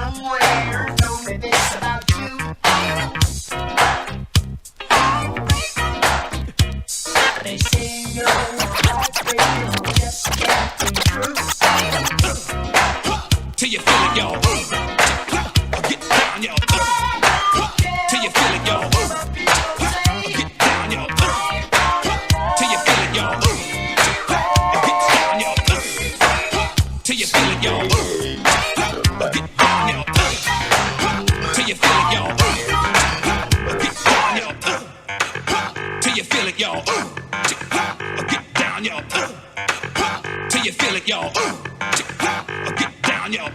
somewhere told me this about you. They say your heart will just can't be true. Till you feel it, y'all. Get down, y'all. Till you feel it, y'all. Get down, y'all. Till you feel it, y'all. Get down, y'all. Till you feel it, y'all. Get down, y'all. Till you feel it, y'all. Get down, y'all. Till you feel it, y'all. Get down, y'all.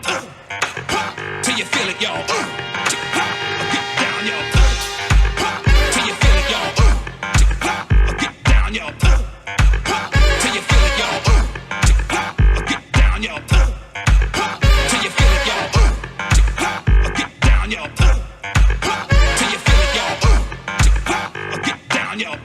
Till you feel it, y'all. Get down, y'all. Till you feel it, y'all. Get down, y'all. Till you feel it, y'all. Get down, y'all. Till you feel it, y'all. Get down, y'all. Till you feel it, y'all. Get down, y'all. Till you feel it, y'all. Get down, y'all.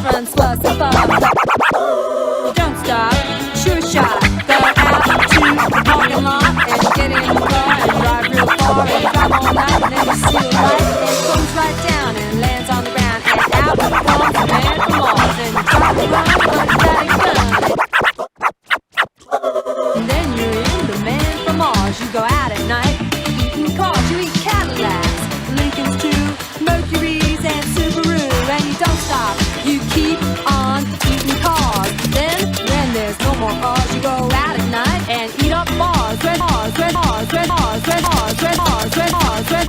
Francois Savard. Don't stop, sure shot. Go out to the parking lot and get in the car and drive real far and drive all night and then you see a light and it comes right down and lands on the ground and out comes the man from Lawz and you try to run but that ain't done. And then you're in the man from Mars. You go out at night, eating cars, you eat Cadillacs, Lincolns too, Mercuries and Subaru, and you don't stop. You keep on eating cars. Then, when there's no more cars, you go out at night and eat up bars. Red bars, red bars, red bars, red bars, red bars, red bars, red.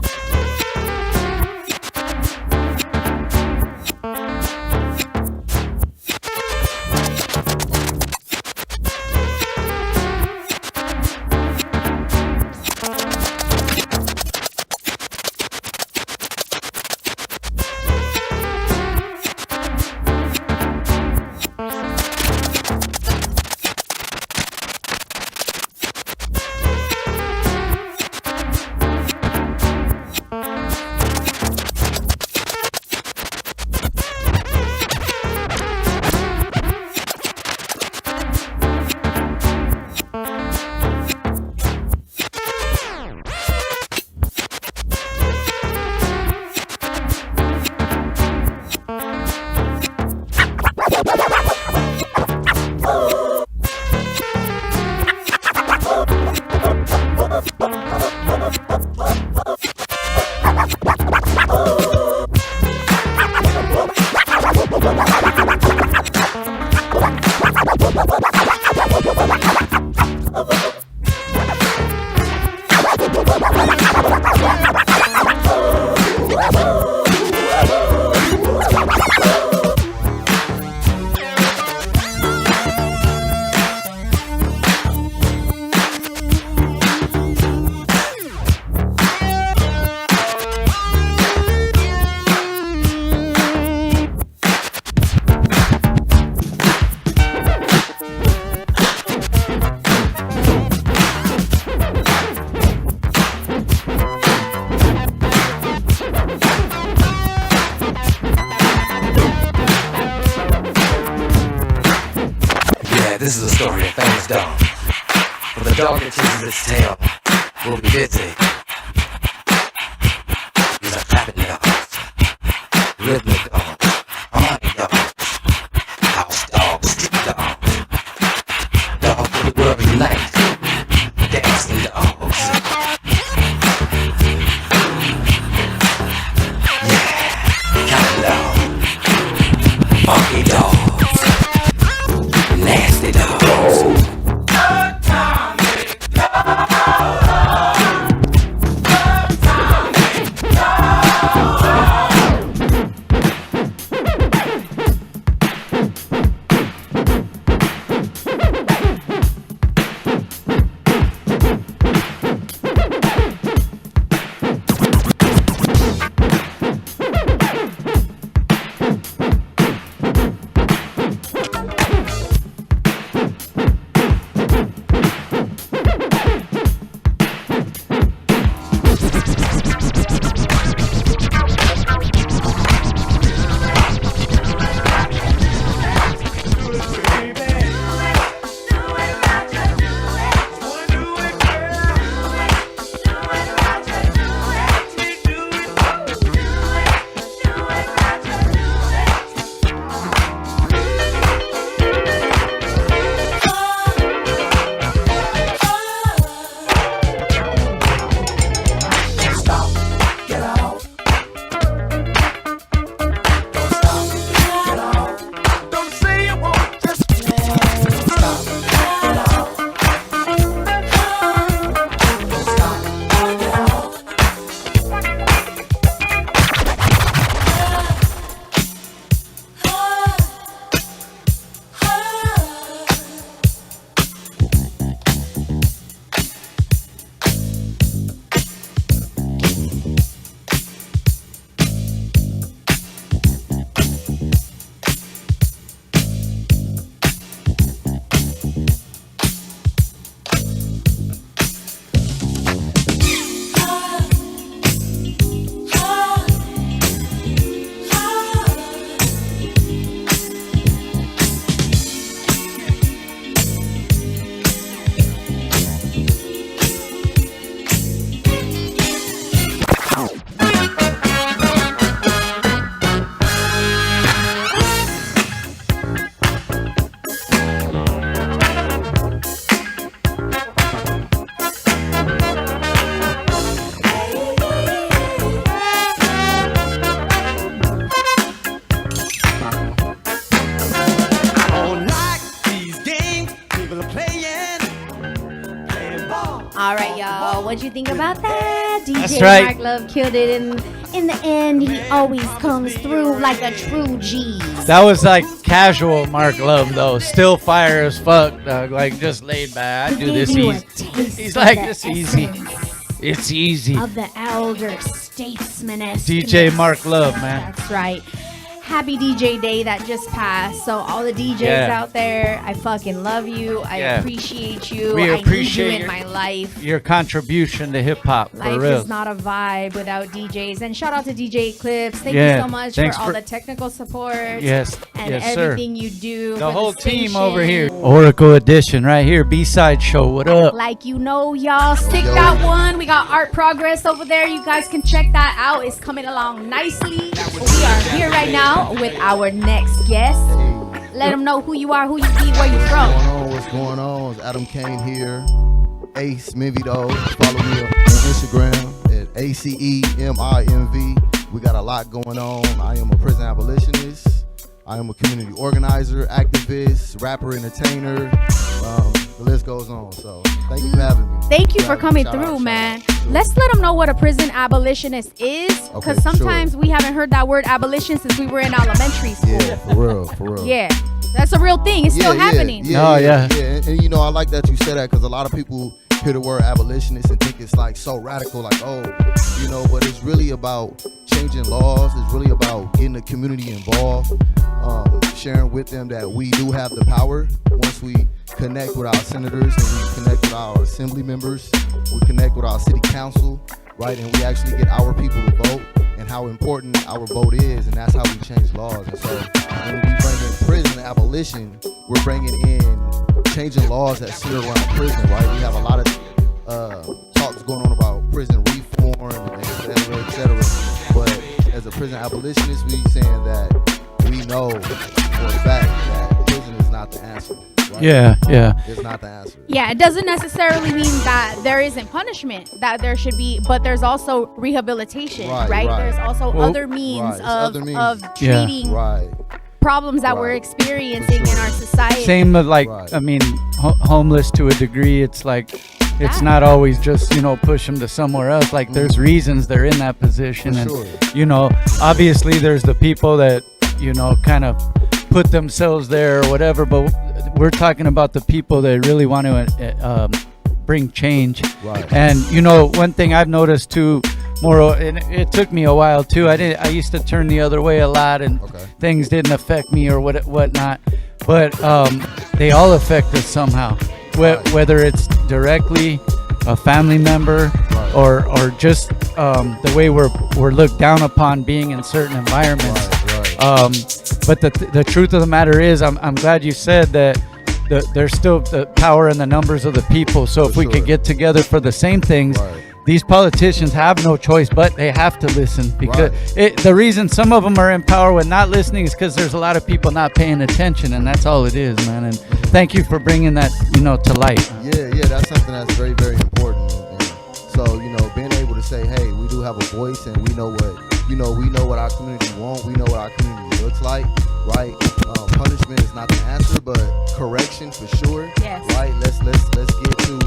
dogs. For the dog that chases its tail will be busy. These are clapping dogs, rhythmic dogs, harmonic dogs, house dogs, street dogs, dogs for the world unite, dancing dogs. Yeah, cat dogs, funky dogs, nasty dogs. All right, y'all. What'd you think about that? DJ That's right. Mark Luv killed it. In the end, he always comes through like a true G. That was like casual Mark Luv though. Still fire as fuck, dog. Like just laid back. I do this easy. He's like this easy. It's easy. Of the elder statesman. DJ Mark Luv, man. That's right. Happy DJ Day that just passed. So all the DJs out there, I fucking love you. I appreciate you. We appreciate I need you in my life. Your contribution to hip hop. Life is not a vibe without DJs. And shout out to DJ Clips. Thank you so much for all the technical support. Yes. And yes, everything sir. you do. The whole team over here. Oracle Edition right here. B-Side Show. What up? Like you know, y'all. Stick that one. We got Art Progress over there. You guys can check that out. It's coming along nicely. We are here right now with our next guest. Let them know who you are, who you be, where you from. What's going on? It's Adam Caine here. Ace Mivido. Follow me on Instagram at ACEMIMV. We got a lot going on. I am a prison abolitionist. I am a community organizer, activist, rapper, entertainer. The list goes on. So thank you for having me. Thank you for coming through, man. Let's let them know what a prison abolitionist is, because sometimes we haven't heard that word abolition since we were in elementary school. Yeah, for real. Yeah, that's a real thing. It's still happening. Yeah. And you know, I like that you said that, because a lot of people hear the word abolitionist and think it's like so radical, like, oh, you know, but it's really about changing laws. It's really about getting the community involved, sharing with them that we do have the power. Once we connect with our senators and we connect with our assembly members, we connect with our city council, right, and we actually get our people to vote, and how important our vote is, and that's how we change laws. And so when we bring in prison abolition, we're bringing in changing laws that sit around prison, right? We have a lot of talks going on about prison reform, et cetera. But as a prison abolitionist, we saying that we know for a fact that prison is not the answer. Right? Yeah. It's not the answer. Yeah, it doesn't necessarily mean that there isn't punishment, that there should be, but there's also rehabilitation, right? There's also other means of treating problems that we're experiencing in our society. Same with like, I mean, homeless to a degree. It's like, it's not always just, push them to somewhere else. Like there's reasons they're in that position. And, obviously there's the people that, kind of put themselves there or whatever. But we're talking about the people that really want to bring change. Right. And, one thing I've noticed too, and it took me a while too. I used to turn the other way a lot, and things didn't affect me or whatnot. But they all affect us somehow, whether it's directly a family member or just the way we're looked down upon being in certain environments. But the truth of the matter is, I'm glad you said that. There's still the power in the numbers of the people. So if we could get together for the same things. These politicians have no choice, but they have to listen, because the reason some of them are in power with not listening is because there's a lot of people not paying attention, and that's all it is, man. And thank you for bringing that, to light. Yeah, that's something that's very, very important. And so, being able to say, hey, we do have a voice, and we know what our community wants, we know what our community looks like, right? Punishment is not the answer, but correction for sure. Yes. Right? Let's get to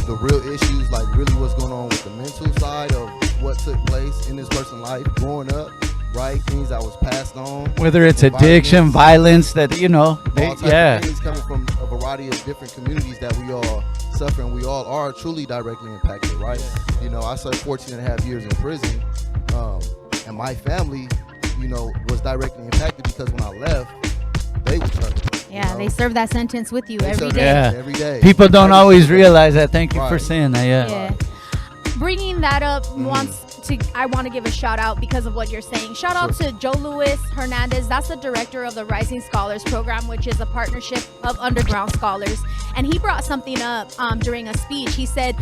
the real issues, like really what's going on with the mental side of what took place in this person's life growing up, right? Things that was passed on. Whether it's addiction, violence, that, all types of things coming from a variety of different communities that we all suffer, and we all are truly directly impacted, right? I served 14 and a half years in prison, and my family, was directly impacted because when I left, they were hurt. Yeah, they serve that sentence with you every serve day. that every day. People don't always realize that. Thank you for saying that. Yeah. Bringing that up I want to give a shout out because of what you're saying. Shout out to Joe Luis Hernandez. That's the director of the Rising Scholars Program, which is a partnership of underground scholars. And he brought something up during a speech. He said,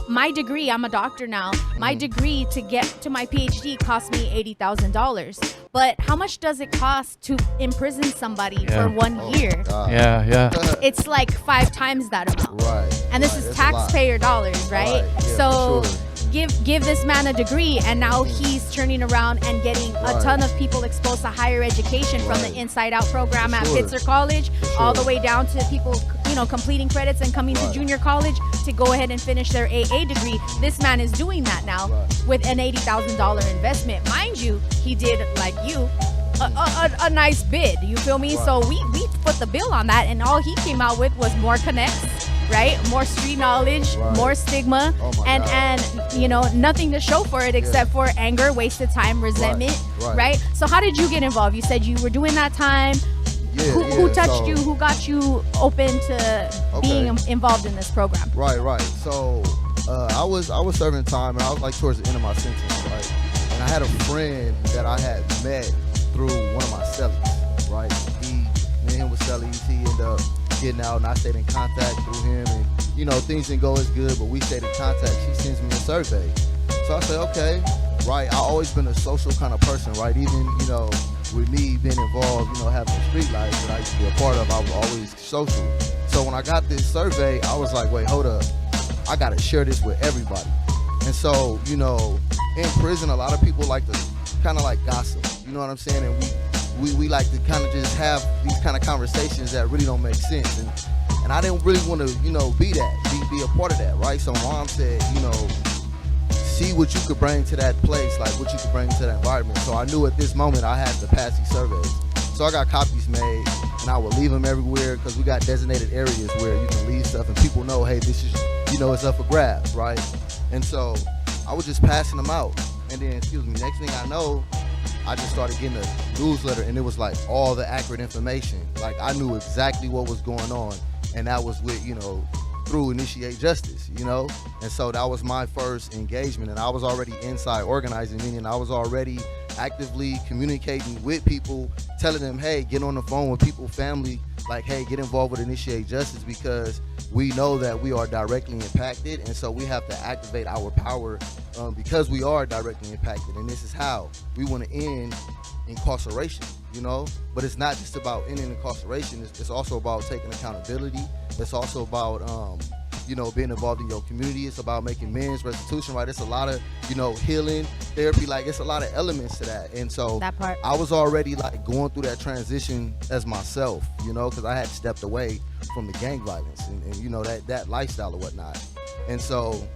my degree, I'm a doctor now. My degree to get to my PhD cost me $80,000. But how much does it cost to imprison somebody for 1 year? Yeah. It's like 5 times that amount. Right. And this is taxpayer dollars, right? Yeah, so give this man a degree, and now he's turning around and getting a ton of people exposed to higher education from the Inside Out program at Pitzer College, all the way down to people, completing credits and coming to junior college to go ahead and finish their AA degree. This man is doing that now with an $80,000 investment. Mind you, he did, like you, a nice bid. You feel me? So we put the bill on that, and all he came out with was more connects, right? More street knowledge, more stigma, and nothing to show for it except for anger, wasted time, resentment, right? So how did you get involved? You said you were doing that time. Who touched you? Who got you open to being involved in this program? Right. So I was serving time, and I was like towards the end of my sentence, right? And I had a friend that I had met through one of my cellies, right? Me and him was cellies. He ended up getting out, and I stayed in contact through him, and things didn't go as good, but we stayed in contact. She sends me a survey, so I said, okay, right? I've always been a social kind of person, right? Even with me being involved, having a street life that I used to be a part of, I was always social. So when I got this survey, I was like, wait, hold up, I gotta share this with everybody. And so, in prison, a lot of people like to kind of like gossip, you know what I'm saying? And we like to kind of just have these kind of conversations that really don't make sense. And I didn't really want to, be a part of that, right? So mom said, see what you could bring to that place, like what you could bring to that environment. So I knew at this moment I had to pass these surveys. So I got copies made, and I would leave them everywhere because we got designated areas where you can leave stuff and people know, hey, this is, it's up for grabs, right? And so I was just passing them out. And then, next thing I know, I just started getting a newsletter, and it was like all the accurate information. Like I knew exactly what was going on, and that was with, through Initiate Justice, And so that was my first engagement, and I was already inside organizing, meaning I was already actively communicating with people, telling them, hey, get on the phone with people, family, like, hey, get involved with Initiate Justice, because we know that we are directly impacted, and so we have to activate our power because we are directly impacted. And this is how we want to end incarceration, you know. But it's not just about ending incarceration. It's also about taking accountability. It's also about you know, being involved in your community. It's about making men's restitution, right? It's a lot of, you know, healing, therapy, like it's a lot of elements to that. And so That part. I was already like going through that transition as myself, you know, because I had stepped away from the gang violence and you know, that lifestyle or whatnot. And so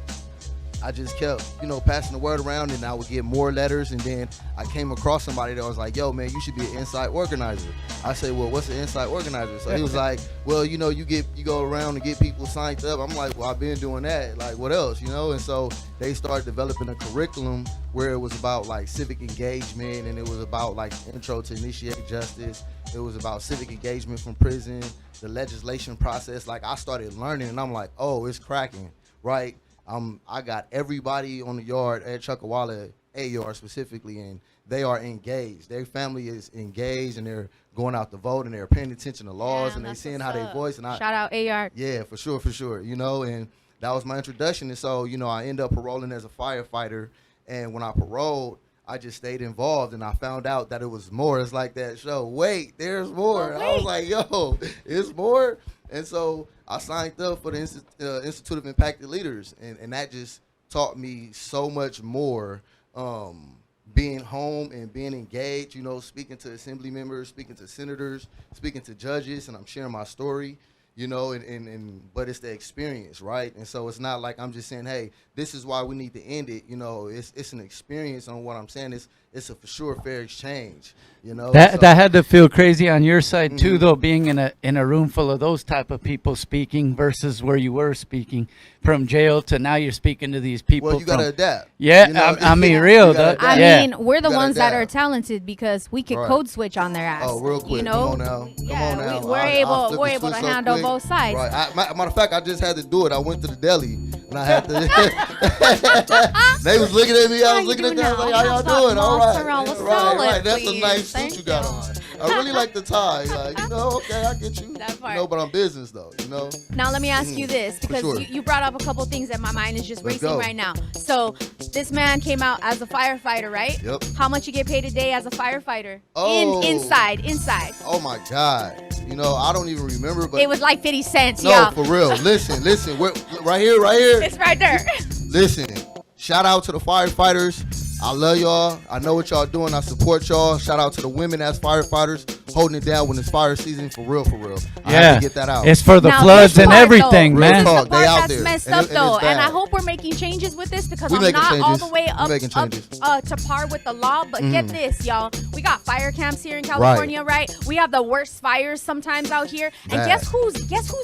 I just kept, you know, passing the word around, and I would get more letters. And then I came across somebody that was like, yo, man, you should be an inside organizer. I said, well, what's an inside organizer? So he was like, well, you know, you go around and get people signed up. I'm like, well, I've been doing that. Like, what else, you know? And so they started developing a curriculum where it was about like civic engagement, and it was about like intro to Initiate Justice. It was about civic engagement from prison, the legislation process. Like, I started learning, and I'm like, oh, it's cracking, right? I got everybody on the yard at Chuckawalla, AR specifically, and they are engaged. Their family is engaged, and they're going out to vote, and they're paying attention to laws, and they're seeing how they voice. And shout out AR. Yeah, for sure, you know. And that was my introduction. And so, you know, I ended up paroling as a firefighter, and when I paroled, I just stayed involved, and I found out that it was more. It's like that show, wait, there's more. I was like, yo, it's more. And so I signed up for the Institute of Impacted Leaders, and that just taught me so much more, being home and being engaged, you know, speaking to assembly members, speaking to senators, speaking to judges, and I'm sharing my story, you know, but it's the experience, right? And so it's not like I'm just saying, hey, this is why we need to end it, you know. It's an experience on what I'm saying. It's a for sure fair exchange, you know. That had to feel crazy on your side too, though, being in a room full of those type of people speaking versus where you were speaking from jail to now you're speaking to these people. Well, you gotta adapt. Yeah, you know? I mean, real. I Yeah. mean, we're the You gotta ones that are adapt. talented because we could Right. code switch on their ass. Oh, real quick. You know? Come on now. Yeah, Come on now. we're I'll flip able the to switch so handle quick. both sides. Right. Matter of fact, I just had to do it. I went to the deli, and I had to. They was looking at me. I How was you looking at doing them. now? Like, how y'all How's doing? that All right. mozzarella Right. salad, That's a please? nice Thank suit you got you. on. I really like the tie. Like, you know, okay, I get you. That part. You know, but I'm business though. You know. Now let me ask you this, because sure. you brought up a couple things that my mind is just Let's racing go. right now. So this man came out as a firefighter, right? Yep. How much you get paid a day as a firefighter? Oh. Inside. Oh my God. You know, I don't even remember, but It was like 50 cents, no, y'all. for real. Listen. Right here. It's right there. Listen, shout out to the firefighters. I love y'all. I know what y'all doing. I support y'all. Shout out to the women as firefighters holding it down when it's fire season. For real. I have to get that out. It's for the Now, floods this and part, everything, though, man. This is Talk, the they part out that's there. messed And up, it's though. And I bad. hope we're making changes with this because We I'm making not all changes. the way We up, making changes. to par with the law. But get this, y'all. We got fire camps here in California, right? We have the worst fires sometimes out here. And Bad. guess who's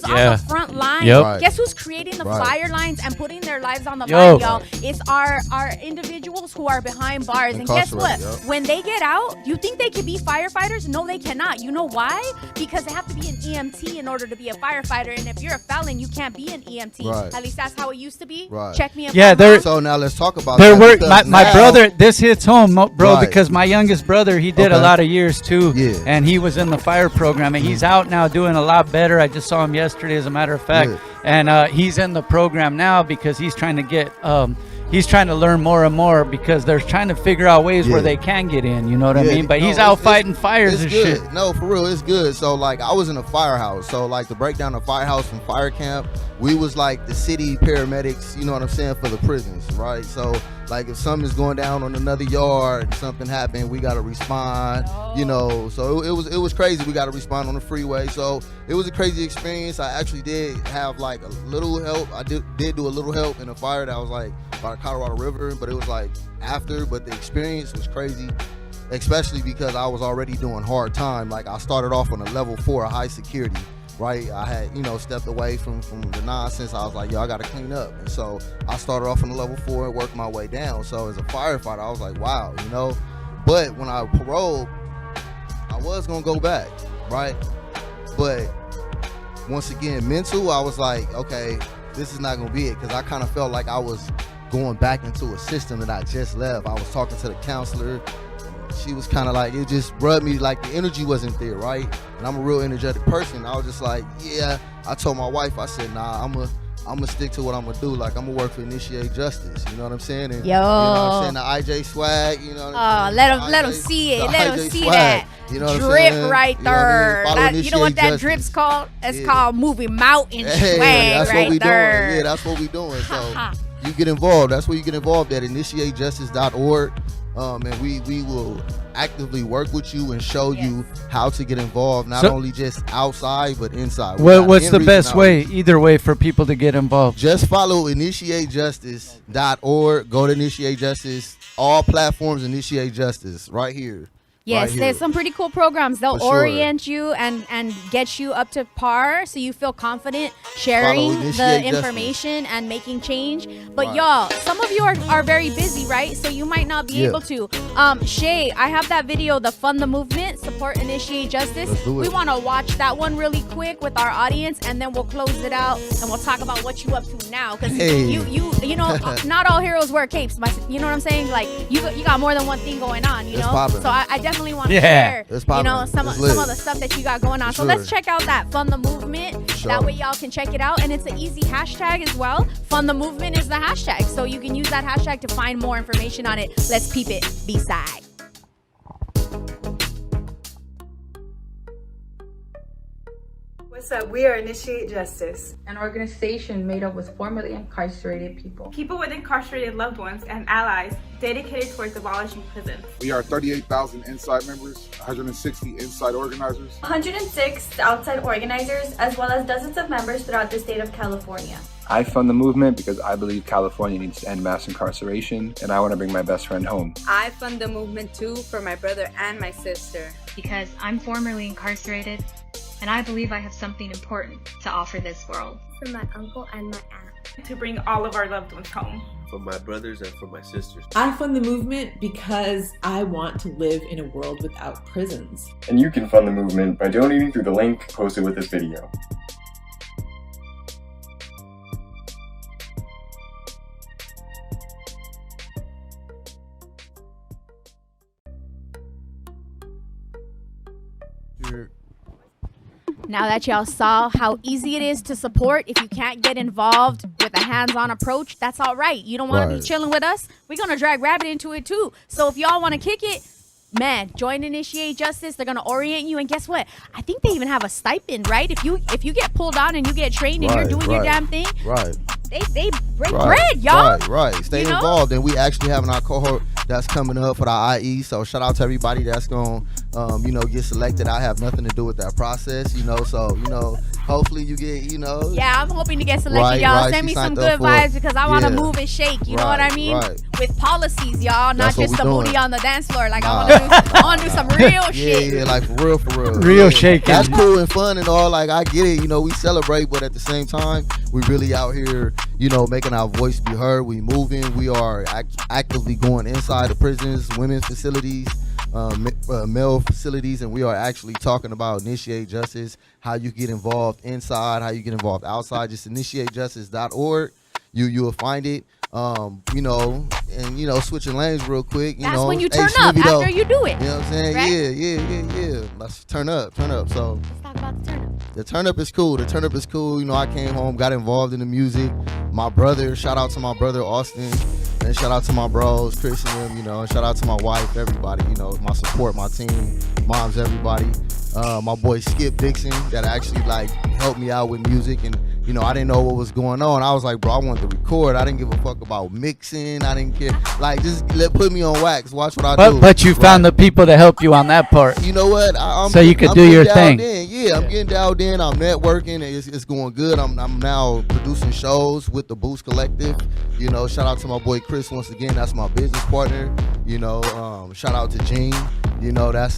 on Yeah. the front line? Yep. Right. Guess who's creating the Right. fire lines and putting their lives on the Yo. line, y'all? It's our individuals who are behind bars. And guess what? Incarcerated, yep. When they get out, you think they can be firefighters? No, they cannot. You know why? Because they have to be an EMT in order to be a firefighter. And if you're a felon, you can't be an EMT. Right. At least that's how it used to be. Right. Check me if Yeah, I'm they're- wrong. So now let's talk about There that. were because my now- brother. This hits home, bro, Right. because my youngest brother, he did a Okay. lot of years too, Yeah. and he was in the fire program, and he's out now doing a lot better. I just saw him yesterday, as a matter of fact, Good. and he's in the program now because he's trying to get. He's trying to learn more and more because they're trying to figure out ways where Yeah. they can get in. You know what I Yeah, mean? But no, he's out it's- fighting fires it's and good. shit. No, for real, it's good. So like, I was in a firehouse. So like, to break down the firehouse from fire camp, we was like the city paramedics. You know what I'm saying, for the prisons, right? So like, if something's going down on another yard, and something happened, we gotta respond. You know, so it was crazy. We gotta respond on the freeway. So it was a crazy experience. I actually did have like a little help. I did do a little help in a fire that was like by the Colorado River, but it was like after. But the experience was crazy, especially because I was already doing hard time. Like, I started off on a level 4 of high security, right? I had, you know, stepped away from the nonsense. I was like, yo, I gotta clean up. And so I started off on a level 4 and worked my way down. So as a firefighter, I was like, wow, you know. But when I paroled, I was gonna go back, right? But once again, mental, I was like, okay, this is not gonna be it, because I kind of felt like I was going back into a system that I just left. I was talking to the counselor, she was kind of like, it just rubbed me like the energy wasn't there, right? And I'm a real energetic person. I was just like, yeah. I told my wife, I said, nah, I'm gonna stick to what I'm gonna do. Like, I'm gonna work for Initiate Justice. You know what I'm saying? And, Yo. You know what I'm saying? The IJ swag. You know what I'm saying? Let them see it. the Let them IJ see swag, that you know what I'm drip saying? right You know what I mean? there. Follow You know what that Initiate drip's Justice. called? It's Yeah. called moving mountain Hey, swag that's right what we there. doing. Yeah, that's what we doing. So you get involved. That's where you get involved at initiatejustice.org. And we will actively work with you and show you how to get involved, not only just outside but inside. What's the best way, either way, for people to get involved? Just follow initiatejustice.org. Go to Initiate Justice. All platforms Initiate Justice right here. Yes, right there's here. some pretty cool programs. They'll For sure. orient you and get you up to par so you feel confident sharing the Initiate information and making change. But Right. y'all, some of you are very busy, right? So you might not be Yeah. able to. Shaye, I have that video, the Fund the Movement, Support Initiate Justice. Let's do it. We want to watch that one really quick with our audience, and then we'll close it out and we'll talk about what you up to now. Because Hey. you know, not all heroes wear capes. You know what I'm saying? Like you got more than one thing going on. You It's know, poppin'. so I definitely want to Yeah. share. It's You know, poppin'. some It's of lit. the stuff that you got going on. So Sure. let's check out that Fund the Movement. Sure. That way y'all can check it out. And it's an easy hashtag as well. Fund the Movement is the hashtag. So you can use that hashtag to find more information on it. Let's peep it. B-side. What's up? We are Initiate Justice, an organization made up with formerly incarcerated people. people with incarcerated loved ones and allies dedicated towards abolishing prisons. We are 38,000 inside members, 160 inside organizers. 106 outside organizers, as well as dozens of members throughout the state of California. I fund the movement because I believe California needs to end mass incarceration, and I want to bring my best friend home. I fund the movement too for my brother and my sister. Because I'm formerly incarcerated, and I believe I have something important to offer this world. For my uncle and my aunt. To bring all of our loved ones home. For my brothers and for my sisters. I fund the movement because I want to live in a world without prisons. And you can fund the movement by donating through the link posted with this video. Now that y'all saw how easy it is to support, if you can't get involved with a hands-on approach, that's all right. You don't want to be chilling with us? We're going to drag Rabbit into it too. So if y'all want to kick it, man, join Initiate Justice. They're going to orient you. And guess what? I think they even have a stipend, right? If you get pulled on and you get trained and you're doing your damn thing, they break bread, y'all. Right. Stay involved. And we actually having our cohort that's coming up for the IE. So shout out to everybody that's going to, get selected. I have nothing to do with that process, So, hopefully you get, Yeah, I'm hoping to get selected, y'all. Send me some good vibes because I want to move and shake. You know what I mean? With policies, y'all, not just the booty on the dance floor. Like I want to do some real shit. Yeah, like for real. Real shaking. That's cool and fun and all. Like I get it. We celebrate, but at the same time, we really out here, making our voice be heard. We moving. We are actively going inside the prisons, women's facilities, male facilities, and we are actually talking about Initiate Justice, how you get involved inside, how you get involved outside. Just initiatejustice.org. You'll find it. Switching lanes real quick. That's when you turn up after you do it. You know what I'm saying? Right? Yeah. Let's turn up. So let's talk about the turn up. The turn up is cool. I came home, got involved in the music. My brother, shout out to my brother Austin, and shout out to my bros, Chris and them, and shout out to my wife, everybody, my support, my team, moms, everybody. My boy Skip Dixon that actually helped me out with music, and I didn't know what was going on. I was like, bro, I wanted to record. I didn't give a fuck about mixing. I didn't care. Just put me on wax. Watch what I do. But you found the people to help you on that part. You know what? So you could do your thing. Yeah, I'm getting dialed in. I'm networking. It's going good. I'm now producing shows with the Boost Collective. Shout out to my boy Chris once again. That's my business partner. Shout out to Gene. That's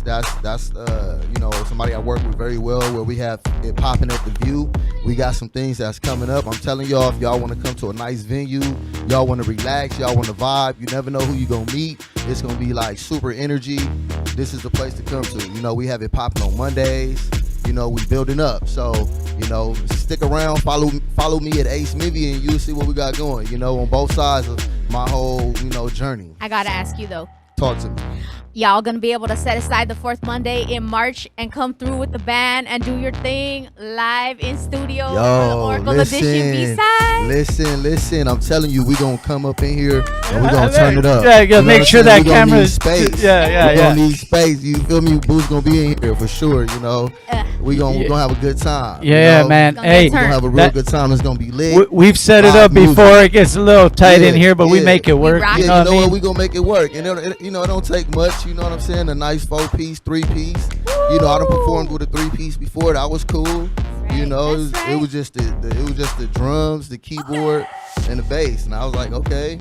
somebody I work with very well, where we have it popping at the View. We got some things that's coming up. I'm telling y'all, if y'all want to come to a nice venue, y'all want to relax, y'all want to vibe, you never know who you gonna meet. It's gonna be super energy. This is the place to come to. We have it popping on Mondays. We building up. So, stick around, follow me at Ace Mivy, and you'll see what we got going, on both sides of my whole, journey. I gotta ask you though. Talk to me. y'all gonna be able to set aside the fourth Monday in March and come through with the band and do your thing live in studio for the Oracle Edition B-side? Listen. I'm telling you, we gonna come up in here and we gonna turn it up. Yeah, make sure that camera is space. Yeah. We gonna need space. You feel me? Boo's gonna be in here for sure. You know, we gonna have a good time. Yeah, you know? man. We gonna have a real good time. It's gonna be lit. We've set it up before. It gets a little tight in here, but we make it work. You know what? We gonna make it work, and it don't take much. You know what I'm saying? A nice 4-piece, 3-piece. You know, I done performed with a 3-piece before. That was cool. You know, it was just the drums, the keyboard, and the bass, and I was like, okay.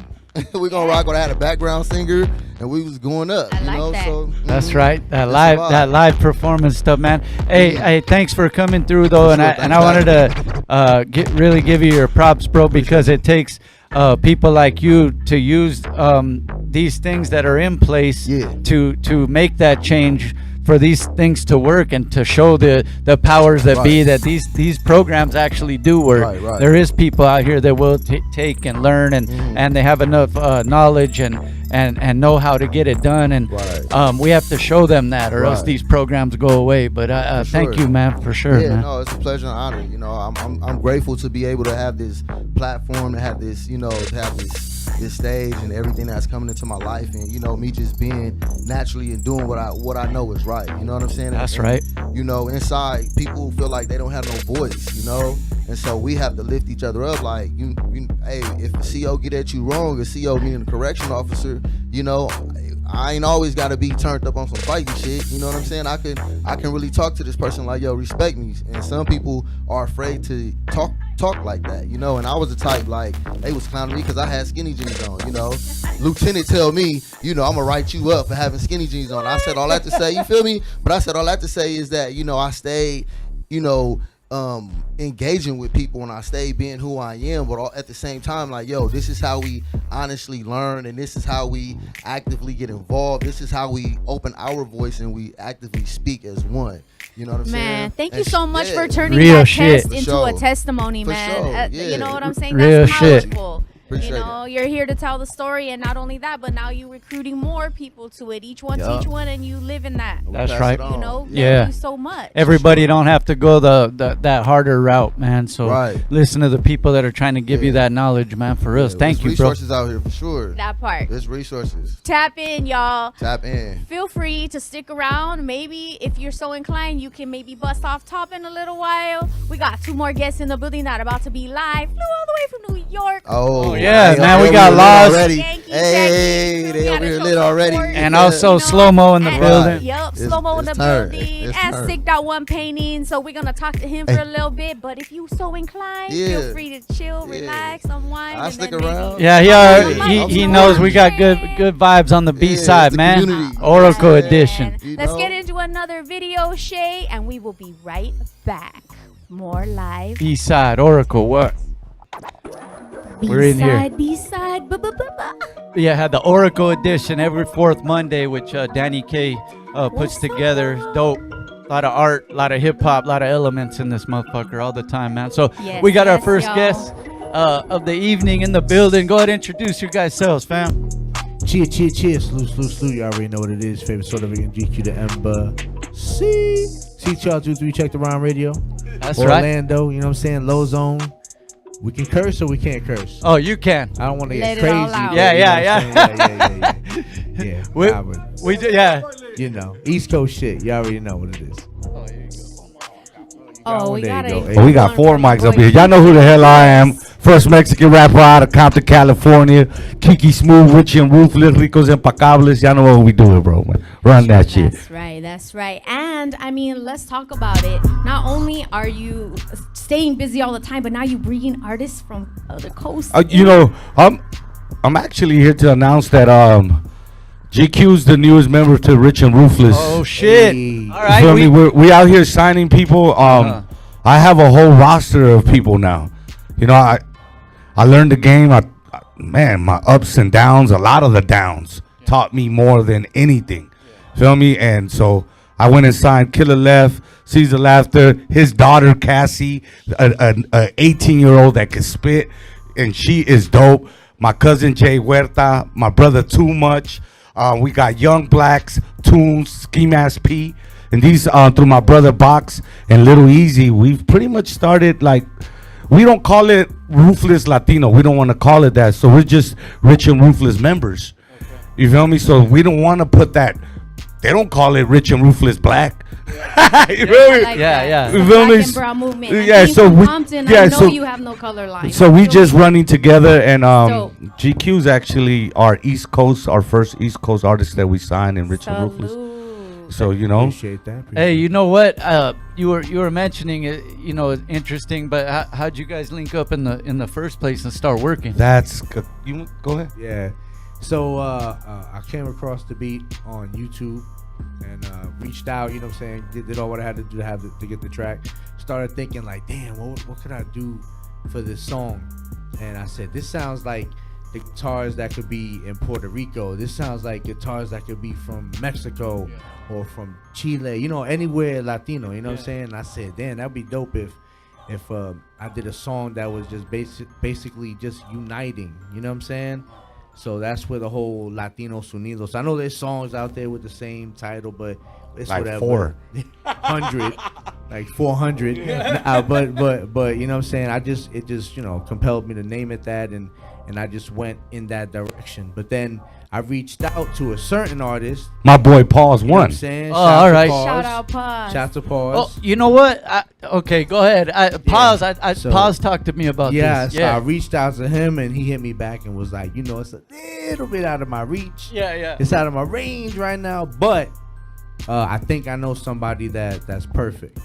We're gonna rock with. I had a background singer and we was going up, you know. So that's right. That live performance stuff, man. Hey, thanks for coming through though, and I wanted to really give you your props, bro, because it takes people like you to use these things that are in place to make that change, for these things to work and to show the powers that be that these programs actually do work. There is people out here that will take and learn and they have enough knowledge and know how to get it done, and we have to show them that, or else these programs go away. But thank you, man, for sure. Yeah, man. no, it's a pleasure and honor. You know, I'm grateful to be able to have this platform, to have this, you know, to have this stage and everything that's coming into my life, and you know, me just being naturally and doing what I know is right. You know what I'm saying? That's right. You know, inside people feel like they don't have no voice, you know, and so we have to lift each other up. Like hey, if the CO get at you wrong, a CO meaning the correction officer, you know, I ain't always got to be turned up on some fighting shit. You know what I'm saying? I can really talk to this person like, yo, respect me. And some people are afraid to talk like that, you know. And I was the type, like, they was clowning me because I had skinny jeans on, you know. Lieutenant tell me, you know, I'm gonna write you up for having skinny jeans on. I said all that to say, you feel me? But I said all that to say is that, you know, I stayed, you know, engaging with people, and I stay being who I am, but at the same time, like, yo, this is how we honestly learn, and this is how we actively get involved. This is how we open our voice and we actively speak as one. You know what I'm saying? Man, thank you so much for turning that test into a testimony, man. You know what I'm saying? That's powerful. You know, you're here to tell the story, and not only that, but now you're recruiting more people to it. Each one teach one, and you live in that. That's right. You know, yeah. Thank you so much. Everybody don't have to go that harder route, man. So listen to the people that are trying to give you that knowledge, man. For us, thank you, bro. Resources out here for sure. That part. There's resources. Tap in, y'all. Tap in. Feel free to stick around. Maybe if you're so inclined, you can maybe bust off top in a little while. We got 2 more guests in the building that are about to be live. Flew all the way from New York. Oh yeah, man. We got Lawz. Hey, they over here lit already. And also slow-mo in the building. Yep, slow-mo in the building. And AWOL painting. So we're gonna talk to him for a little bit. But if you so inclined, feel free to chill, relax, unwind. I stick around. Yeah, he knows we got good vibes on the B-side, man. Community. Oracle Edition. Let's get into another video, Shaye, and we will be right back. More live. B-side, Oracle, what? We're in here. B-side. Yeah, had the Oracle Edition every 4th Monday, which Dani K puts together. Dope. A lot of art, a lot of hip hop, a lot of elements in this motherfucker all the time, man. So we got our first guest of the evening in the building. Go ahead and introduce your guys' selves, fam. Cheers. Salute. You already know what it is. Favorite sort of GQ to Embassy. See y'all 2-3 check the Rhyme Radio. That's Orlando, you know what I'm saying? Low Zone. We can curse or we can't curse. Oh, you can. I don't want to Let get it crazy. all out. Yeah. We do, yeah. You know, East Coast shit. You already know what it is. Oh, we got We got 4 mics up here. Y'all know who the hell I am. First Mexican rapper out of Compton, California. Kiki Smooth, Richie and Ruthless, Ricos Impecables. Y'all know what we doing, bro. Run that shit. That's right. And I mean, let's talk about it. Not only are you staying busy all the time, but now you bringing artists from other coasts. You know, I'm actually here to announce that GQ's the newest member to Rich and Ruthless. Oh shit! Hey. All right, you feel me? We out here signing people. I have a whole roster of people now. You know, I learned the game. Man, my ups and downs. A lot of the downs taught me more than anything. Feel me? And so I went and signed Killer Left, Caesar Laughter, his daughter Cassie, a 18-year-old that can spit, and she is dope. My cousin Jay Huerta, my brother Too Much. We got Young Blacks, Tunes, Ski Mask P, and these through my brother Box and Little Easy. We've pretty much started like, we don't call it Ruthless Latino. We don't want to call it that. So we're just Rich and Ruthless members. Okay. You feel me? So we don't want to put that. They don't call it Rich and Ruthless Black. You feel me? Like yeah. You feel me? Black and brown movement. And Yeah. being So from we. Compton, Yeah. I know So you have no color line. So we just running together, and So- GQ's actually our East Coast, our first East Coast artist that we signed in Rich and Ruthless. So you know. Appreciate that. Hey, you know what? You were mentioning it. You know, it's interesting. But how'd you guys link up in the first place and start working? That's good. You go ahead. Yeah. So I came across the beat on YouTube and reached out. You know what I'm saying? Did all what I had to do to get the track. Started thinking like, damn, what could I do for this song? And I said, this sounds like the guitars that could be in Puerto Rico. This sounds like guitars that could be from Mexico or from Chile. You know, anywhere Latino. You know what I'm saying? And I said, damn, that'd be dope if I did a song that was just basically just uniting. You know what I'm saying? So that's where the whole Latinos Unidos. I know there's songs out there with the same title, but it's like whatever. 400, like 400. But you know what I'm saying? It just compelled me to name it that, and I just went in that direction. But then I reached out to a certain artist. My boy Paul's You know what one. I'm saying? Oh, all right. Shout out Paz. Shout to Pause. Oh, you know what? Okay, go ahead. Pause. So- Pause. Talk to me about this. So I reached out to him, and he hit me back and was like, it's a little bit out of my reach. Yeah. It's out of my range right now, but I think I know somebody that's perfect.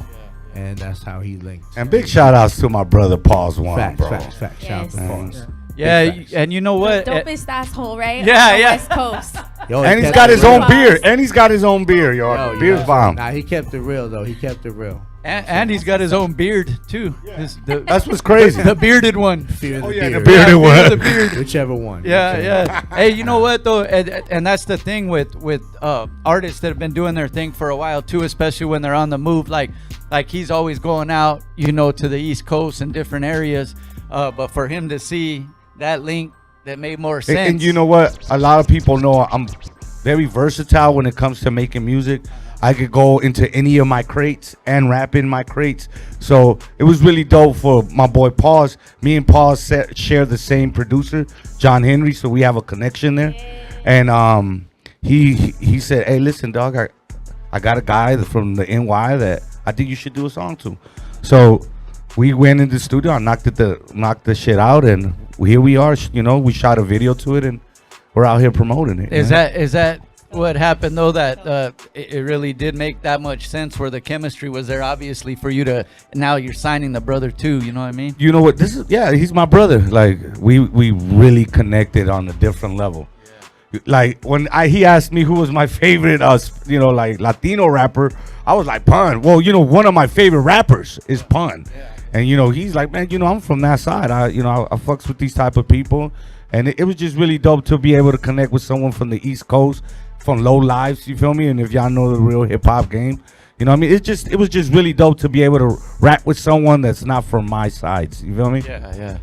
And that's how he linked. And big shout outs to my brother Paul's one, Facts. bro. Shout out to Pause. Yeah, and you know what? Dopest asshole, right? Yeah, On the yeah. West Coast. Yo, And he's kept got it his real. own beer. And he's got his own beer, yo. Beer's bomb. Nah, he kept it real though. He kept it real. And he's got his own beard too. That's what's crazy. The bearded one. The bearded one. The beard. Whichever one. Yeah. Hey, you know what though? And that's the thing with artists that have been doing their thing for a while too, especially when they're on the move. Like he's always going out, to the East Coast and different areas. But for him to see that link, that made more sense. And you know what? A lot of people know I'm very versatile when it comes to making music. I could go into any of my crates and rap in my crates. So it was really dope for my boy Pause. Me and Pause share the same producer, John Henry, so we have a connection there. And he said, hey, listen, dog, I got a guy from the NY that I think you should do a song to. So we went into the studio, I knocked the shit out, and here we are. We shot a video to it, and we're out here promoting it. Is that what happened though? That it really did make that much sense, where the chemistry was there, obviously, for you to. Now you're signing the brother too. You know what I mean? You know what? He's my brother. Like we really connected on a different level. Like when he asked me who was my favorite, like Latino rapper, I was like Pun. Well, one of my favorite rappers is Pun. Yeah. And he's like, man, I'm from that side. I fucks with these type of people, and it was just really dope to be able to connect with someone from the East Coast, from Low Lives. You feel me? And if y'all know the real hip hop game, it was just really dope to be able to rap with someone that's not from my sides. You feel me? Yeah.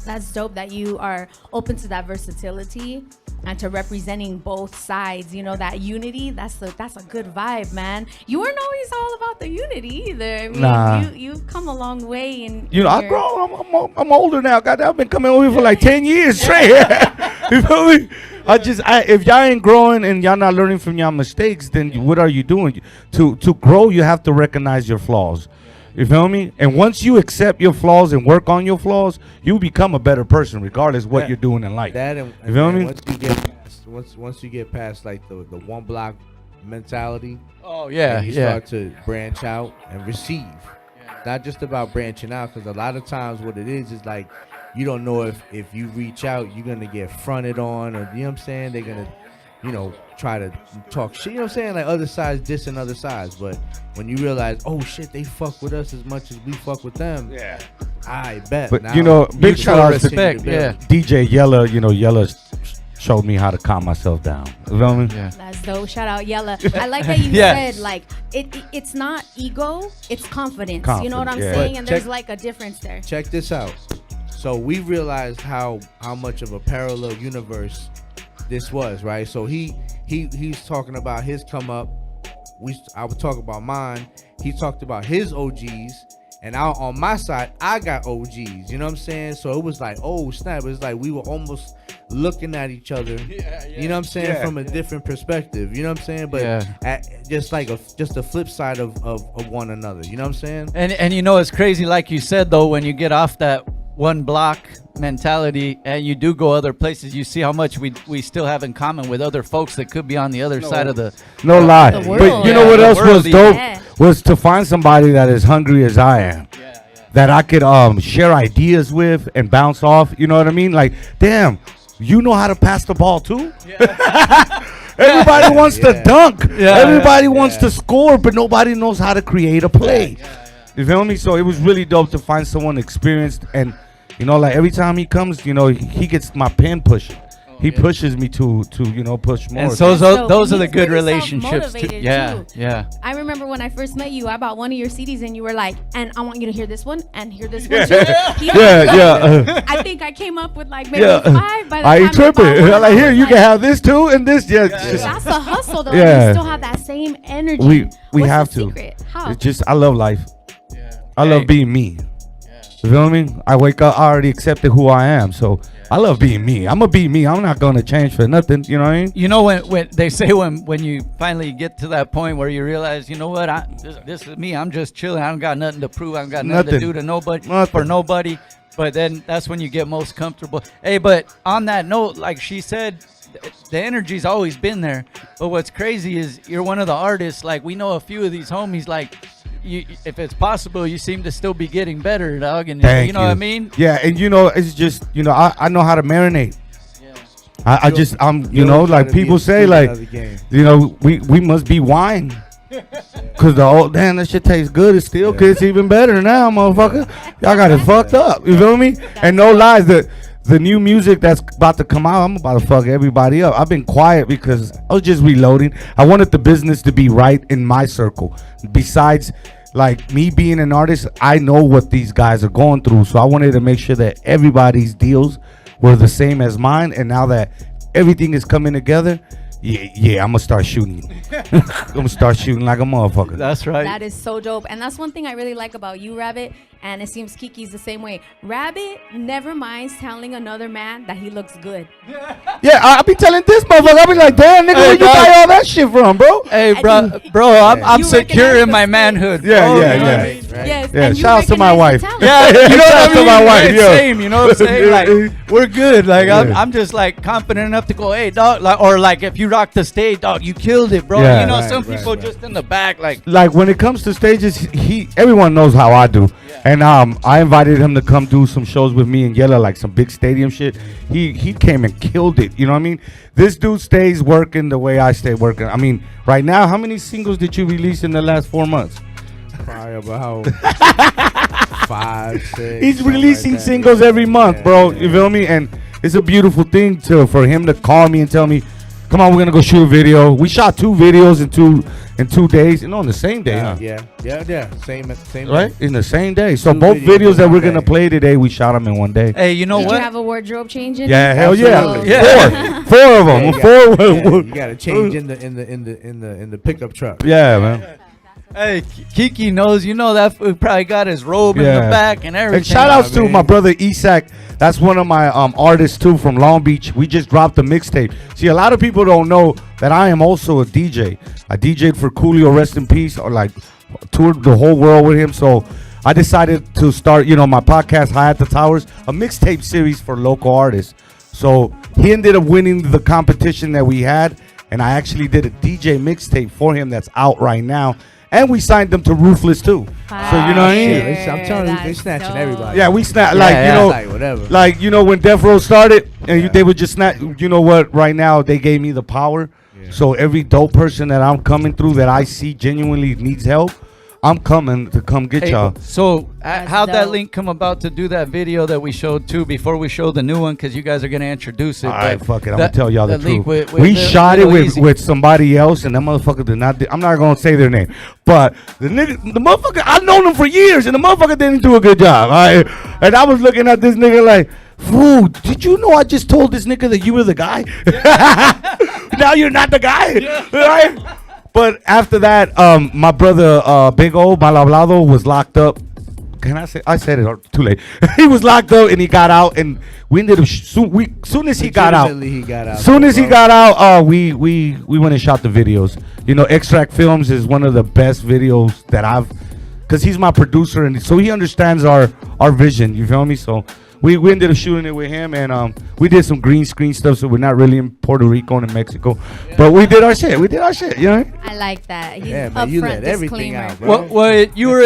That's dope that you are open to that versatility and to representing both sides. That unity, that's a good vibe, man. You weren't always all about the unity either. I mean, Nah. you've come a long way. And I grow. I'm older now. God, I've been coming over here for like 10 years straight. You feel me? If y'all ain't growing and y'all not learning from y'all mistakes, then what are you doing? To grow, you have to recognize your flaws. You feel me? And once you accept your flaws and work on your flaws, you become a better person, regardless what you're doing in life. You feel me? Once you get past like the one block mentality. Oh yeah, you start to branch out and receive. Not just about branching out, because a lot of times what it is like you don't know if you reach out, you're gonna get fronted on, or you know what I'm saying? They're gonna try to talk shit, you know what I'm saying? Like other sides dissing other sides. But when you realize, oh shit, they fuck with us as much as we fuck with them. Yeah. I bet. But now, big shout out to yeah. DJ Yella. Yella showed me how to calm myself down. You know what I mean? Yeah. That's dope. Shout out Yella. I like that you said like it's not ego, it's confidence. You know what I'm saying? And there's like a difference there. Check this out. So we realized how much of a parallel universe this was, right? So he he's talking about his come up. I would talk about mine. He talked about his OGs. And on my side, I got OGs. You know what I'm saying? So it was like, oh snap! It was like we were almost looking at each other. You know what I'm saying? From a different perspective. You know what I'm saying? But just a flip side of one another. You know what I'm saying? And you know it's crazy, like you said though, when you get off that one block mentality and you do go other places, you see how much we still have in common with other folks that could be on the other side of the lie. the world. But you know what else was dope? Yeah. Was to find somebody that is hungry as I am. That I could share ideas with and bounce off. You know what I mean? Like, damn, you know how to pass the ball too? Everybody wants to dunk. Everybody wants to score, but nobody knows how to create a play. You feel me? So it was really dope to find someone experienced, and you know, like every time he comes, you know, he gets my pen pushing. He pushes me to push more. And so those are the good relationships too. Yeah. I remember when I first met you, I bought one of your CDs and you were like, and I want you to hear this one and hear this one too. I think I came up with like maybe 5 by the time I interpret. I'm like, here, you can have this too and this. That's the hustle though. Yeah. You still have that same energy. We have to. Secret? How? It's just, I love life. I love being me. You feel me? I wake up, I already accepted who I am, so I love being me. I'm gonna be me. I'm not gonna change for nothing. You know what I mean? You know when they say when you finally get to that point where you realize, you know what, this is me. I'm just chilling. I don't got nothing to prove. I don't got nothing to do to nobody for nobody. But then that's when you get most comfortable. Hey, but on that note, like she said, the energy's always been there. But what's crazy is you're one of the artists. Like we know a few of these homies. Like if it's possible, you seem to still be getting better, dog. And you know what I mean? Yeah, and you know, it's just, you know, I know how to marinate. I'm you know, like people say, like, you know, we must be wine. Cause damn, that shit tastes good. It still gets even better now, motherfucker. Y'all got it fucked up. You feel me? And no lies, the new music that's about to come out, I'm about to fuck everybody up. I've been quiet because I was just reloading. I wanted the business to be right in my circle. Besides, like me being an artist, I know what these guys are going through. So I wanted to make sure that everybody's deals were the same as mine. And now that everything is coming together, yeah, I'm gonna start shooting. I'm gonna start shooting like a motherfucker. That's right. That is so dope. And that's one thing I really like about you, Rabbit. And it seems Kiki's the same way. Rabbit never minds telling another man that he looks good. Yeah, I be telling this motherfucker, I be like, damn, nigga, where you buy all that shit from, bro? Hey, bro, I'm secure in my manhood. Yeah. Yes. Yeah, shout out to my wife. Yeah, you know what I mean? To my wife, Same, you know what I'm saying? Like, we're good. Like, I'm just like confident enough to go, hey, dog, like, or like if you rock the stage, dog, you killed it, bro. Yeah, you know, some people just in the back, like when it comes to stages, everyone knows how I do. And I invited him to come do some shows with me in Yella, like some big stadium shit. He came and killed it. You know what I mean? This dude stays working the way I stay working. I mean, right now, how many singles did you release in the last 4 months? Probably about 5, 6. He's releasing singles every month, bro. You feel me? And it's a beautiful thing for him to call me and tell me, come on, we're gonna go shoot a video. We shot 2 videos in 2 days. You know, on the same day, huh? Yeah. Same right? In the same day. So both videos that we're gonna play today, we shot them in one day. Hey, you know Did what? you have a wardrobe change in? Yeah, hell yeah. 4 of them. You gotta change in the pickup truck. Yeah, man. Hey, Kiki knows, you know, that fool probably got his robe in the back and everything. And shout outs to my brother Isak. That's one of my artists too from Long Beach. We just dropped a mixtape. See, a lot of people don't know that I am also a DJ. I DJ'd for Coolio, rest in peace, or like toured the whole world with him. So I decided to start, you know, my podcast, High at the Towers, a mixtape series for local artists. So he ended up winning the competition that we had, and I actually did a DJ mixtape for him that's out right now. And we signed them to Ruthless too. Fire. So you know what I mean? I'm telling you, they snatching everybody. Yeah, we snatch you know, like whatever. Like, you know, when Death Row started, and they would just snatch. You know what? Right now, they gave me the power. So every dope person that I'm coming through that I see genuinely needs help, I'm coming to come get y'all. So how'd that link come about to do that video that we showed too before we show the new one? Because you guys are gonna introduce it. All right, fuck it. I'm gonna tell y'all the truth. We shot it with somebody else, and that motherfucker did not. I'm not gonna say their name, but the motherfucker, I've known him for years, and the motherfucker didn't do a good job. All right? And I was looking at this nigga like, fool, did you know I just told this nigga that you were the guy? now you're not the guy, right? But after that, my brother, Big O Malablado, was locked up. Can I say? I said it too late. He was locked up and he got out, and we ended up soon as he got out. Soon as he got out, we went and shot the videos. You know, Extract Films is one of the best videos that because he's my producer, and so he understands our vision. You feel me? So we ended up shooting it with him, and we did some green screen stuff, so we're not really in Puerto Rico and in Mexico, but we did our shit. You know? I like that. He's man, you let everything disclaimer. out, bro. What you were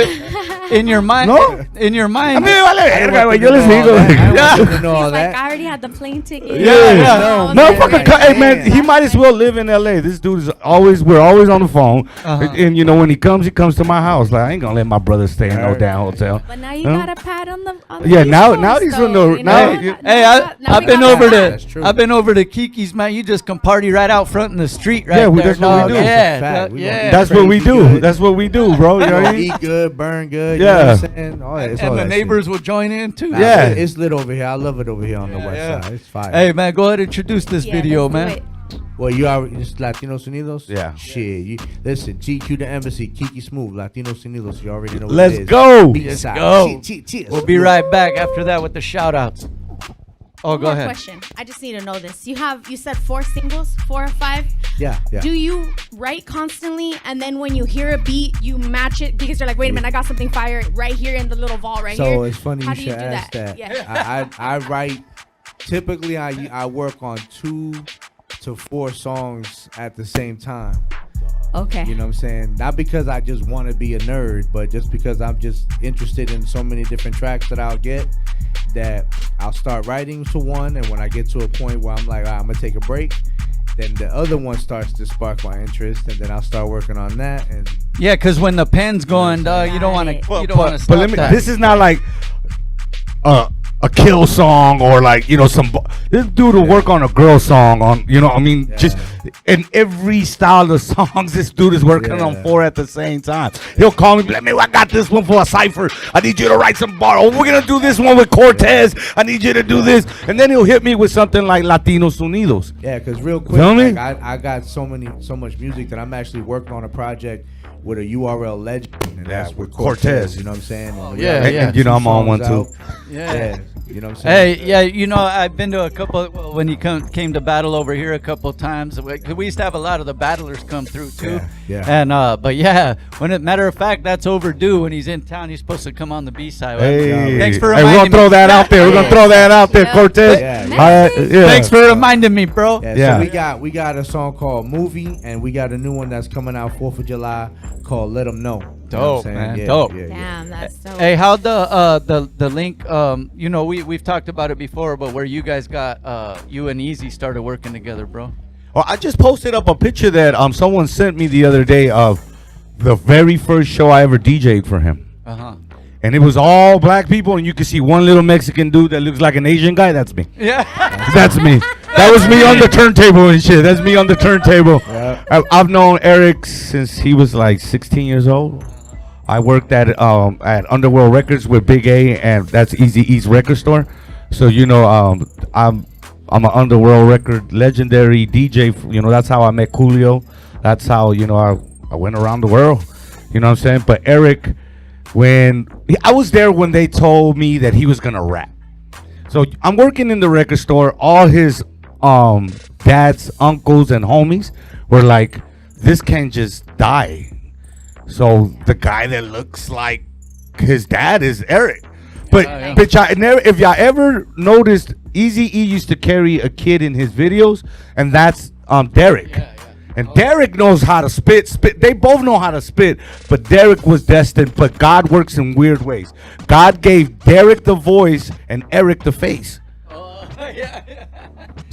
in your mind? No? In your mind. I mean, yo les digo. I know all He's like, that. I already had the plane ticket. Yeah. No, fucking hey man, he might as well live in LA. This dude is we're always on the phone, and you know when he comes to my house. Like I ain't gonna let my brother stay in no damn hotel. But now you got a pad on the yeah. East Now Coast, he's though, on the you know? Hey, I've been over to Kiki's, man. You just come party right out front in the street, right? Yeah, there, that's what we do. Yeah, That's what we do. That's what we do, bro. You know what I mean? Eat good, burn good. Yeah. You know what I'm saying? All that, And the neighbors will join in too. Yeah. It's lit over here. I love it over here on the west side. It's fire. Hey, man, go ahead and introduce this video, man. Well, you already it's Latinos Unidos? Yeah. Shit. You listen, GQ the Embassy, Kiki Smooth, Latinos Unidos. You already know what Let's it is. go. Let's go. We'll be right back after that with the shout outs. Oh, go More ahead. question. I just need to know this. You said 4 singles, 4 or 5? Yeah. Do you write constantly, and then when you hear a beat, you match it because you're like, wait a minute, I got something fire right here in the little vault right here. So it's funny How you do should do ask that. Yeah. I write. Typically, I work on 2 to 4 songs at the same time. Okay. You know what I'm saying? Not because I just want to be a nerd, but just because I'm just interested in so many different tracks that I'll get, that I'll start writing to one, and when I get to a point where I'm like, all right, I'm gonna take a break, then the other one starts to spark my interest, and then I'll start working on that. And yeah, because when the pen's going, dog, you don't want to. Stop But let me. that. This is not like a kill song or like this dude will work on a girl song on just in every style of songs. This dude is working on 4 at the same time. He'll call me, let me. I got this one for a cipher. I need you to write some bar. Oh, we're gonna do this one with Cortez. I need you to do this, and then he'll hit me with something like Latinos Unidos. Yeah, because real quick, like, I got so much music that I'm actually working on a project with a URL legend, and that's with Cortez. You know what I'm saying? And you know I'm on one too. Yeah. You know what I'm saying? Hey, yeah, you know, I've been to a couple, when you came to battle over here a couple times. We used to have a lot of the battlers come through too. Yeah. And, but yeah, matter of fact, that's overdue. When he's in town, he's supposed to come on the B-side. Hey, thanks for we're reminding gonna throw me. that out there. We're gonna throw that out there, Cortez. Thanks for reminding me, bro. So we got a song called Movie, and we got a new one that's coming out 4th of July called Let 'Em Know. Dope, man. Dope. Damn, that's dope. Hey, how'd the link? You know, we've talked about it before, but where you guys got you and Easy started working together, bro. Well, I just posted up a picture that someone sent me the other day of the very first show I ever DJ'd for him. And it was all black people, and you can see one little Mexican dude that looks like an Asian guy. That's me. Yeah. That's me. That was me on the turntable and shit. That's me on the turntable. I've known Eric since he was like 16 years old. I worked at Underworld Records with Big A, and that's Easy E's record store. So you know, I'm an Underworld Record legendary DJ. You know, that's how I met Coolio. That's how I went around the world. You know what I'm saying? But Eric, I was there when they told me that he was gonna rap. So I'm working in the record store. All his dads, uncles, and homies were like, "This can't just die." So the guy that looks like his dad is Eric. But bitch, if y'all ever noticed, Easy E used to carry a kid in his videos, and that's Derek. And Derek knows how to spit. They both know how to spit, but Derek was destined. But God works in weird ways. God gave Derek the voice and Eric the face.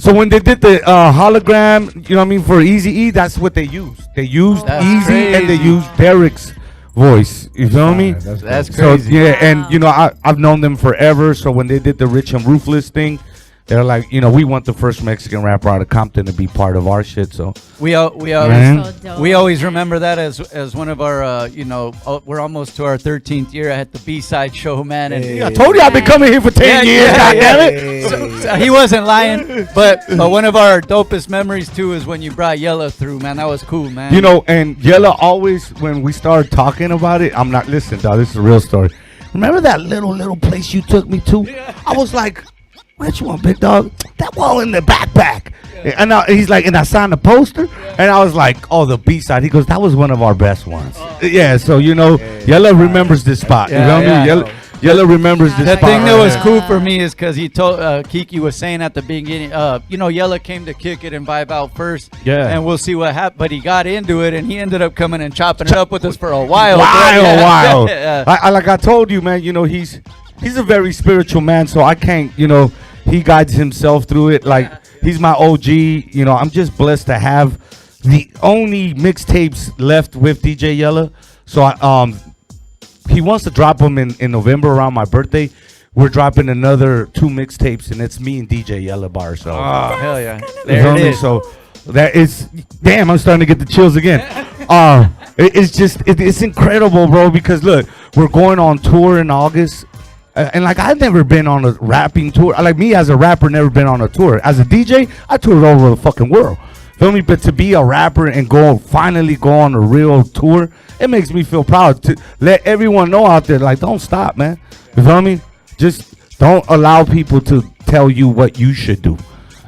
So when they did the hologram, you know what I mean, for Easy E, that's what they used. They used Easy and they used Derek's voice. You feel me? That's so crazy. yeah, and you know I've known them forever. So when they did the Rich and Ruthless thing, they're like, you know, we want the first Mexican rapper out of Compton to be part of our shit. So we always remember that as one of our, you know, we're almost to our 13th year at the BSide show, man. And I told you I've been coming here for 10 years. God damn it. So he wasn't lying, but one of our dopest memories too is when you brought Yella through, man. That was cool, man. You know, and Yella always, when we started talking about it, I'm not, listen, dog, this is a real story. Remember that little place you took me to? I was like, what you want, big dog? That one in the backpack. And he's like, and I signed a poster, and I was like, oh, the B-side. He goes, that was one of our best ones. Yeah, so, you know, Yella remembers this spot. You know what I mean? Yella remembers this spot. The thing that was cool for me is because he told, Kiki was saying at the beginning, you know, Yella came to kick it and vibe out first. Yeah. And we'll see what happened. But he got into it, and he ended up coming and chopping it up with us for a while. Wow. Like I told you, man, you know, he's a very spiritual man, so I can't, you know, he guides himself through it. Like, he's my OG. You know, I'm just blessed to have the only mixtapes left with DJ Yella. So he wants to drop them in November around my birthday. We're dropping another 2 mixtapes, and it's me and DJ Yella by ourselves. Oh, hell yeah. There it is. So that is, damn, I'm starting to get the chills again. It's just, it's incredible, bro, because look, we're going on tour in August. And like, I've never been on a rapping tour. Like, me as a rapper, never been on a tour. As a DJ, I toured all over the fucking world. Feel me? But to be a rapper and finally go on a real tour, it makes me feel proud to let everyone know out there, like, don't stop, man. You feel me? Just don't allow people to tell you what you should do.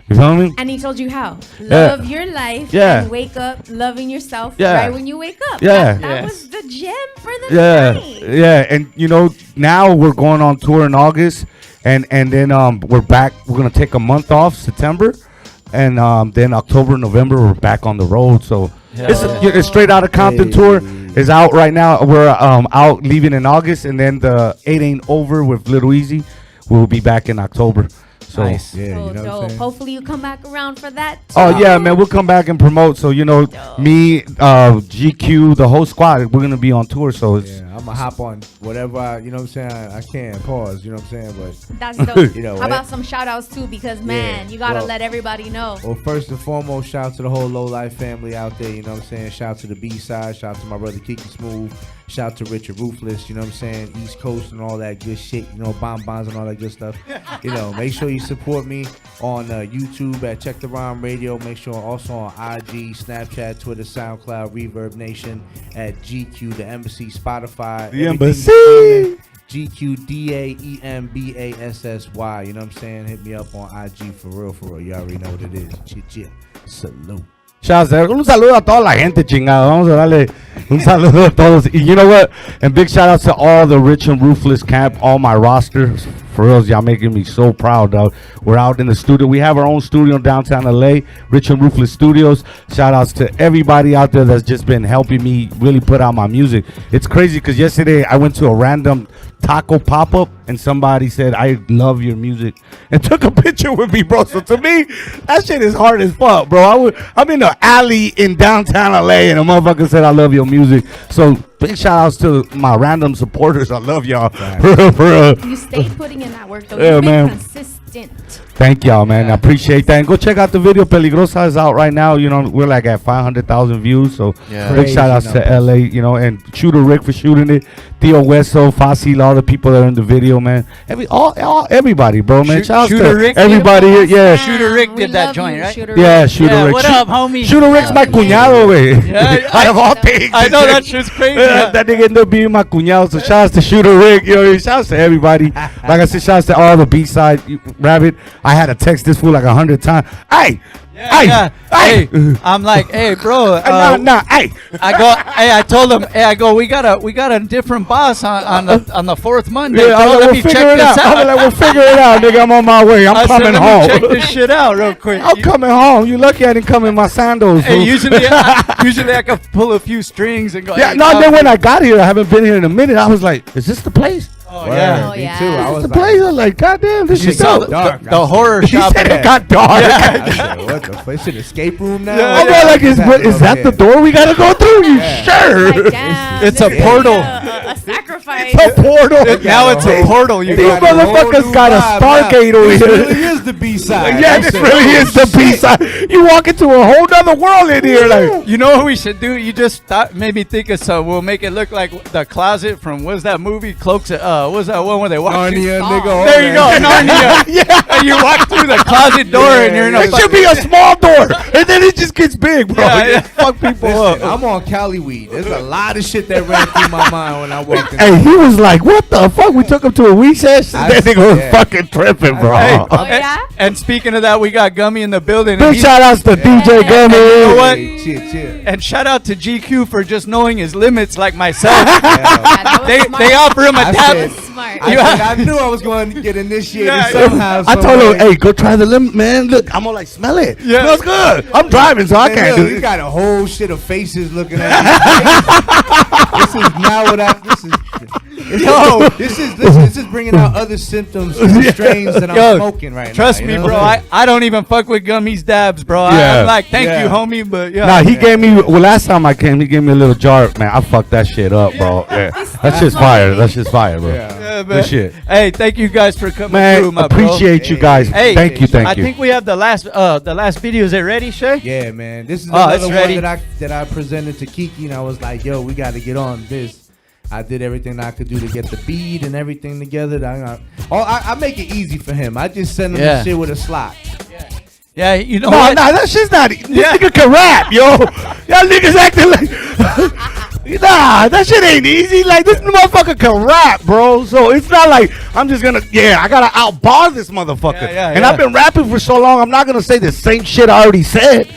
You feel me? And he told you how. Love your life and wake up loving yourself right when you wake up. Yeah. That was the gem for the night. Yeah. And, you know, now we're going on tour in August. And then we're back. We're going to take a month off, September. And then October, November, we're back on the road. So it's straight out of Compton tour. Is out right now. We're out leaving in August. And then the 8 Ain't Over with Little Easy. We'll be back in October. So, nice. Yeah, you know what I'm saying? Hopefully you come back around for that too. Oh yeah, man, we'll come back and promote. So, you know, me, GQ, the whole squad, we're gonna be on tour. So it's, I'm gonna hop on whatever you know what I'm saying. I can pause. You know what I'm saying, but that's dope. You know, how about some shout outs too? Because man, you gotta let everybody know. Well, first and foremost, shout out to the whole Low Life family out there. You know what I'm saying. Shout out to the B-side. Shout out to my brother Kiki Smooth. Shout out to Richard Ruthless, you know what I'm saying, East Coast and all that good shit, you know, bonbons and all that good stuff. You know, make sure you support me on YouTube at Check the Rhyme Radio. Make sure also on IG, Snapchat, Twitter, SoundCloud, Reverb Nation at GQ, The Embassy, Spotify. The Embassy. GQ DAEMBASSY, you know what I'm saying? Hit me up on IG for real. You already know what it is. Chit. Salute. Un saludo a toda la gente, chingado. Vamos a darle un saludo a todos. Y you know what? And big shout out to all the Rich and Ruthless camp, all my roster. For real, y'all making me so proud, dog. We're out in the studio. We have our own studio in downtown LA, Rich and Ruthless Studios. Shout outs to everybody out there that's just been helping me really put out my music. It's crazy because yesterday I went to a random taco pop-up and somebody said, I love your music, and took a picture with me, bro. So to me, that shit is hard as fuck, bro. I'm in the alley in downtown LA and a motherfucker said, I love your music. So big shout outs to my random supporters. I love y'all. For real. You stay putting in that work though. You've been consistent. Thank y'all, man. I appreciate that. And go check out the video. Peligrosa is out right now. You know, we're like at 500,000 views. So big shout outs to LA, you know, and Shooter Rick for shooting it. Theo Hueso, Facil, all the people that are in the video, man. Everybody, bro, man. Shout out to Rick, everybody here. Yeah. Shooter Rick did that joint, right? Shooter Rick. What up, homie? Shooter Rick's my cuñado, güey. Out of all things. I know that shit's crazy. That nigga ended up being my cuñado. So shout out to Shooter Rick. You know, shout out to everybody. Like I said, shout out to all the B-side Rabbit. I had to text this fool like 100 times. Hey, I'm like, hey, bro. Hey. I told him, I go, we got a different boss on the fourth Monday. Yeah, bro, let me check this out. I'm like, we'll figure it out, nigga. I'm on my way. I'm coming home. Check this shit out real quick. I'm coming home. You lucky I didn't come in my sandals. Hey, usually I could pull a few strings and go. Yeah, no. Then when I got here, I haven't been here in a minute. I was like, is this the place? Oh yeah, me too. I was The like, place was like, goddamn, this you is saw so the, the horror He shop. said it got dark. I said, what the fuck? It's an escape room now? I'm like, is that the door we gotta go through? You sure? Like, damn, It's a this is portal. A sacrifice. It's a portal. Now it's a portal. You These got motherfuckers got a Stargate over This here. really is the B-side. Yeah, I this said, really oh, is the B-side. You walk into a whole nother world in here. Like, You know what we should do? You just made me think of some. We'll make it look like the closet from what's that movie? Cloaks. What's that one where they walk? Narnia, nigga. There you go, Narnia. Yeah. And you walk through the closet door and you're in a. it should be a small door, and then it just gets big, bro. Yeah, It just fuck people Listen, up. I'm on Cali weed. There's a lot of shit that ran through my mind when I walked in. Hey, he was like, "What the fuck?" We took him to a weed session. That nigga was fucking tripping, bro. Hey, Oh, yeah? and speaking of that, we got Gummy in the building. Big shout outs to DJ Gummy. You know what? Hey, chill. And shout out to GQ for just knowing his limits, like myself. That was they smart. offer him a I tab. said- Smart. I knew I was going to get initiated Yeah. somehow. I told some him, way. "Hey, go try the limit, man. Look, I'm gonna like smell it. Yeah. Smells good. I'm driving, so I Hey, can't look, do you it." got a whole shit of faces looking at me. This is now what I. This is bringing out other symptoms and strains that I'm Yo, smoking right now. Trust me, you know bro. what I'm I don't even fuck with Gummy's dabs, bro. Yeah. I'm like, thank Yeah. you, homie, but yeah. Nah, he gave me. Well, last time I came, he gave me a little jar. Man, I fucked that shit up, bro. Yeah, that's just fire. That's just fire, bro. Yeah. Yeah, Good shit. Hey, thank you guys for coming Man, through, my bro. appreciate you guys. Hey, Thank you. I think we have the last video. Is it ready, Shay? Yeah, man. This is Oh, another it's one ready. that I presented to Kiki, and I was like, "Yo, we got to get on this." I did everything I could do to get the bead and everything together. I make it easy for him. I just send him the shit with a slot. Yeah, you know No, what? nah, that shit's not. This nigga can rap, yo. Y'all niggas acting like. Nah, that shit ain't easy. Like, this motherfucker can rap, bro. So it's not like I'm just gonna. Yeah, I gotta outbar this motherfucker. And I've been rapping for so long. I'm not gonna say the same shit I already said.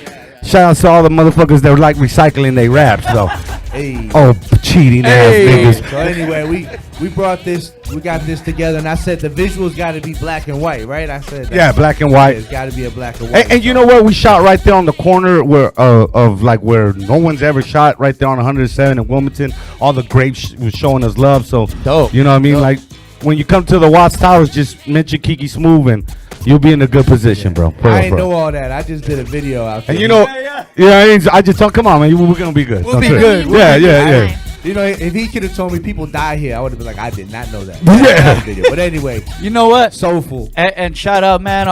Shout out to all the motherfuckers that like recycling their raps, though. Hey. Oh, cheating ass niggas. So anyway, we brought this, we got this together, and I said the visuals got to be black and white, right? I said that. Yeah, black and white. It's got to be a black and white. And you know what? We shot right there on the corner where of like where no one's ever shot, right there on 107 in Wilmington. All the grapes was showing us love. So dope. You know what I mean? Like when you come to the Watts Towers, just mention Kiki Smooth and you'll be in a good position, bro. I ain't know all that. I just did a video out there. And you know, I just told, come on, man, we're gonna be good. We'll Don't be trip. good. Yeah. You know, if he could have told me people die here, I would have been like, I did not know that. Yeah. But anyway, You know what? Soulful. And shout out, man.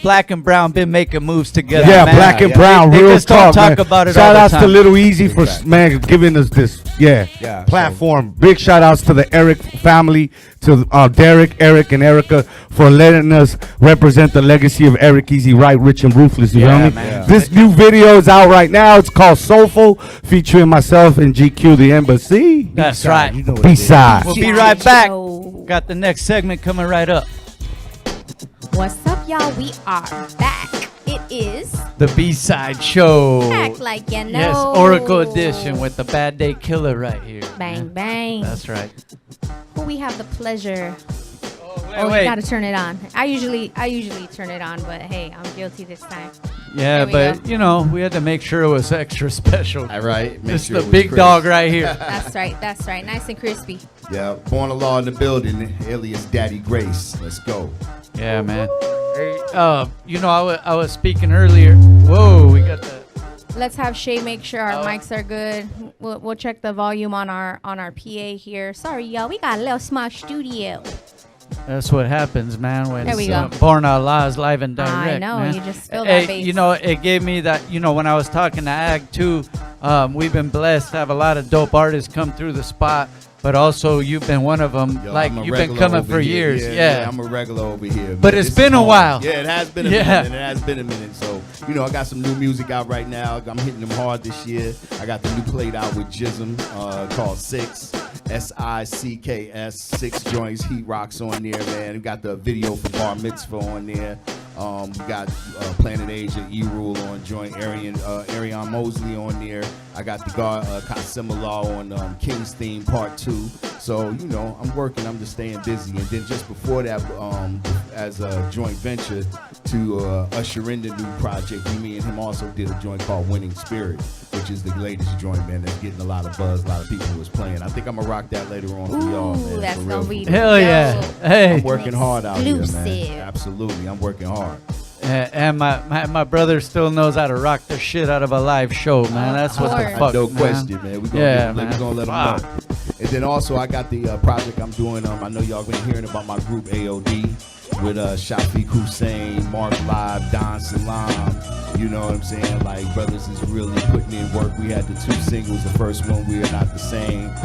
Black and Brown been making moves together. Yeah, man. Black and Brown, They real just don't talk, man. about it Shout all outs the to time. Little Easy for man giving us this, platform. Big shout outs to the Eric family, to Derek, Eric, and Erica for letting us represent the legacy of Eric Easy Right, Rich and Ruthless. You know what I mean? man. This new video is out right now. It's called Soulful, featuring myself and GQ, the Embassy. That's right. You know what B-side. We'll be right back. Got the next segment coming right up. What's up, y'all? We are back. It is The B-side show. Act Like You Know. Yes, Oracle Edition with the Bad Day Killer right here. Bang, bang. That's right. Who we have the pleasure. wait. You gotta turn it on. I usually turn it on, but hey, I'm guilty this time. Yeah, There we but go. you know, we had to make sure it was extra special. All right. Make It's sure it the was big crisp. dog right here. That's right. That's right. Nice and crispy. Yeah, Born a Law in the building, alias Daddy Grace. Let's go. Yeah, man. You know, I was speaking earlier. Whoa, we got the. Let's have Shaye make sure our Oh. mics are good. We'll check the volume on our PA here. Sorry, y'all. We got a little small studio. That's what happens, man. When There we go. Born Out Lawz live and direct. I know, man. you just spilled Hey, that base. You know, it gave me that. You know, when I was talking to Ag too, we've been blessed to have a lot of dope artists come through the spot. But also, you've been one of them. Yo, like I'm a you've been regular coming over for here. years. Yeah, I'm a regular over here. But man. it's This been is a hard. while. Yeah, it has been a Yeah. minute. It has been a minute. So, you know, I got some new music out right now. I'm hitting them hard this year. I got the new plate out with Jism called Six. SICKS, 6 joints, Heat Rocks on there, man. We got the video for Bar Mitzvah on there. We got Planet Asia, E-Rule on joint, Arion Mosley on there. I got the Casimila on King's Theme Part 2. So, you know, I'm working, I'm just staying busy. And then just before that, as a joint venture to usher in the new project, me and him also did a joint called Winning Spirit, which is the latest joint, man, that's getting a lot of buzz, a lot of people was playing. I think I'm gonna rock that later on for y'all, man. That's for gonna real. be Hell yeah. Hey. I'm working hard out here, Exclusive. man. Absolutely, I'm working hard. And my brother still knows how to rock the shit out of a live show, man. That's what the fuck, No man. question, man. We're gonna let them know. And then also, I got the project I'm doing. I know y'all been hearing about my group AOD with Shafiq Hussein, Mark Luv, Don Salam. You know what I'm saying? Like, brothers is really putting in work. We had the 2 singles. The first one, We Are Not the Same.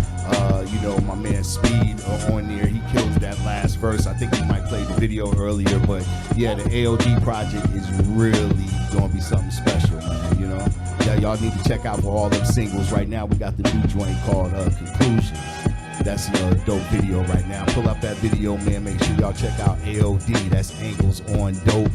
You know, my man Speed on there. He killed that last verse. I think he might play the video earlier, but yeah, the AOD project is really gonna be something special, man. You know, yeah, y'all need to check out for all them singles. Right now, we got the new joint called Conclusions. That's a dope video right now. Pull up that video, man. Make sure y'all check out AOD. That's Angles on Dope.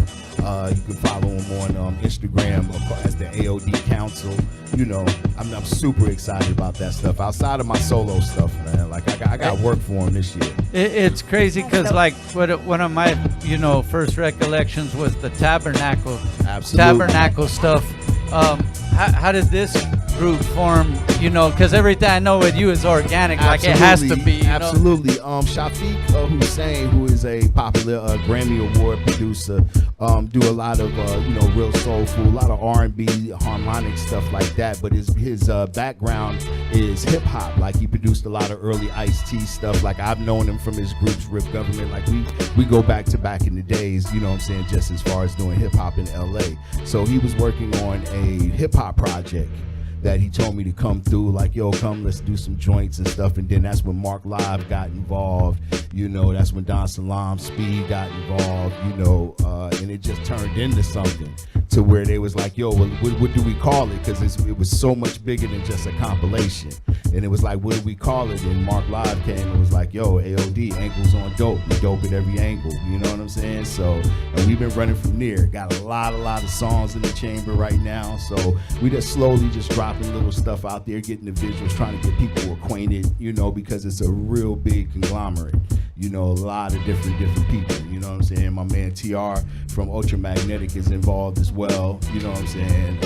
You can follow him on Instagram as the AOD Council. You know, I'm super excited about that stuff. Outside of my solo stuff, man. Like, I got work for him this year. It's crazy because, like, one of my, you know, first recollections was the Tabernacle. Absolutely. Tabernacle stuff. How did this group form? You know, because everything I know with you is organic. Like, it has to be. You Absolutely. Shafiq Hussein, who is a popular Grammy Award producer, do a lot of you know, real soulful, a lot of R&B, harmonic stuff like that. But his background is hip hop. Like, he produced a lot of early Ice-T stuff. Like, I've known him from his groups, Rip Government. Like, we go back to back in the days. You know what I'm saying? Just as far as doing hip hop in LA. So he was working on a hip hop project that he told me to come through, like, yo, come, let's do some joints and stuff. And then that's when Mark Luv got involved. You know, that's when Don Salam, Speed got involved, you know, and it just turned into something to where they was like, yo, what do we call it? Because it was so much bigger than just a compilation. And it was like, what do we call it? And Mark Luv came and was like, yo, AOD, Angles on Dope. We dope at every angle, you know what I'm saying? So, and we've been running from there. Got a lot of songs in the chamber right now. So we just slowly just dropping little stuff out there, getting the visuals, trying to get people acquainted, you know, because it's a real big conglomerate. You know, a lot of different people, you know what I'm saying? My man TR from Ultramagnetic is involved as well, you know what I'm saying?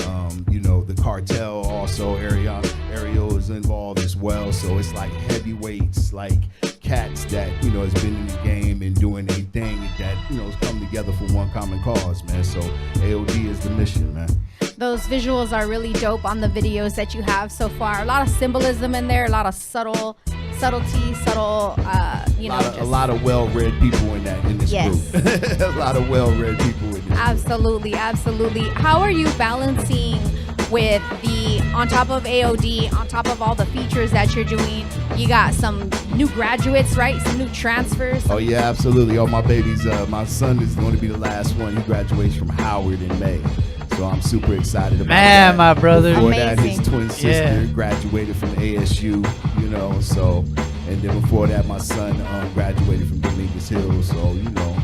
You know, the Cartel also, Ariel is involved as well. So it's like heavyweights, like cats that, you know, has been in the game and doing a thing that, you know, has come together for one common cause, man. So AOD is the mission, man. Those visuals are really dope on the videos that you have so far. A lot of symbolism in there, a lot of subtlety, you know. A lot of well-read people in this group. A lot of well-read people in this Absolutely. How are you balancing with on top of AOD, on top of all the features that you're doing, you got some new graduates, right? Some new transfers. Oh yeah, absolutely. All my babies, my son is going to be the last one. He graduates from Howard in May. So I'm super excited about that. My brother. Before that, his twin sister graduated from ASU, you know, so, and then before that, my son graduated from Dominguez Hills. So, you know,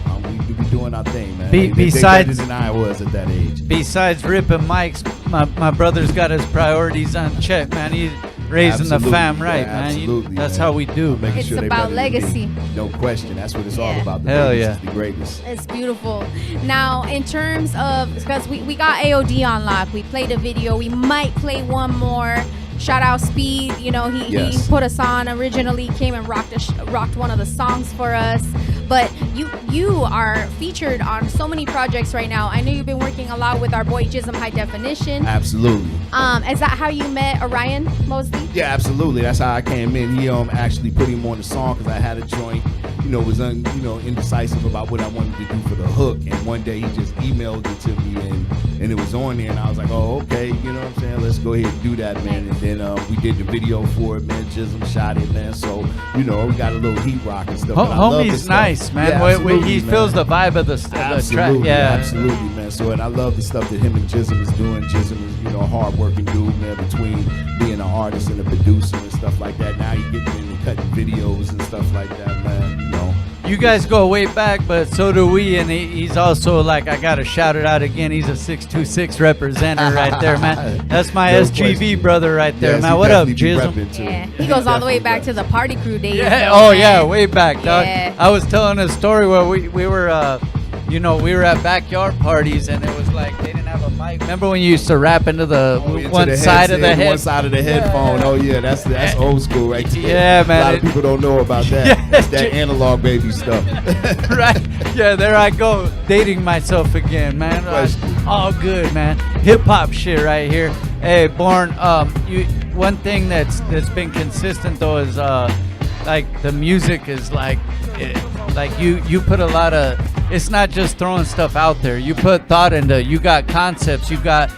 we be doing our thing, man. Besides, than I was at that age. Besides ripping mics, my brother's got his priorities on check, man. He's raising the fam right, man. That's how we do. It's about legacy. No question. That's what it's all about. Hell yeah. Is the greatest. It's beautiful. Now, in terms of, because we got AOD on lock. We played a video. We might play one more. Shout out Speed. You know, he put us on originally, came and rocked one of the songs for us. But you are featured on so many projects right now. I know you've been working a lot with our boy Jism High Definition. Absolutely. Is that how you met Orion Mosley? Yeah, absolutely. That's how I came in. He actually put him on the song because I had a joint, you know, was indecisive about what I wanted to do for the hook. And one day he just emailed it to me and it was on there and I was like, oh, okay, you know what I'm saying? Let's go ahead and do that, man. And then we did the video for it, man. Jism shot it, man. So, you know, we got a little heat rock and stuff. Homie's nice, man. Yeah, he feels the vibe of the track. Yeah, absolutely, man. So, and I love the stuff that him and Jism is doing. Jism is, you know, a hard-working dude, man, between being an artist and a producer and stuff like that. Now he's getting into cutting videos and stuff like that, man. You know, You guys go way back, but so do we. And he's also like, I gotta shout it out again. He's a 626 representative right there, man. That's my SGV brother right there, man. What up, Jism? Yeah, he goes all the way back to the party crew days. Yeah. though, Oh man. yeah, way back, dog. Yeah. I was telling a story where we were, we were at backyard parties, and it was like they didn't have a mic. Remember when you used to rap into the one side of the head? One side of the headphone. Oh yeah, that's old school right there. Yeah, man. A lot of people don't know about that. Yeah. That's that analog baby stuff. Right. Yeah, there I go, dating myself again, man. All good, man. Hip hop shit right here. Hey, Born. One thing that's been consistent though is like the music is like you put a lot of. It's not just throwing stuff out there. You put thought into. You got concepts. You got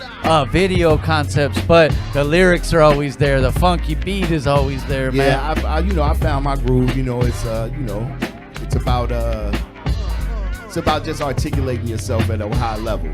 video concepts, but the lyrics are always there. The funky beat is always there, man. Yeah, I found my groove. It's about just articulating yourself at a high level.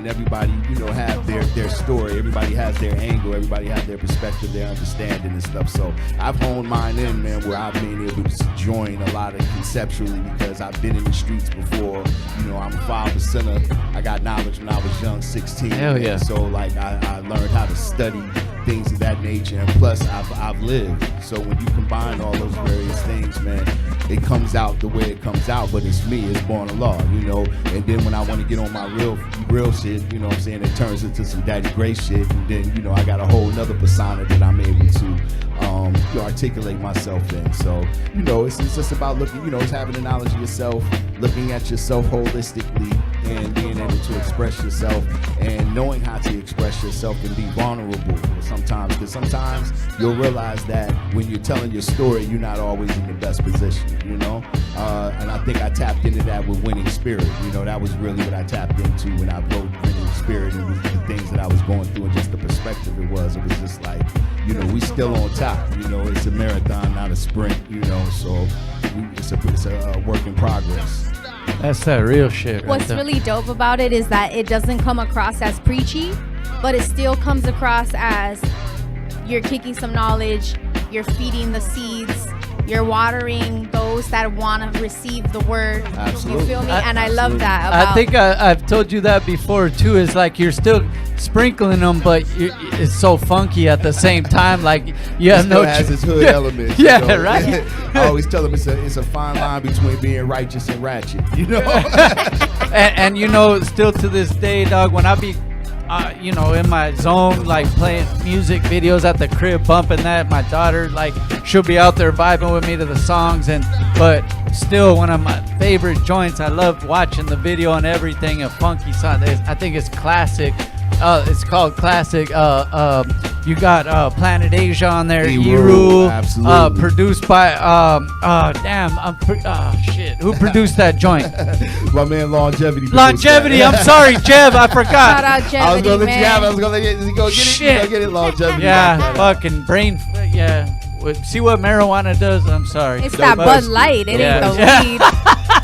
And everybody, have their story. Everybody has their angle. Everybody has their perspective, their understanding and stuff. So I've honed mine in, man, where I've been able to join a lot of conceptually because I've been in the streets before. I'm a 5%er. I got knowledge when I was young, 16. Hell yeah. So I learned how to study things of that nature, and plus I've lived. So when you combine all those various things, man, it comes out the way it comes out. But it's me. It's born a law, And then when I want to get on my real shit, it turns into some Daddy Gray shit, and then I got a whole nother persona that I'm able to articulate myself in. So it's just about looking, it's having the knowledge of yourself, looking at yourself holistically, and being able to express yourself, and knowing how to express yourself and be vulnerable sometimes, because sometimes you'll realize that when you're telling your story, you're not always in the best position, and I think I tapped into that with Winning Spirit. That was really what I tapped into when I wrote Winning Spirit. It was the things that I was going through and just the perspective it was just like, we still on top. It's a marathon, not a sprint. So it's a work in progress. That's that real shit. What's really dope about it is that it doesn't come across as preachy, but it still comes across as you're kicking some knowledge, you're feeding the seeds, you're watering those that want to receive the word. Absolutely. You feel me? And I love that. I think I've told you that before too. It's like you're still sprinkling them, but it's so funky at the same time. Like you have no. It has its hood elements. Yeah, right. I always tell them it's a fine line between being righteous and ratchet. and still to this day, dog. When I be in my zone, like playing music videos at the crib, bumping that. My daughter, like, she'll be out there vibing with me to the songs, but still one of my favorite joints. I love watching the video and everything. A funky song. I think it's classic. It's called Classic. You got Planet Asia on there. Eru. Absolutely. Produced by shit. Who produced that joint? My man Longevity. Longevity. I'm sorry, Jev. I forgot. Shout out Jevity, I was gonna let man. you have it. I was gonna let you go get it. Shit. Go get it, Longevity. Yeah, fucking brain. Yeah. See what marijuana does? I'm sorry. It's that Bud Light. It ain't the weed.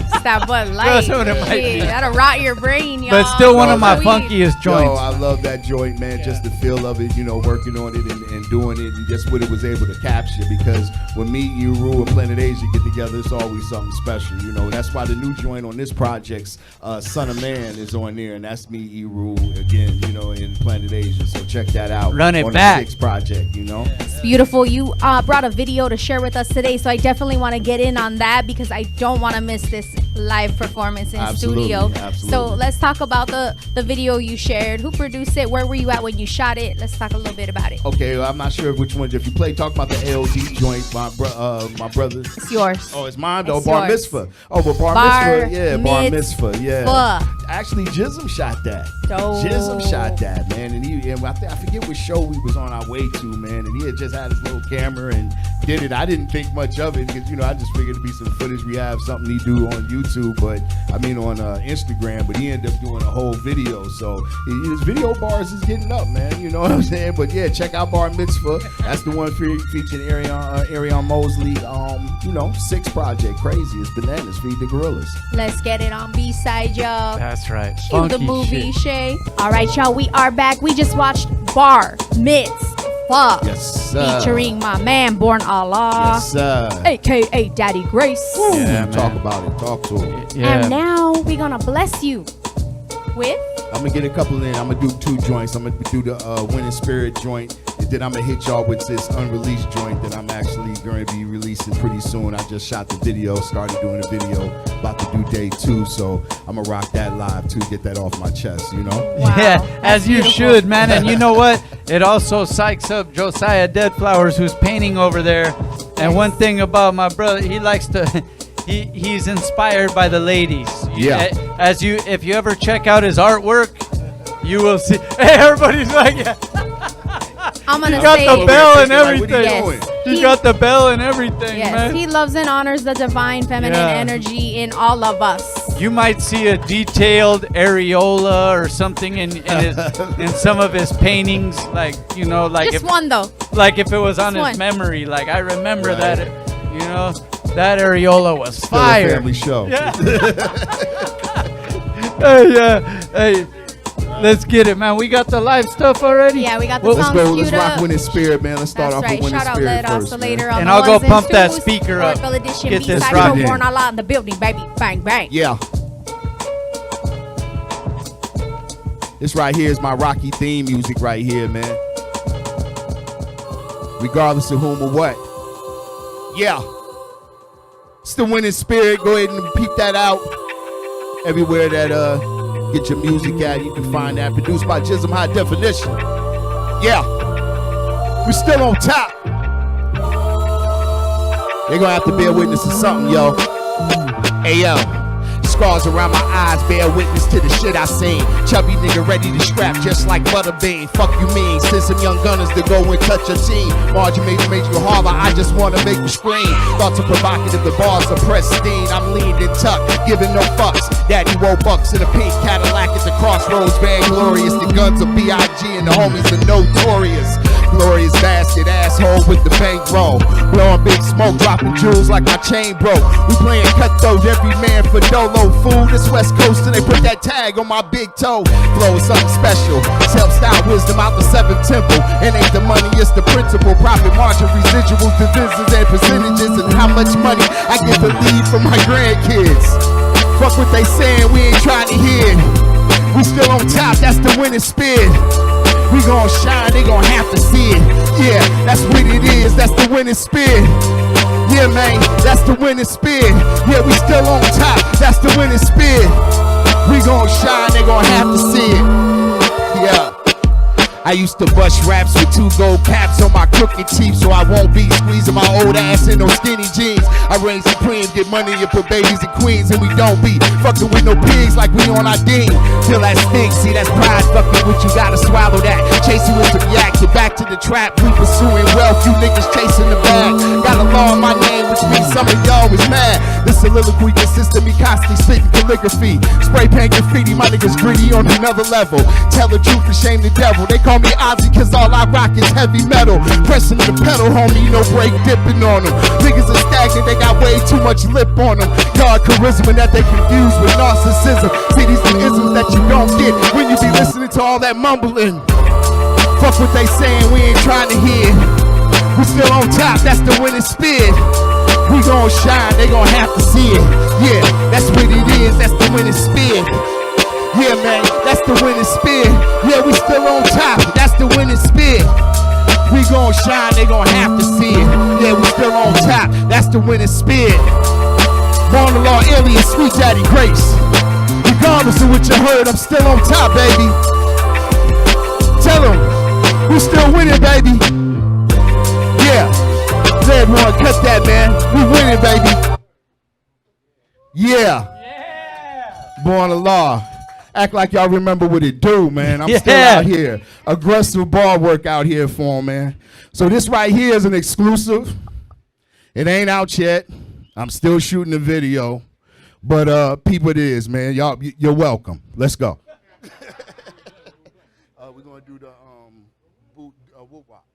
It's that Bud Light. That's what it might be. That'll rot your brain, y'all. But still one of my Weed. funkiest joints. Yo, I love that joint, man. Just the feel of it, working on it and doing it, and just what it was able to capture. Because when me, Eru, and Planet Asia get together, it's always something special. That's why the new joint on this project's Son of Man is on there, and that's me, Eru, again, in Planet Asia. So check that out. Run it on back. The 6 project, It's beautiful. You brought a video to share with us today, so I definitely want to get in on that because I don't want to miss this live performance in studio. Absolutely. So let's talk about the video you shared. Who produced it? Where were you at when you shot it? Let's talk a little bit about it. Okay, well, I'm not sure which one. If you talk about the LD joint, my brother. It's yours. Oh, it's mine though. It's Bar yours. Mitzvah. Oh, but Bar Mitzvah. Yeah, Bar Mitzvah. Yeah. Actually, Jism shot that. Dope. Jism shot that, man, and I forget what show we was on our way to, man, and he had just had his little camera and did it. I didn't think much of it because I just figured it'd be some footage we have, something he do on YouTube, on Instagram. But he ended up doing a whole video, so his video bars is getting up, man. You know what I'm saying? But yeah, check out Bar Mitzvah. That's the one featuring Arion Mosley. 6 project, crazy. It's bananas. Feed the gorillas. Let's get it on B-side, y'all. That's right. Cue the movie, Shaye. All right, y'all, we are back. We just watched Bar Mitzvah. Fuck. Yes, sir. Featuring my man, Born Allah. Yes, sir. AKA Daddy Grace. Yeah, talk about it. Talk to him. And now we're gonna bless you with. I'm gonna get a couple in. I'm gonna do 2 joints. I'm gonna do the Winning Spirit joint, and then I'm gonna hit y'all with this unreleased joint that I'm actually going to be releasing pretty soon. I just shot the video, started doing the video, about to do day 2, so I'm gonna rock that live too, get that off my chest, you know? Wow, yeah, as you should, man. And you know what? It also psychs up Josiah Deadflowers, who's painting over there. And one thing about my brother, he likes to. He's inspired by the ladies. Yeah. If you ever check out his artwork, you will see. Hey, everybody's like, yeah. I'm gonna He got say the bell and everything. Yes. He got the bell and everything, Yes, man. he loves and honors the divine feminine energy in all of us. You might see a detailed areola or something in some of his paintings, like like Just one though. Like if it was on Just his one. memory, like I remember that, that areola was Still fire. a family show. Yeah. Hey, let's get it, man. We got the live stuff already. Yeah, we got the Let's songs go. queued Let's rock up. Winning Spirit, man. Let's start That's off right. with Winning Shout out Spirit Let first, Oscillator man. on And the I'll go ones and pump that twos. speaker up. Oracle Edition, Get this B-Side rocking. Show, Born Allah in the building, baby. Bang, bang. Yeah. This right here is my Rocky theme music right here, man. Regardless of whom or what. Yeah. It's the Winning Spirit. Go ahead and peep that out. Everywhere that get your music at, you can find that. Produced by Jism High Definition. Yeah. We're still on top. They're gonna have to bear witness to something, yo. Hey, yo. Scars around my eyes bear witness to the shit I seen. Chubby nigga ready to scrap just like Butterbean. Fuck you mean? Send some young gunners to go and touch your team. Margin made you harder, I just wanna make you scream. Thoughts are provocative, the bars are pristine. I'm leaned and tucked, giving no fucks. Daddy roll bucks in a pink Cadillac at the crossroads, van glorious. The guns are B.I.G. and the homies are notorious. Glorious basket, asshole with the bankroll. Blowing big smoke, dropping jewels like my chain broke. We playing cutthroat, every man for dolo. Food, it's West Coast and they put that tag on my big toe. Flow is something special. Self-style wisdom out the 7th temple. It ain't the money, it's the principle. Profit margin, residuals, divisions, and percentages. And how much money I get to leave for my grandkids. Fuck what they saying, we ain't trying to hear. We still on top, that's the Winning Spirit. We gon' shine, they gon' have to see it. Yeah, that's what it is, that's the Winning Spirit. Yeah, man, that's the Winning Spirit. Yeah, we still on top, that's the Winning Spirit. We gon' shine, they gon' have to see it. Yeah. I used to bust raps with 2 gold caps on my crooked teeth, so I won't be squeezing my old ass in those skinny jeans. I reign supreme, get money and put babies in queens, and we don't be fucking with no pigs like we on our ding. Feel that stink, see that's pride fucking with you, gotta swallow that. Chasing with some yak, get back to the trap, we pursuing wealth, you niggas chasing the bag. Got a law in my name, which means some of y'all is mad. This soliloquy consists of me constantly spitting calligraphy. Spray paint graffiti, my niggas greedy on another level. Tell the truth and shame the devil. They call me Ozzy cause all I rock is heavy metal. Pressing the pedal, homie, you know, break dipping on them. Niggas are stagnant, they got way too much lip on them. God charisma that they confuse with narcissism. See, these are isms that you don't get when you be listening to all that mumbling. Fuck what they saying, we ain't trying to hear. We still on top, that's the Winning Spirit. We gon' shine, they gon' have to see it. Yeah, that's what it is, that's the Winning Spirit. Yeah, man, that's the Winning Spirit. Yeah, we still on top, that's the Winning Spirit. We gon' shine, they gon' have to see it. Yeah, we still on top, that's the Winning Spirit. Born the law, alien, sweet daddy grace. Regardless of what you heard, I'm still on top, baby. Tell them, we still winning, baby. Yeah, Red One, cut that, man. We winning, baby. Yeah. Born the law. Act like y'all remember what it do, man. I'm still out here. Aggressive bar work out here for 'em, man. So this right here is an exclusive. It ain't out yet. I'm still shooting the video. But people, it is, man. Y'all, you're welcome. Let's go. We're gonna do the whoop-wop.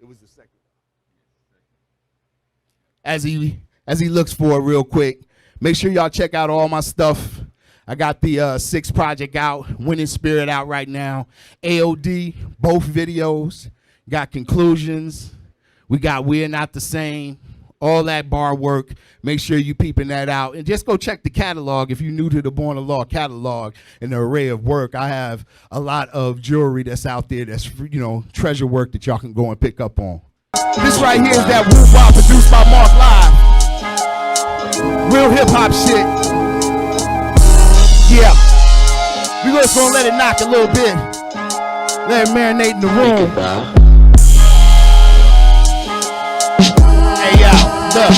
It was the second. As he looks for it real quick, make sure y'all check out all my stuff. I got the 6 project out, Winning Spirit out right now. AOD, both videos. Got Conclusions. We got We're Not the Same. All that bar work. Make sure you peeping that out. And just go check the catalog if you're new to the Born of Law catalog and the array of work. I have a lot of jewelry that's out there that's, you know, treasure work that y'all can go and pick up on. This right here is that Woo Wop produced by Mark Luv. Real hip hop shit. Yeah. We just gonna let it knock a little bit. Let it marinate in the room. Hey yo, look.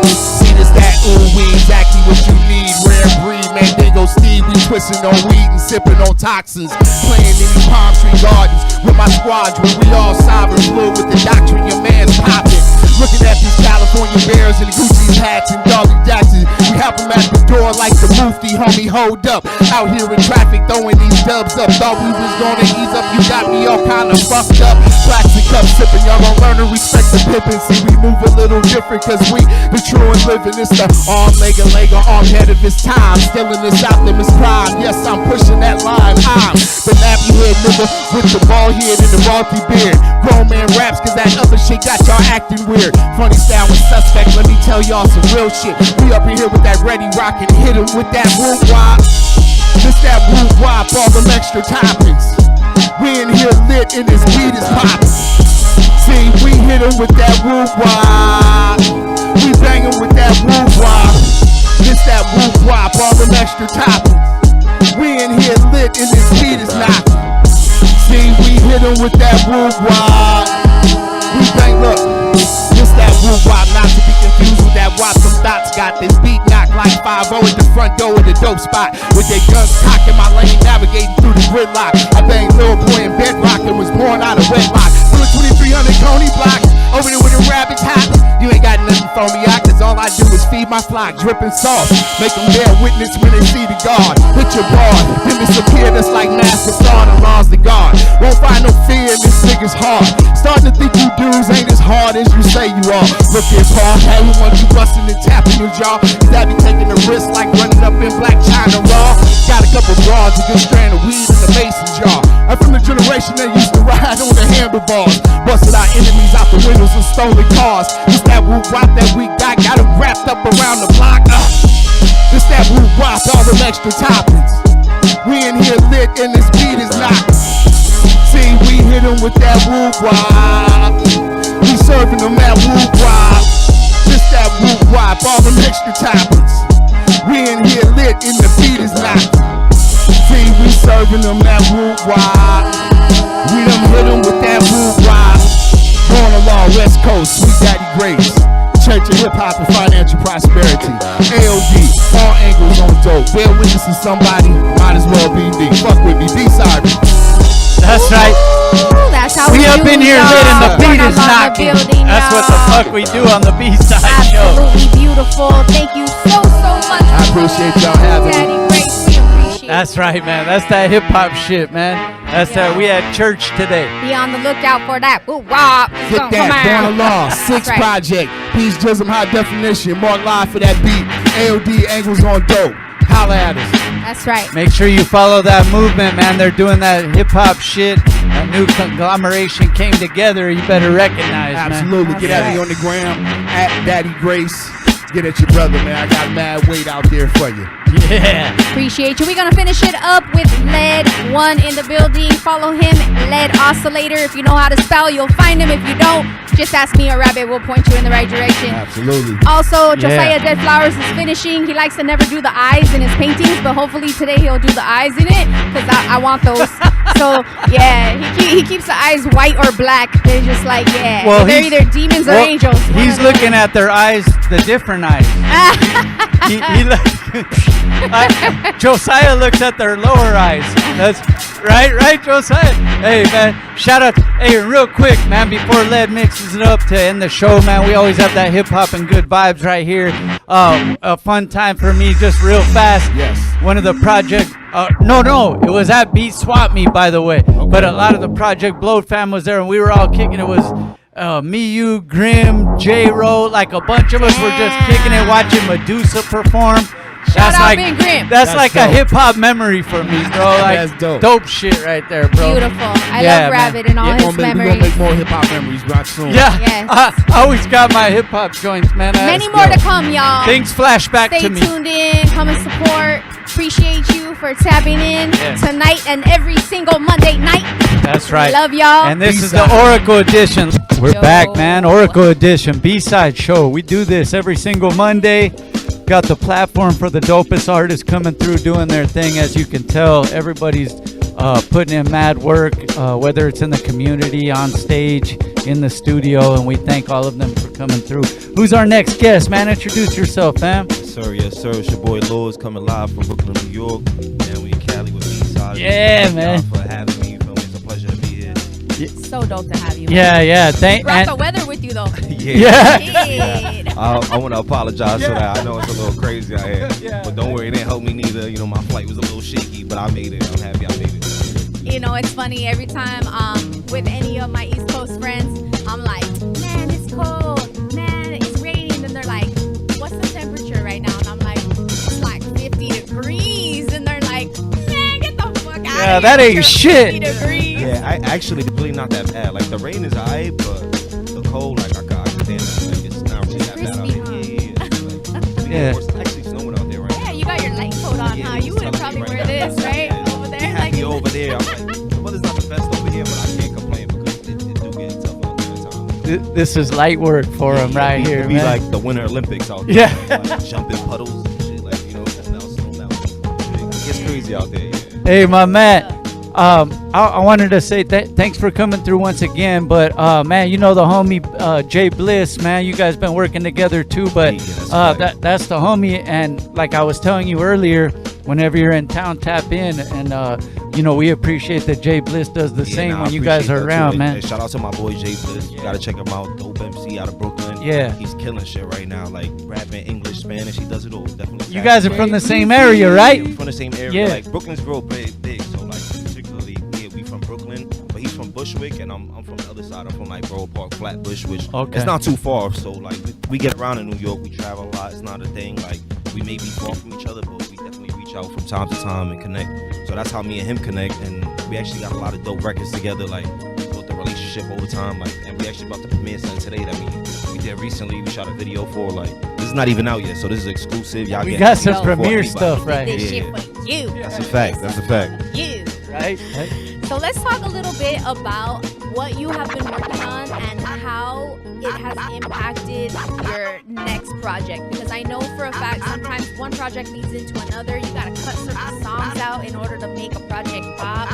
See this, that, ooh, we exactly what you need. Rare breed, man, they go Steve. We twisting on weed and sipping on toxins. Playing in these palm tree gardens with my squadron. We all sovereign blue with the doctrine. Your man's popping. Looking at these California bears and Gucci's hats and Doggy Jacksons. We help them at the door like the Mufti, homie, hold up. Out here in traffic throwing these dubs up. Thought we was gonna ease up, you got me all kind of fucked up. Plastic cup sipping, y'all gon' learn to respect the pippin'. See, we move a little different cause we the true and living. It's the arm, leg, arm head of his time. Still in this Optimus Prime, yes, I'm pushing that line. I'm the nappy head nigga with the bald head and the balky beard. Grown man raps cause that other shit got y'all acting weird. Funny style with suspect, let me tell y'all some real shit. We up in here with that ready rock and hit him with that woo wop. This that woo wop, all them extra toppings. We in here lit and this beat is poppin'. See, we hit him with that woo wop. We bangin' with that woo wop. This that woo wop, all them extra toppings. We in here lit and this beat is knockin'. See, we hit him with that woo wop. We bang, look. This that woo wop, not to be confused with that wop. Some thoughts got this beat knocked like 5-0 at the front door of the dope spot. With their guns cocked in my lane, navigating through the gridlock. I banged Lil Boy in bedrock and was born out of wedlock. Through a 2300 Coney block, over there with a rabbit's hat. You ain't got nothing for me, cause all I do is feed my flock, dripping sauce. Make them bear witness when they see the guard. Hit your broad, then disappear, that's like master fraud and Lawz the guard. Won't find no fear in this nigga's heart. Starting to think you dudes ain't as hard as you say you are. Look here, Paul, everyone you busting and tapping your jaw. Cause that be taking the risk like running up in Black China raw. Got a couple broads, a good strand of weed in the mason jar. I'm from the generation that used to ride on the handlebars. Busted our enemies out the windows and stolen cars. This that woo wop that we got them wrapped up around the block. This that woo wop, all them extra toppings. We in here lit and this beat is knockin'. See, we hit them with that woo wop. We serving them that woo wop. This that woo wop, all them extra toppings. We in here lit and the beat is knockin'. See, we serving them that woo wop. We done hit them with that woo wop. Born of Law, West Coast, Sweet Daddy Grace. Church of Hip Hop and Financial Prosperity. AOD, all angles on dope. Bear witnessing somebody, might as well be me. Fuck with me, BSide. That's right. Ooh, that's how we up do, in here y'all. lit and the beat is Building, knocking. That's what the y'all. fuck we do on the B-side show. Absolutely beautiful. Thank you so much. I appreciate y'all having me. Daddy Grace, we appreciate That's right, man. That's that hip hop shit, man. That's that. We had church today. Be on the lookout for that. Woo wop. It's Get gonna that, come Born out. of Law, 6 That's right. project. Peace, Jism, High Definition. Mark Live for that beat. AOD, angles on dope. Holla at us. That's right. Make sure you follow that movement, man. They're doing that hip hop shit. That new conglomeration came together. You better recognize, Absolutely. man. Get at me on the gram at Daddy Grace. Get at your brother, man. I got mad weight out there for you. Yeah. Appreciate you. We're gonna finish it up with Lead One in the building. Follow him, Lead Oscillator. If you know how to spell, you'll find him. If you don't, just ask me or Rabbit. We'll point you in the right direction. Absolutely. Also, Josiah Dead Flowers is finishing. He likes to never do the eyes in his paintings, but hopefully today he'll do the eyes in it because I want those. So yeah, he keeps the eyes white or black. They're just like they're either demons or angels. He's looking at their eyes, the different eyes. Josiah looks at their lower eyes. That's right, Josiah. Hey, man, shout out. Hey, real quick, man, before Led mixes it up to end the show, man, we always have that hip hop and good vibes right here. A fun time for me, just real fast. Yes. One of the project. No, it was at Beat Swap Me, by the way. Okay. But a lot of the Project Blowed fam was there, and we were all kicking. It was me, you, Grim, J-Ro, like a bunch of us were just kicking it, watching Medusa perform. Shout out like Ben Grimm. that's like dope. a hip hop memory for me, bro. Like That's dope. shit right there, bro. Beautiful. I Yeah, love man. Rabbit and all We're his gonna memories. make more hip hop memories right soon. Yeah, Yes. I always got my hip hop joints, man. Many more to come, y'all. Things flash back Stay to me. tuned in. Come and support. Appreciate you for tapping in Yes. tonight and every single Monday night. That's right. Love y'all. And this is the Oracle Edition. We're back, man. Oracle Edition, B-side show. We do this every single Monday. Got the platform for the dopest artists coming through doing their thing. As you can tell, everybody's putting in mad work, whether it's in the community, on stage, in the studio, and we thank all of them for coming through. Who's our next guest, man? Introduce yourself, fam. Yes, sir. It's your boy Lawz coming live from Brooklyn, New York. And we in Cali with B-side. Yeah, Thank man. y'all for having me. You feel me? It's a pleasure to be here. So dope to have you. Yeah. You brought the weather with you, though. Yeah. Shit. I want to apologize for that. I know it's a little crazy out here. But don't worry, it didn't help me neither. You know, my flight was a little shaky, but I made it. I'm happy I made it. You know, it's funny. Every time with any of my East Coast friends, I'm like, man, it's cold. Man, it's raining. And they're like, what's the temperature right now? And I'm like, it's like 50 degrees. And they're like, man, get the fuck out of here. Yeah, that ain't It's shit. 50 degrees. Yeah, I actually it's really not that bad. Like the rain is alright, but the cold, like I can stand it. Like it's not really that bad out here. Yeah. It's actually snowing out there right now. Yeah, you got your light coat on, huh? You would probably wear this, right? Over there. Happy over there. I'm like, the weather's not the best over here, but I can't complain because it do get tough out there at times. This is light work for him right here, It'd be man. like the Winter Olympics out there. Yeah. Like jumping puddles and shit, like, you know, snow melt. It gets crazy out there, yeah. Hey, my man. I wanted to say thanks for coming through once again, but man, you know the homie Jay Bliss, man. You guys been working together too, but that's the homie. And like I was telling you earlier, whenever you're in town, tap in, and you know we appreciate that Jay Bliss does the same when you guys are around, man. Hey, shout out to my boy Jay Bliss. You gotta check him out. Dope MC out of Brooklyn. Yeah. He's killing shit right now, like rapping English, Spanish. He does it all. Definitely. You guys are from the same area, right? Yeah, we from the same area. Yeah. Like Brooklyn's real big, so like particularly, yeah, we from Brooklyn, but he's from Bushwick, and I'm from the other side. I'm from like Borough Park, Flatbush, which Okay. it's not too far. So like we get around in New York, we travel a lot. It's not a thing. Like we may be far from each other, but we definitely reach out from time to time and connect. So that's how me and him connect, and we actually got a lot of dope records together. Like we built a relationship over time. Like, and we actually about to premiere something today that we did recently. We shot a video for. Like this is not even out yet, so this is exclusive. Y'all We get got some before premiere anybody. stuff right This here. shit for you. That's a fact. That's a fact. You. Right. So let's talk a little bit about what you have been working on and how it has impacted your next project. Because I know for a fact sometimes one project leads into another. You gotta cut certain songs out in order to make a project pop.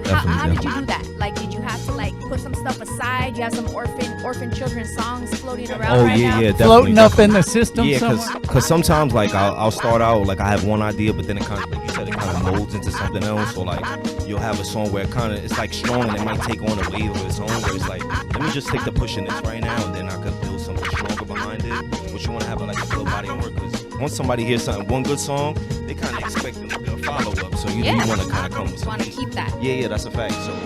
How did you do that? Like, did you have to like put some stuff aside? You have some orphan children songs floating around Oh right yeah, now? yeah, definitely. Floating up in the system Yeah, somewhere? because sometimes like I'll start out like I have one idea, but then it kind of, like you said, it kind of molds into something else. So like you'll have a song where it kind of it's like strong and it might take on a wave of its own. Where it's like let me just stick to pushing this right now, and then I could build something stronger behind it. But you want to have like a good body of work, because once somebody hears something, one good song, they kind of expect a follow up. So you want to kind of come with You want to keep that. yeah, that's a fact. So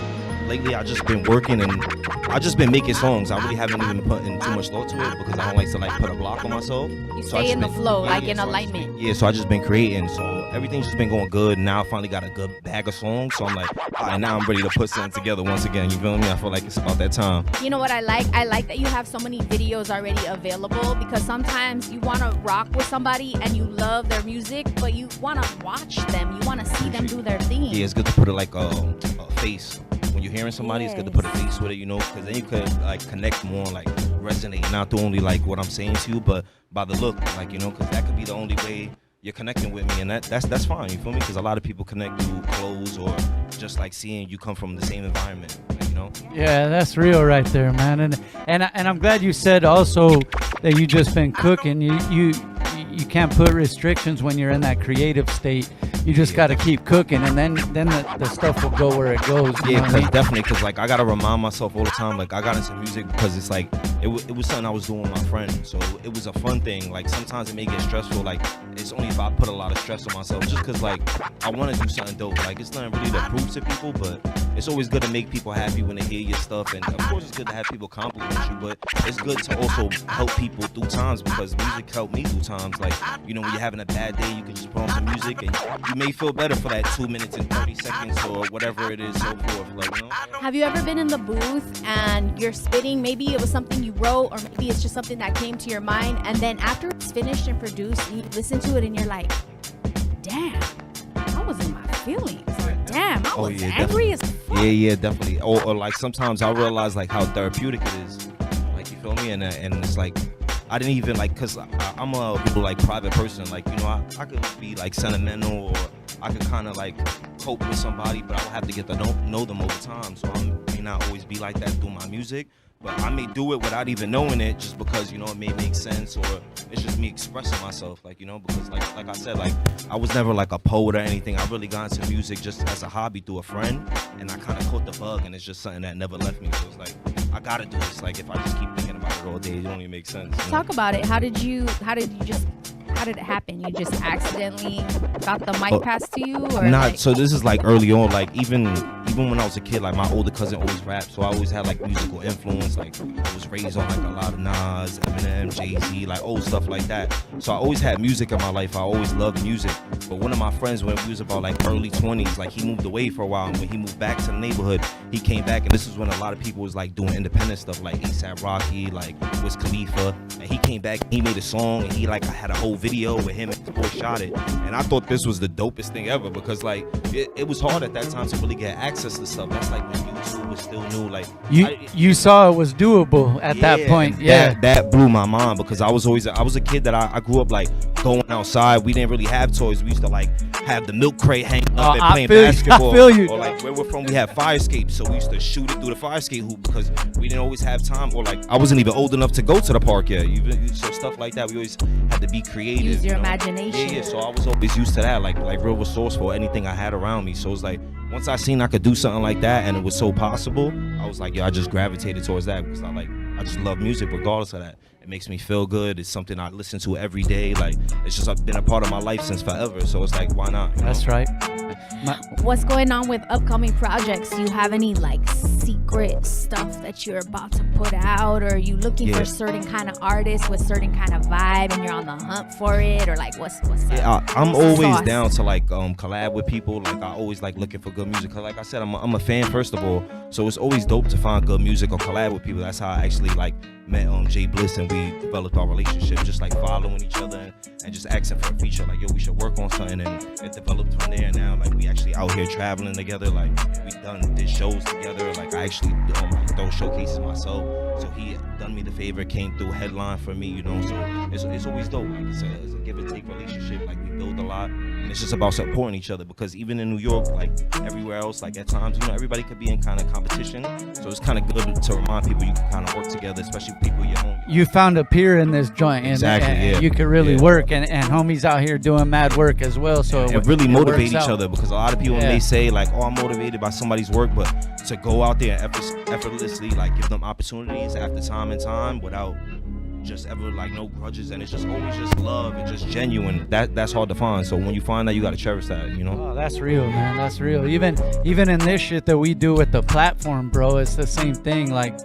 lately I just been working and I just been making songs. I really haven't even put in too much thought to it because I don't like to like put a block on myself. You So I stay just in the been- flow, like in so I just alignment. been- so I just been creating. So everything's just been going good. Now I finally got a good bag of songs. So I'm like, all right, now I'm ready to put something together once again. You feel me? I feel like it's about that time. You know what I like? I like that you have so many videos already available, because sometimes you want to rock with somebody and you love their music, but you want to watch them. You want to see them do their thing. Yeah, it's good to put it like a face. When you're hearing somebody, it's good to put a face with it, you know, because then you could like connect more, like resonate, not through only like what I'm saying to you, but by the look, like, you know, because that could be the only way you're connecting with me, and that's fine, you feel me? Because a lot of people connect through clothes or just like seeing you come from the same environment, like, you know? Yeah, that's real right there, man. And I'm glad you said also that you just been cooking. You can't put restrictions when you're in that creative state. You just got to keep cooking, and then the stuff will go where it goes. You know what I mean? Definitely, because like I gotta remind myself all the time, like I got into music because it's like it was something I was doing with my friend, so it was a fun thing. Like sometimes it may get stressful, like it's only if I put a lot of stress on myself, just because like I want to do something dope. Like it's nothing really to prove to people, but it's always good to make people happy when they hear your stuff. And of course it's good to have people compliment you, but it's good to also help people through times, because music helped me through times. Like, you know, when you're having a bad day, you can just put on some music and you may feel better for that 2 minutes and 30 seconds or whatever it is, so forth. Like, you know? Have you ever been in the booth and you're spitting, maybe it was something you wrote, or maybe it's just something that came to your mind, and then after it's finished and produced, you listen to it and you're like, damn, I was in my feelings, or damn, I was angry as fuck. Yeah, definitely. Or like sometimes I realize like how therapeutic it is. Like, you feel me? And it's like, I didn't even like, cause I'm a like private person. Like, you know, I could be like sentimental, or I could kind of like cope with somebody, but I would have to get to know them over time. So I may not always be like that through my music, but I may do it without even knowing it, just because, you know, it may make sense, or it's just me expressing myself, like, you know, because like I said, like I was never like a poet or anything. I really got into music just as a hobby through a friend, and I kind of caught the bug, and it's just something that never left me. So it's like, I gotta do this. Like, if I just keep thinking about it all day, it don't even make sense. Talk about it. How did it happen? You just accidentally got the mic passed to you, or not? So this is like early on. Like even when I was a kid, like my older cousin always rapped, so I always had like musical influence. Like I was raised on like a lot of Nas, Eminem, Jay-Z, like old stuff like that. So I always had music in my life. I always loved music. But one of my friends, when we was about like early 20s, like he moved away for a while, and when he moved back to the neighborhood, he came back, and this is when a lot of people was like doing independent stuff, like ASAP Rocky, like Wiz Khalifa. And he came back, he made a song, and he like had a whole video with him and his boy shot it. And I thought this was the dopest thing ever, because like it was hard at that time to really get access to stuff. That's like when YouTube was still new. Like you saw it was doable at that point. Yeah, that blew my mind, because I was a kid that I grew up like going outside. We didn't really have toys. We used to like have the milk crate hanging up and playing basketball. I feel you. Or like where we're from, we had fire escapes, so we used to shoot it through the fire escape hoop, because we didn't always have time, or like I wasn't even old enough to go to the park yet. So stuff like that, we always had to be creative. Use your imagination. Yeah. So I was always used to that, like real resourceful, anything I had around me. So it's like, once I seen I could do something like that and it was so possible, I was like, I just gravitated towards that, because I just love music regardless of that. It makes me feel good. It's something I listen to every day. Like, it's just been a part of my life since forever. So it's like, why not? That's right. What's going on with upcoming projects? Do you have any like secret stuff that you're about to put out, or are you looking for certain kind of artists with certain kind of vibe and you're on the hunt for it, or like what's up? I'm always down to like collab with people. Like, I always like looking for good music, 'cause like I said, I'm a fan first of all, so it's always dope to find good music or collab with people. That's how I actually like met Jay Bliss, and we developed our relationship, just like following each other and just asking for a feature, like, yo, we should work on something, and it developed from there. And now like we actually out here traveling together, like we did shows together. Like I actually throw showcases myself, so he done me the favor, came through headline for me, you know. So it's always dope. Like it's a give and take relationship. Like we build a lot, and it's just about supporting each other, because even in New York, like everywhere else, like at times, you know, everybody could be in kind of competition. So it's kind of good to remind people you can kind of work together, especially people you own. You found a peer in this joint, and you could really work, and homies out here doing mad work as well. So it really motivate each other, because a lot of people may say like, oh, I'm motivated by somebody's work, but to go out there and effortlessly like give them opportunities after time and time without just ever like no grudges, and it's just always just love and just genuine, that's hard to find. So when you find that, you got to cherish that, you know. Oh, that's real, man. That's real. Even in this shit that we do with the platform, bro, it's the same thing. Like,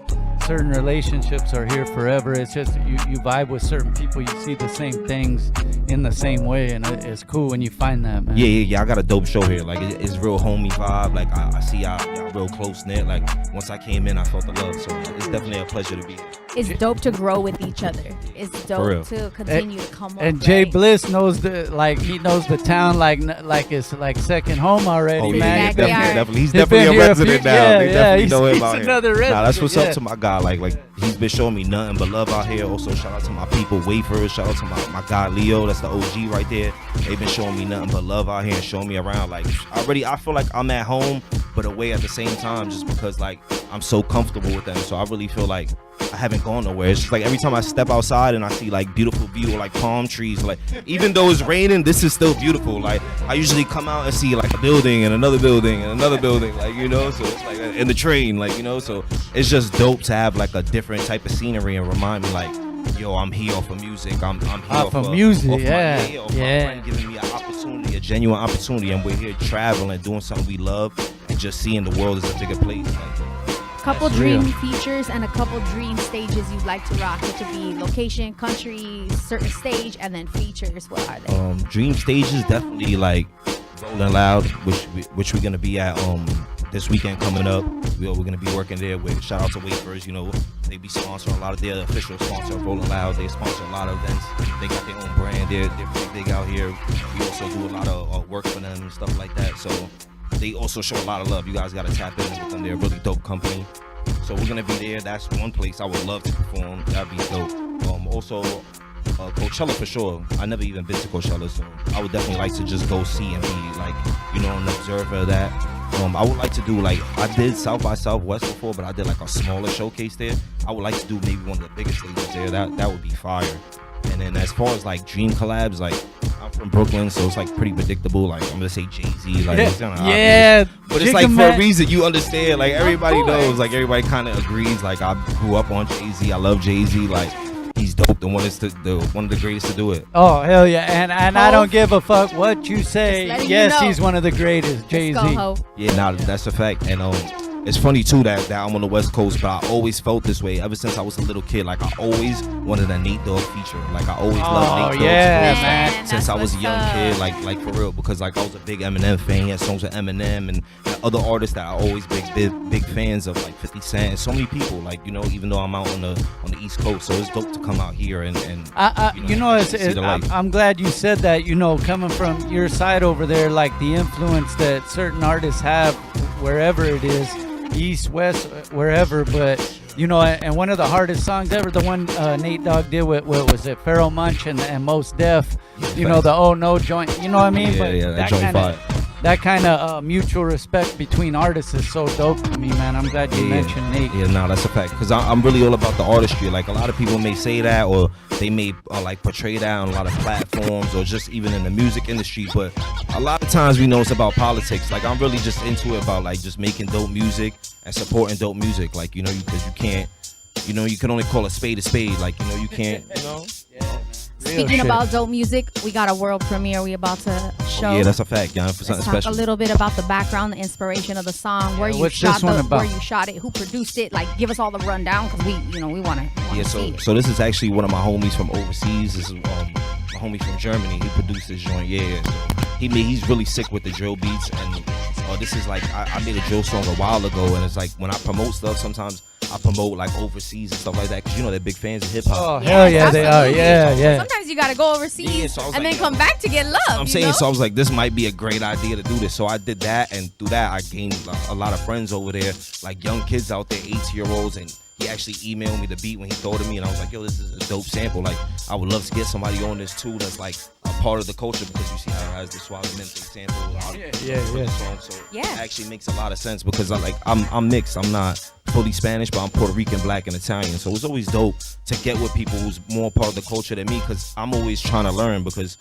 certain relationships are here forever. It's just you vibe with certain people, you see the same things in the same way, and it's cool when you find that, man. Yeah. I got a dope show here. Like it's real homie vibe. Like I see y'all real close knit. Like once I came in, I felt the love. So it's definitely a pleasure to be here. It's dope to grow with each other. It's dope to continue to come up. And Jay Bliss knows he knows the town like it's like second home already, man. He's definitely a resident now. They definitely know him out here. Another resident. Nah, that's what's up to my guy. Like he's been showing me nothing but love out here. Also, shout out to my people, Wafers. Shout out to my guy Leo. That's the OG right there. They've been showing me nothing but love out here and showing me around. Like I feel like I'm at home, but away at the same time, just because like I'm so comfortable with them. So I really feel like I haven't gone nowhere. It's just like every time I step outside and I see like beautiful view or like palm trees, like even though it's raining, this is still beautiful. Like I usually come out and see like a building and another building and another building, like, you know, so it's like in the train, like, you know, so it's just dope to have like a different type of scenery and remind me like yo, I'm here for music. I'm here Off for of music, off my- yeah, off my yeah. friend giving me an opportunity, a genuine opportunity, and we're here traveling, doing something we love, and just seeing the world as a bigger place. Couple That's dream real. features and a couple dream stages you'd like to rock. It could be location, country, certain stage, and then features. What are they? Dream stages definitely like Rolling Loud, which we're gonna be at this weekend coming up. We're gonna be working there with shout out to Wafers. You know, they be sponsoring a lot of their official sponsor of Rolling Loud. They sponsor a lot of events. They got their own brand. They're pretty big out here. We also do a lot of work for them and stuff like that. So they also show a lot of love. You guys gotta tap in with them. They're a really dope company. So we're gonna be there. That's one place I would love to perform. That'd be dope. Also Coachella for sure. I never even been to Coachella, so I would definitely like to just go see and be like, you know, an observer of that. I would like to do like I did South by Southwest before, but I did like a smaller showcase there. I would like to do maybe one of the biggest stages there. That would be fire. And then as far as like dream collabs, like I'm from Brooklyn, so it's like pretty predictable. Like I'm gonna say Jay-Z, like it's kinda obvious. But it's like for a reason. You understand? Like everybody knows. Like everybody kind of agrees. Like I grew up on Jay-Z. I love Jay-Z. Like he's dope. The one of the greatest to do it. Oh hell yeah! And I don't give a fuck what you say. letting Yes, you know. he's one of the greatest. Jay-Z. Let's go, ho. Yeah, nah, that's a fact. And it's funny too that I'm on the West Coast, but I always felt this way ever since I was a little kid. Like I always wanted a Nate Dogg feature. Like I always loved Nate Dogg's yeah, voice man. since I was a young kid. Like for real, because like I was a big Eminem fan. He had songs with Eminem and other artists that I always big fans of, like 50 Cent and so many people. Like you know, even though I'm out on the East Coast, so it's dope to come out here and I'm glad you said that. You know, coming from your side over there, like the influence that certain artists have wherever it is, east, west, wherever. But you know, and one of the hardest songs ever, the one Nate Dogg did with what was it, Pharoah Monch and Most Def. You know, the Oh No joint. You know what I mean? Yeah, that joint fire. That kind of mutual respect between artists is so dope to me, man. I'm glad you mentioned Nate. Yeah, no, that's a fact. Because I'm really all about the artistry. Like, a lot of people may say that, or they may, like, portray that on a lot of platforms, or just even in the music industry. But a lot of times we know it's about politics. Like, I'm really just into it about, like, just making dope music and supporting dope music. Like, you know, because you can't, you know, you can only call a spade a spade. Like, you know, you can't, you know. Speaking about dope music, we got a world premiere we about to show. Yeah, that's a fact, yeah. For something Let's special. talk a little bit about the background, the inspiration of the song, where you what's shot this one about? where you shot it, who produced it. Like, give us all the rundown because we want to. Yeah, so this is actually one of my homies from overseas. This is my homie from Germany. He produced this joint. Yeah, so he's really sick with the drill beats, and this is like I made a drill song a while ago, and it's like when I promote stuff, sometimes I promote like overseas and stuff like that because you know they're big fans of hip hop. Oh hell yeah, they are. Yeah. Sometimes you gotta go overseas so I was and like, then come back to get love. I'm you saying, know? so I was like, this might be a great idea to do this. So I did that, and through that, I gained a lot of friends over there, like young kids out there, 18-year-olds, and he actually emailed me the beat when he thought of me, and I was like, yo, this is a dope sample. Like, I would love to get somebody on this too that's like a part of the culture, because you see how it has the Suavemente sample. Yeah. Song, so it actually makes a lot of sense because I'm mixed. I'm not fully Spanish, but I'm Puerto Rican, Black, and Italian. So it's always dope to get with people who's more part of the culture than me, because I'm always trying to learn, because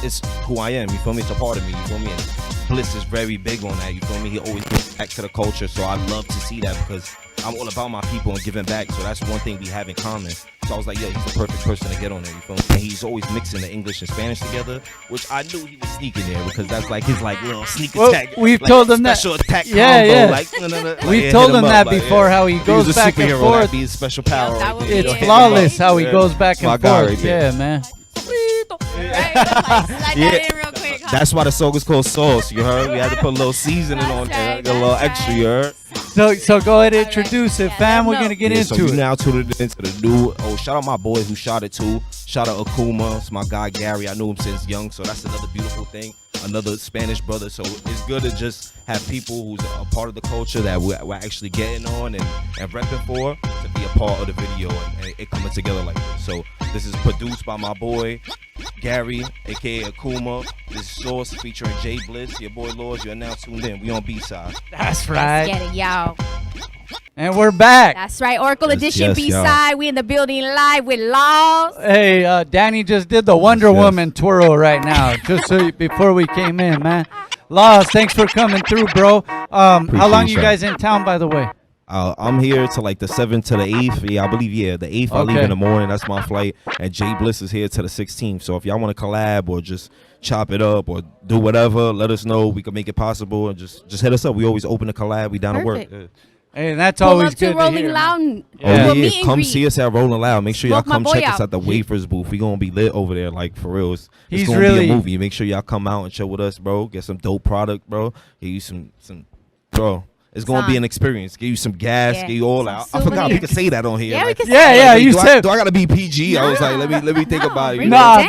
it's who I am. You feel me? It's a part of me. You feel me? And Bliss is very big on that. You feel me? He always gives back to the culture. So I love to see that because I'm all about my people and giving back. So that's one thing we have in common. So I was like, yo, he's the perfect person to get on there. You feel me? And he's always mixing the English and Spanish together, which I knew he was sneaking there because that's like his like little sneak attack. We've like told him that. special attack Yeah. combo. We've told him that before. How he goes was a back and superhero, forth. that'd be his special power. right there. It's Hit him flawless up. how he goes back My and guy forth. right there. Yeah, man. That's why the song is called Sauce. You heard? We had to put a little seasoning on there, a little extra. You heard? So go ahead and introduce it, fam. We're gonna get So into you it. now tuned into the new. Oh, shout out my boy who shot it too. Shout out Akuma. It's my guy Gary. I knew him since young, so that's another beautiful thing. Another Spanish brother. So it's good to just have people who's a part of the culture that we're actually getting on and repping for to be a part of the video and it coming together like this. So this is produced by my boy Gary, aka Akuma. This is Sauce featuring Jay Bliss. Your boy Lawz. You're now tuned in. We on B-side. That's right. Let's get it, y'all. And we're back. That's right. Oracle Edition yes, B-side. We in the building live with Lawz. Hey, Dani just did the Wonder Woman twirl right now, just so before we came in, man. Lawz, thanks for coming through, bro. How long you guys in town, by the way? I'm here to like the 7th to the 8th. Yeah, I believe, the 8th I leave Okay. in the morning. That's my flight. And Jay Bliss is here to the 16th. So if y'all want to collab or just chop it up or do whatever, let us know. We can make it possible. And just hit us up. We always open to collab. We down to work. Perfect. Hey, and that's Pull always up to good to Rolling hear. Loud. man. Oh meet yeah, and come greet. see us at Rolling Loud. Make sure y'all Smoke my come boy check us out. at the Wafers booth. We gonna be lit over there, like for real. It's He's gonna really- be a movie. Make sure y'all come out and chill with us, bro. Get some dope product, bro. Get you some, bro. It's gonna be an experience. Give you some gas. Yeah. Get you all Some out. I forgot we souvenirs. could say that on here. Yeah, we like, can say Yeah, that. yeah, like, you do said. do I gotta be PG? I was like, let me think about it. bring you it know? down.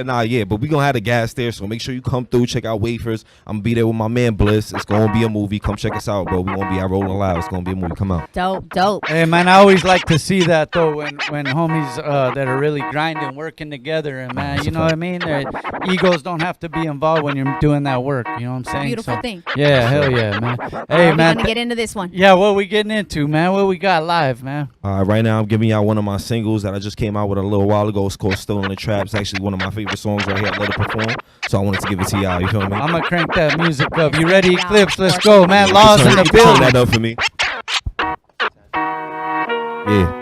Nah, dog. Yeah. But we gonna have the gas there, so make sure you come through. Check out Wafers. I'm gonna be there with my man Bliss. It's gonna be a movie. Come check us out, bro. We gonna be at Rolling Loud. It's gonna be a movie. Come out. Dope. Hey man, I always like to see that though when homies that are really grinding, working together, and man, you know what I mean. Their egos don't have to be involved when you're doing that work. You know what I'm saying? Beautiful So, thing. Yeah, hell yeah, man. We're Hey man, gonna get into this one. yeah, what we getting into, man? What we got live, man? Right now I'm giving y'all one of my singles that I just came out with a little while ago. It's called Still in the Trap. It's actually one of my favorite songs right here. I let it perform, so I wanted to give it to y'all. You feel me? I'm gonna crank that music up. You ready, Eclipse? Let's go, man. Lawz in the Turn building. that up for me. Yeah.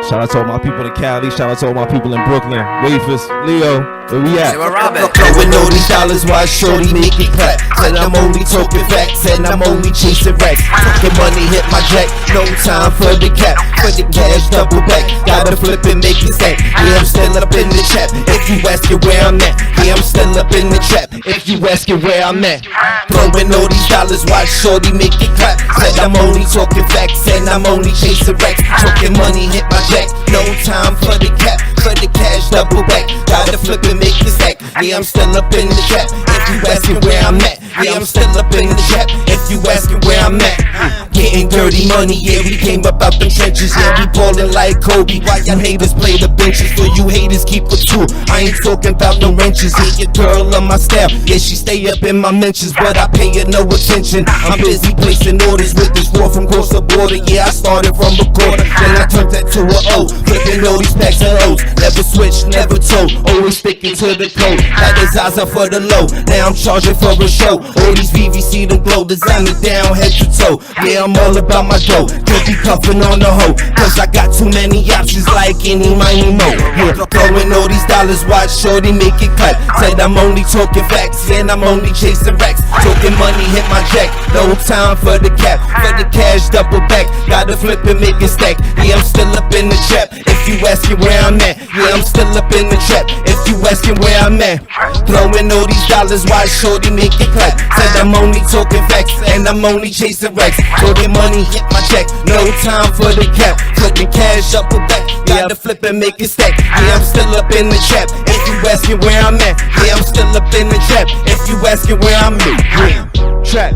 Shout out to all my people in Cali. Shout out to all my people in Brooklyn. Wafers, Leo, where we at? Blowing all these dollars while shorty make it clap. Said I'm only talking facts and I'm only chasing racks. Talking money hit my jack, no time for the cap. For the cash double back, gotta flip and make it stack. Yeah, I'm still up in the trap. If you asking where I'm at, yeah, I'm still up in the trap. If you asking where I'm at, blowing all these dollars while shorty make it clap. Said I'm only talking facts and I'm only chasing racks. Talking money hit my jack, no time for the cap. For the cash double back, gotta flip and make it stack. Yeah, I'm still up in the trap. If you asking where I'm at, yeah, I'm still up in the trap. If you asking where I'm at, getting dirty money, yeah, we came up out the trenches. Yeah, we ballin' like Kobe. Why y'all haters play the benches? For you haters keep a tool. I ain't talking about no wrenches. Yeah, your girl on my staff, yeah, she stay up in my mentions, but I pay her no attention. I'm busy placing orders with this war from across the border. Yeah, I started from a quarter, then I turned that to a O. Flipping all these packs of O's. Never switch, never told, always sticking to the code. Had the Zaza for the low, now I'm charging for a show. All these VVC them glow, designer down head to toe. Yeah, I'm all about my dough, could be cuffing on the hoe, cause I got too many options like any money mo. Yeah, blowing all these dollars, watch shorty make it clap. Said I'm only talking facts, and I'm only chasing racks. Talking money hit my jack, no time for the cap. For the cash double back, gotta flip and make it stack. Yeah, I'm still up in the trap. If you asking where I'm at, yeah, I'm still up in the trap. If you asking where I'm at, blowing all these dollars, why shorty make it clap. Said I'm only talking facts and I'm only chasing racks. Talking money hit my check, no time for the cap. Flipping cash up or back, gotta flip and make it stack. Yeah, I'm still up in the trap. If you asking where I'm at, yeah, I'm still up in the trap. If you asking where I'm at,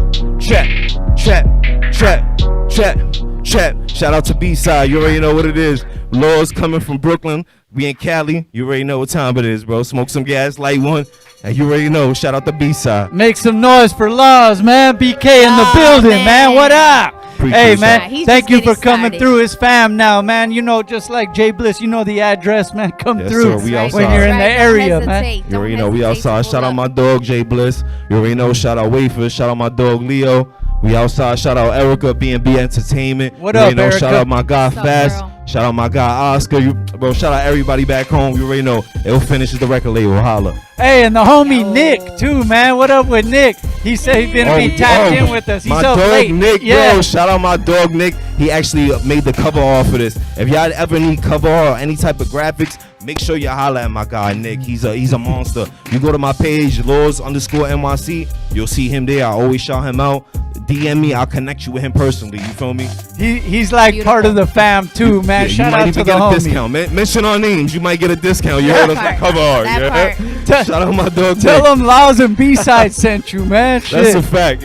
Trap. Shout out to BSide. You already know what it is. Lawz coming from Brooklyn. We in Cali. You already know what time it is, bro. Smoke some gas, light one. And you already know. Shout out to BSide. Make some noise for Lawz, man. BK in the building, man. What up? Hey, man, Yeah, thank you for just coming started. through. His fam now, man. You know, just like Jay Bliss, you know the address, man. Come Yes, through sir. We when outside. you're in the Right, don't area, man. hesitate. You already Don't know we hesitate outside. to Shout pull out my dog Jay Bliss. You already know. Shout out Wafers. Shout out my dog Leo. We outside. Shout out Erica, B&B Entertainment. What You up, already know. Erica? Shout out my guy What's up, Fast. girl? Shout out my guy Oscar. Bro, shout out everybody back home. You already know. It'll finish the record label. Holla. Hey, and the homie Nick, too, man. What up with Nick? He said he's going to be tapped in with us. He's my up dog late. Nick, yeah. bro. Shout out my dog Nick. He actually made the cover art for this. If y'all ever need cover art or any type of graphics, make sure you holla at my guy Nick. He's a monster. You go to my page, Lawz_NYC. You'll see him there. I always shout him out. DM me. I'll connect you with him personally. You feel me? He's like part of the fam, too, man. Yeah, Shout you might out even to the get a homie. discount. Mention our names. You might get a discount. You heard us on cover art. That Yeah? Shout out my dog Tell Nick. them Lawz and B-Side sent you, man. That's Shit. a fact.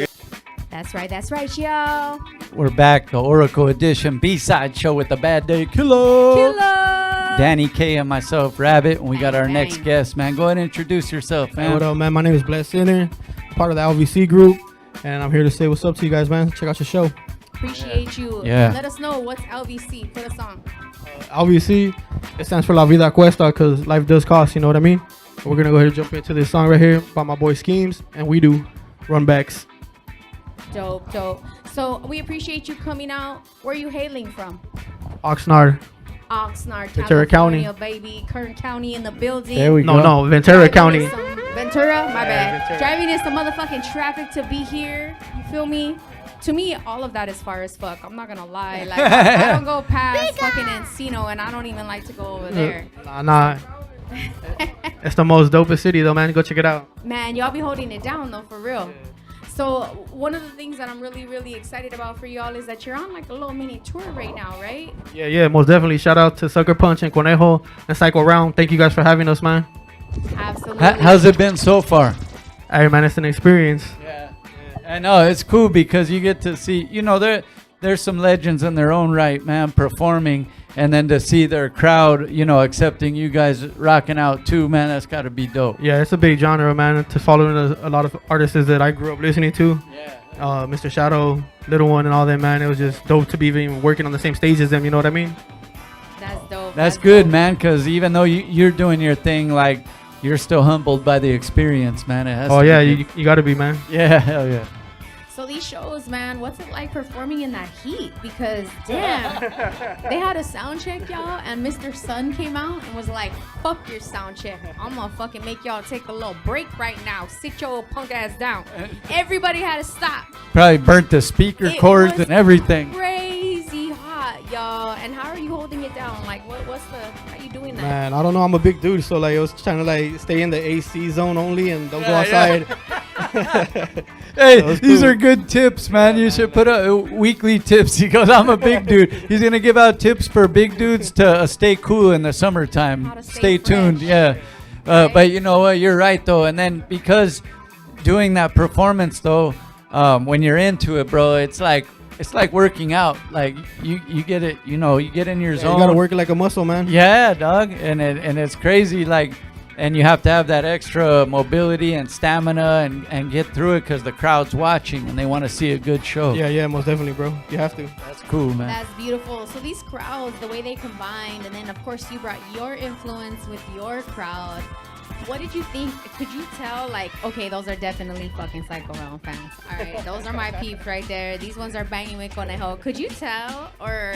That's right, y'all. We're back, the Auracle Edition B-Side show with the Bad Day Killer. Dani K and myself, Rabbit, and we got our next guest, man. Go ahead and introduce yourself, Hey, man. what up, man? My name is Bless Sinner, part of the LVC group, and I'm here to say what's up to you guys, man. Check out your show. Appreciate you. Yeah. Let us know what's LVC. Put us on. LVC, it stands for La Vida Cuesta, because life does cost, you know what I mean? We're going to go ahead and jump into this song right here by my boy Schemes, and We Do. run backs. Dope. So we appreciate you coming out. Where are you hailing from? Oxnard. Oxnard, Ventura California, County. baby. Kern County in the building. There we go. No, Ventura County. Ventura? My bad. Ventura. Driving in some motherfucking traffic to be here. You feel me? To me, all of that is far as fuck. I'm not gonna lie. Like, I don't go past fucking Encino, and I don't even like to go over there. Nah. It's the most dopest city though, man. Go check it out. Man, y'all be holding it down though, for real. So one of the things that I'm really, really excited about for y'all is that you're on like a little mini tour right now, right? Yeah, most definitely. Shout out to Sucker Punch and Conejo and Psycho Round. Thank you guys for having us, man. Absolutely. How's it been so far? Hey, man, it's an experience. Yeah. I know, it's cool because you get to see, there's some legends in their own right, man, performing, and then to see their crowd, accepting you guys rocking out too, man, that's got to be dope. Yeah, it's a big genre, man, to follow a lot of artists that I grew up listening to. Yeah. Mr. Shadow, Little One, and all that, man. It was just dope to be even working on the same stage as them, you know what I mean? That's dope. That's good, man, because even though you're doing your thing, like, you're still humbled by the experience, man. It has you got to be, man. Yeah, hell yeah. So these shows, man, what's it like performing in that heat? Because damn, they had a sound check, y'all, and Mr. Sun came out and was like, "Fuck your sound check. I'm gonna fucking make y'all take a little break right now. Sit your punk ass down." Everybody had to stop. Probably burnt the speaker cords and everything. Crazy hot, y'all. And how are you holding it down? Like, how are you doing that? Man, I don't know. I'm a big dude, so like I was trying to like stay in the AC zone only and don't go outside. Hey, these are good tips, man. You should put weekly tips. He goes, I'm a big dude. He's going to give out tips for big dudes to stay cool in the summertime. Stay tuned, yeah. But you know what? You're right, though. And then because doing that performance, though, when you're into it, bro, it's like working out. Like you get it, you get in your zone. You got to work it like a muscle, man. Yeah, dog. And it's crazy, like. And you have to have that extra mobility and stamina and get through it because the crowd's watching and they want to see a good show. Yeah, most definitely, bro. You have to. That's cool, man. That's beautiful. So these crowds, the way they combined, and then of course you brought your influence with your crowd. What did you think? Could you tell, like, okay, those are definitely fucking Psycho Round fans. All right, those are my peeps right there. These ones are banging with Conejo. Could you tell, or?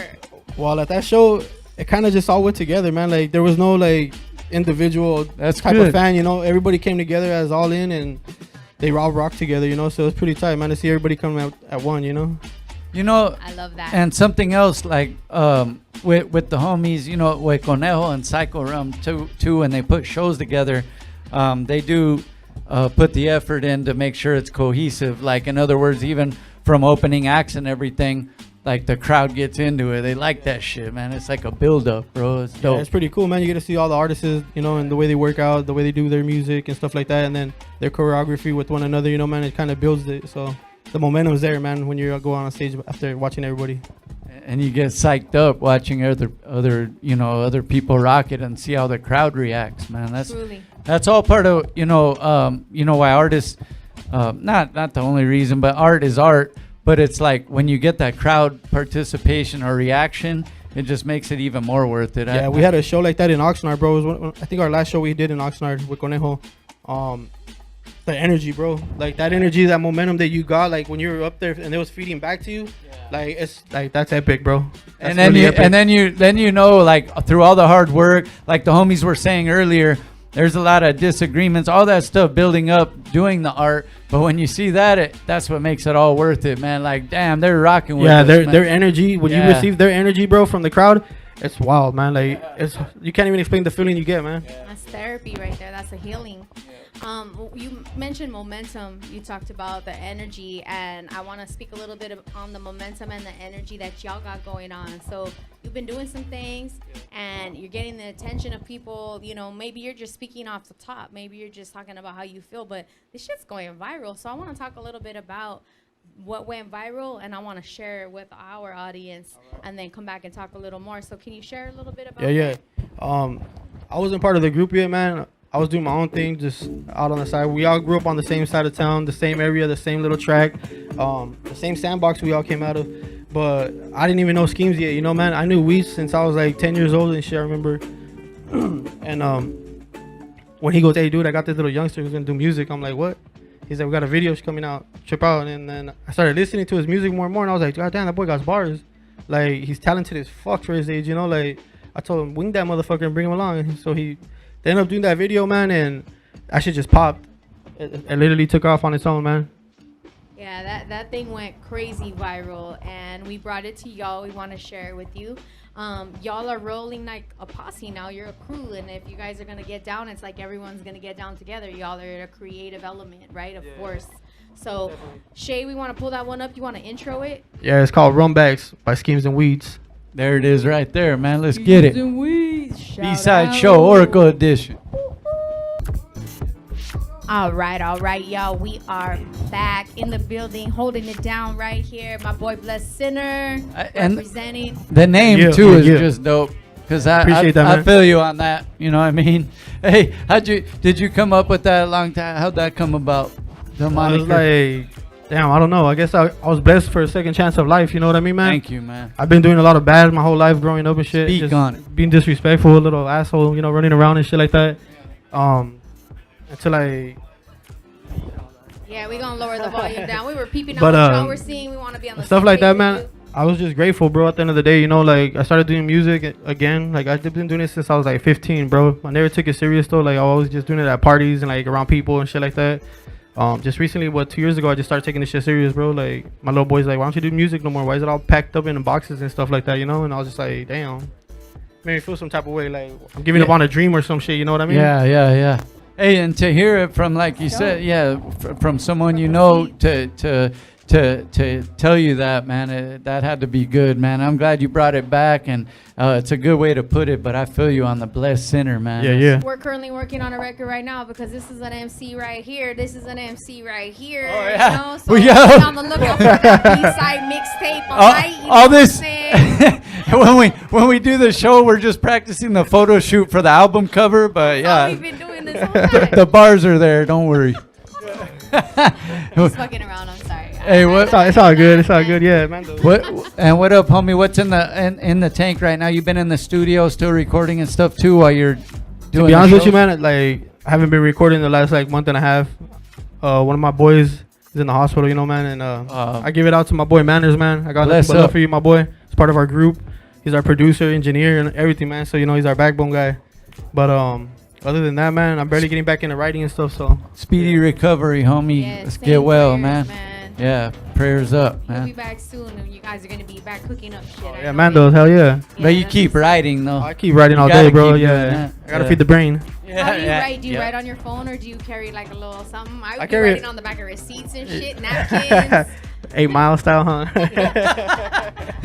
Well, at that show, it kind of just all went together, man. Like there was no like individual type of fan, everybody came together as all in and they all rocked together, so it's pretty tight, man, to see everybody come out at one, I love that. And something else, like with the homies, with Conejo and Psycho Rum too, when they put shows together, they do put the effort in to make sure it's cohesive. Like, in other words, even from opening acts and everything, like the crowd gets into it. They like that shit, man. It's like a build-up, bro. It's dope. Yeah, it's pretty cool, man. You get to see all the artists, and the way they work out, the way they do their music and stuff like that, and then their choreography with one another, man. It kind of builds it. So the momentum's there, man, when you go on stage after watching everybody. And you get psyched up watching other people rock it and see how the crowd reacts, man. That's all part of why artists, not the only reason, but art is art. But it's like when you get that crowd participation or reaction, it just makes it even more worth it. Yeah, we had a show like that in Oxnard, bro. I think our last show we did in Oxnard with Conejo. The energy, bro. Like that energy, that momentum that you got, like when you were up there and it was feeding back to you, like it's like that's epic, bro. That's then you like through all the hard work, like the homies were saying earlier, there's a lot of disagreements, all that stuff building up, doing the art. But when you see that's what makes it all worth it, man. Like, damn, they're rocking with us, their energy, when you receive their energy, bro, from the crowd, it's wild, man. Like, you can't even explain the feeling you get, man. That's therapy right there. That's a healing. You mentioned momentum. You talked about the energy, and I want to speak a little bit on the momentum and the energy that y'all got going on. So you've been doing some things, and you're getting the attention of people. Maybe you're just speaking off the top. Maybe you're just talking about how you feel, but this shit's going viral. So I want to talk a little bit about what went viral, and I want to share it with our audience, and then come back and talk a little more. So can you share a little bit about that? I wasn't part of the group yet, man. I was doing my own thing, just out on the side. We all grew up on the same side of town, the same area, the same little track, the same sandbox we all came out of. But I didn't even know schemes yet, man. I knew Weez since I was like 10 years old and shit, I remember. And when he goes, hey, dude, I got this little youngster who's going to do music. I'm like, what? He's like, we got a video coming out, trip out. And then I started listening to his music more and more, and I was like, God damn, that boy got bars. Like, he's talented as fuck for his age, you know? Like, I told him, wing that motherfucker and bring him along. And so they ended up doing that video, man, and that shit just popped. It literally took off on its own, man. Yeah, that thing went crazy viral, and we brought it to y'all. We want to share it with you. Y'all are rolling like a posse now. You're a crew, and if you guys are gonna get down, it's like everyone's gonna get down together. Y'all are a creative element, right? Of course. So, Shaye, we want to pull that one up. You want to intro it? Yeah, it's called Runbacks by Schemes and Weeds. There it is right there, man. Let's get it. And Weeds. B-side show, Oracle Edition. All right, y'all. We are back in the building, holding it down right here. My boy Blessed Sinner representing. The name too is just dope. Cause Appreciate that, I man. feel you on that. You know what I mean? Hey, did you come up with that a long time? How'd that come about? The I was moniker. like, damn, I don't know. I guess I was blessed for a second chance of life. You know what I mean, man? Thank you, man. I've been doing a lot of bad my whole life growing up and shit. Speak just on it. Being disrespectful, a little asshole, you know, running around and shit like that. Until I... Yeah, we gonna lower the volume down. We were peeping out But, what y'all were seeing. We want to be on the stuff same like page that, with man. you. I was just grateful, bro. At the end of the day, you know, like I started doing music again. Like I've been doing it since I was like 15, bro. I never took it serious though. Like I was just doing it at parties and like around people and shit like that. Just recently, 2 years ago, I just started taking this shit serious, bro. Like my little boy's like, why don't you do music no more? Why is it all packed up in boxes and stuff like that, you know? And I was just like, damn, made me feel some type of way, like I'm giving up on a dream or some shit. You know what I mean? Yeah. Hey, and to hear it from, like you said, from someone you know to tell you that, man, that had to be good, man. I'm glad you brought it back, and it's a good way to put it, but I feel you on the Blessed Sinner, man. Yeah. We're currently working on a record right now because this is an MC right here. This is an MC right here. Oh, yeah. You know? So We be got- on the lookout for that B-side mixtape, all right? You know all what I'm this saying? when we do the show, we're just practicing the photo shoot for the album cover, but yeah, we've been doing this whole time. the bars are there. Don't worry. Just fucking around. I'm sorry. Hey, what? It's all good. It's all good. Yeah, man. What up, homie? What's in the tank right now? You've been in the studio, still recording and stuff too, while you're doing. To be honest the with you, shows? man, like I haven't been recording the last like month and a half. One of my boys is in the hospital, you know, man, and I give it out to my boy Manners, man. I got nothing but love for you, my boy. He's part of our group. He's our producer, engineer, and everything, man. So you know, he's our backbone guy. But other than that, man, I'm barely getting back into writing and stuff. So Speedy recovery, homie. Yeah, Let's same get well, prayers, man. Yeah, prayers up, We'll man. be back soon, and you guys are gonna be back cooking up shit. yeah, Mandos, hell yeah. But you keep writing though. I keep writing all You gotta day, bro. keep doing Yeah, that. I gotta Yeah. feed the brain. How do you yeah, write? Do you yeah. write on your phone, or do you carry like a little something? I would I be carry- writing on the back of receipts and shit, napkins. 8 Mile style, huh?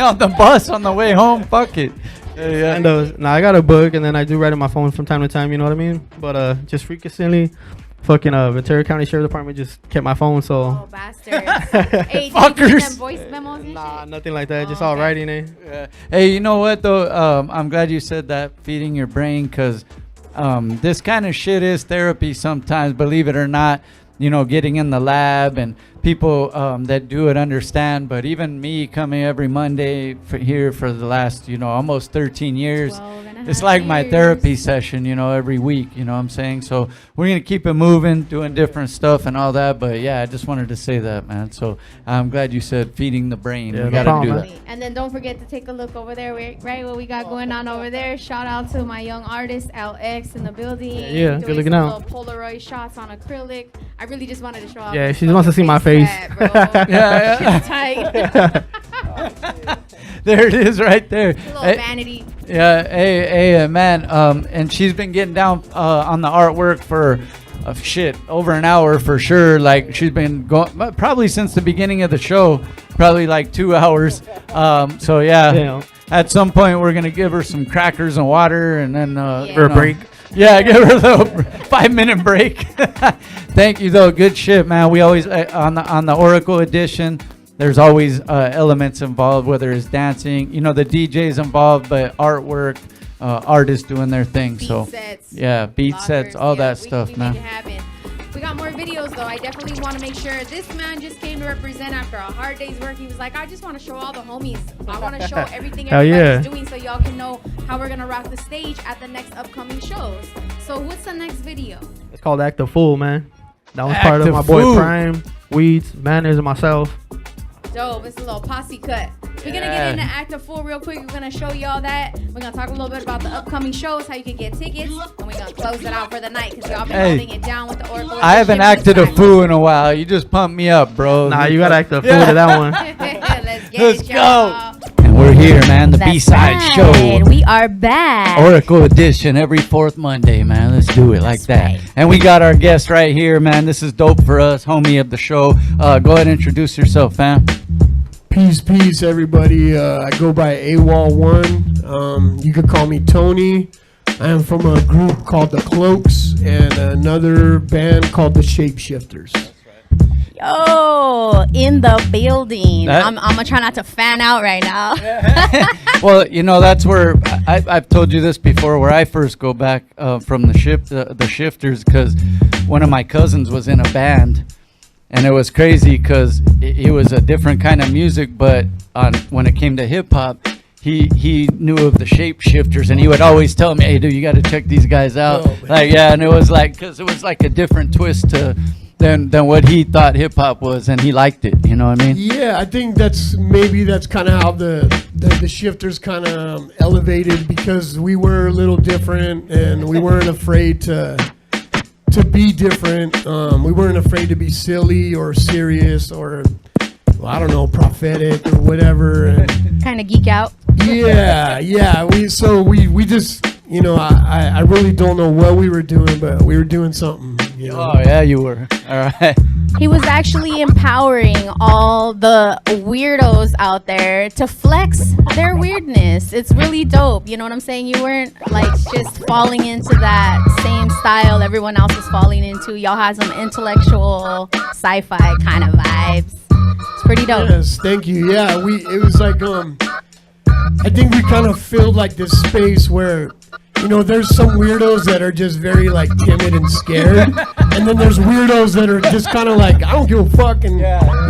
On the bus on the way home. Fuck it. Yeah. Nah, I got a book, and then I do write on my phone from time to time. You know what I mean? But just recently, fucking Ventura County Sheriff Department just kept my phone. So Oh, bastards. Hey, did you give them voice memos and nah, shit? nothing like that. Just all writing, eh? Yeah. Hey, you know what though? I'm glad you said that, feeding your brain, because this kind of shit is therapy sometimes, believe it or not. You know, getting in the lab, and people that do it understand. But even me coming every Monday here for the last, almost 13 years, it's like my therapy session, every week. You know what I'm saying? So we're going to keep it moving, doing different stuff and all that. But yeah, I just wanted to say that, man. So I'm glad you said feeding the brain. Yeah, We no got to problem, do man. that. And then don't forget to take a look over there, right? What we got going on over there. Shout out to my young artist LX in the building. Yeah, doing good looking some out. little Polaroid shots on acrylic. I really just wanted to show off. Yeah, this she wants to see my fucking face. fat, bro. Yeah. Tight. There it is right there. A little vanity. Yeah, hey, man. And she's been getting down on the artwork for over an hour for sure. Like she's been going probably since the beginning of the show, probably like 2 hours. So yeah, Damn. at some point we're gonna give her some crackers and water, and then For a break. Yeah, give her a little 5-minute break. Thank you though. Good shit, man. We always on the Oracle Edition. There's always elements involved, whether it's dancing, the DJ's involved, but artwork, artists doing their thing. Beat sets, yeah, beat sets, all that stuff, we man. Make it happen. We got more videos though. I definitely want to make sure. This man just came to represent after a hard day's work. He was like, I just want to show all the homies. I want to show everything Hell everybody's yeah. doing so y'all can know how we're gonna rock the stage at the next upcoming shows. So what's the next video? It's called Act the Fool, man. That was part of Active my boy food. Prime, Weeds, Manners, and myself. Dope. It's a little posse cut. We're gonna get into Active Fool real quick. We're gonna show y'all that. We're gonna talk a little bit about the upcoming shows, how you can get tickets, and we're gonna close it out for the night because y'all been holding it down with the Oracle. I haven't acted a fool in a while. You just pumped me up, bro. Nah, you gotta act a fool to that one. Let's go. And we're here, man. The B-side show. We are back. Oracle Edition every fourth Monday, man. Let's do it like that. right. And we got our guest right here, man. This is dope for us, homie of the show. Go ahead and introduce yourself, fam. Peace, everybody. I go by AWOL One. You could call me Tony. I am from a group called The Cloaks and another band called The Shapeshifters. Yo, in the building. I'm gonna try not to fan out right now. Well, you know, that's where I've told you this before, where I first go back from the Shifters, because one of my cousins was in a band. And it was crazy because it was a different kind of music, but when it came to hip hop, he knew of the Shapeshifters, and he would always tell me, "Hey, dude, you got to check these guys out." And it was like, because it was like a different twist than what he thought hip hop was, and he liked it. You know what I mean? Yeah, I think that's kind of how the Shifters kind of elevated, because we were a little different, and we weren't afraid to be different. We weren't afraid to be silly or serious or, well, I don't know, prophetic or whatever. Kind of geek out. Yeah. We just, you know, I really don't know what we were doing, but we were doing something. You know? Oh yeah, you were. All right. He was actually empowering all the weirdos out there to flex their weirdness. It's really dope. You know what I'm saying? You weren't like just falling into that same style everyone else was falling into. Y'all had some intellectual sci-fi kind of vibes. It's pretty dope. Yes, thank you. Yeah, it was like I think we kind of filled like this space where, you know, there's some weirdos that are just very like timid and scared, and then there's weirdos that are just kind of like, I don't give a fuck, and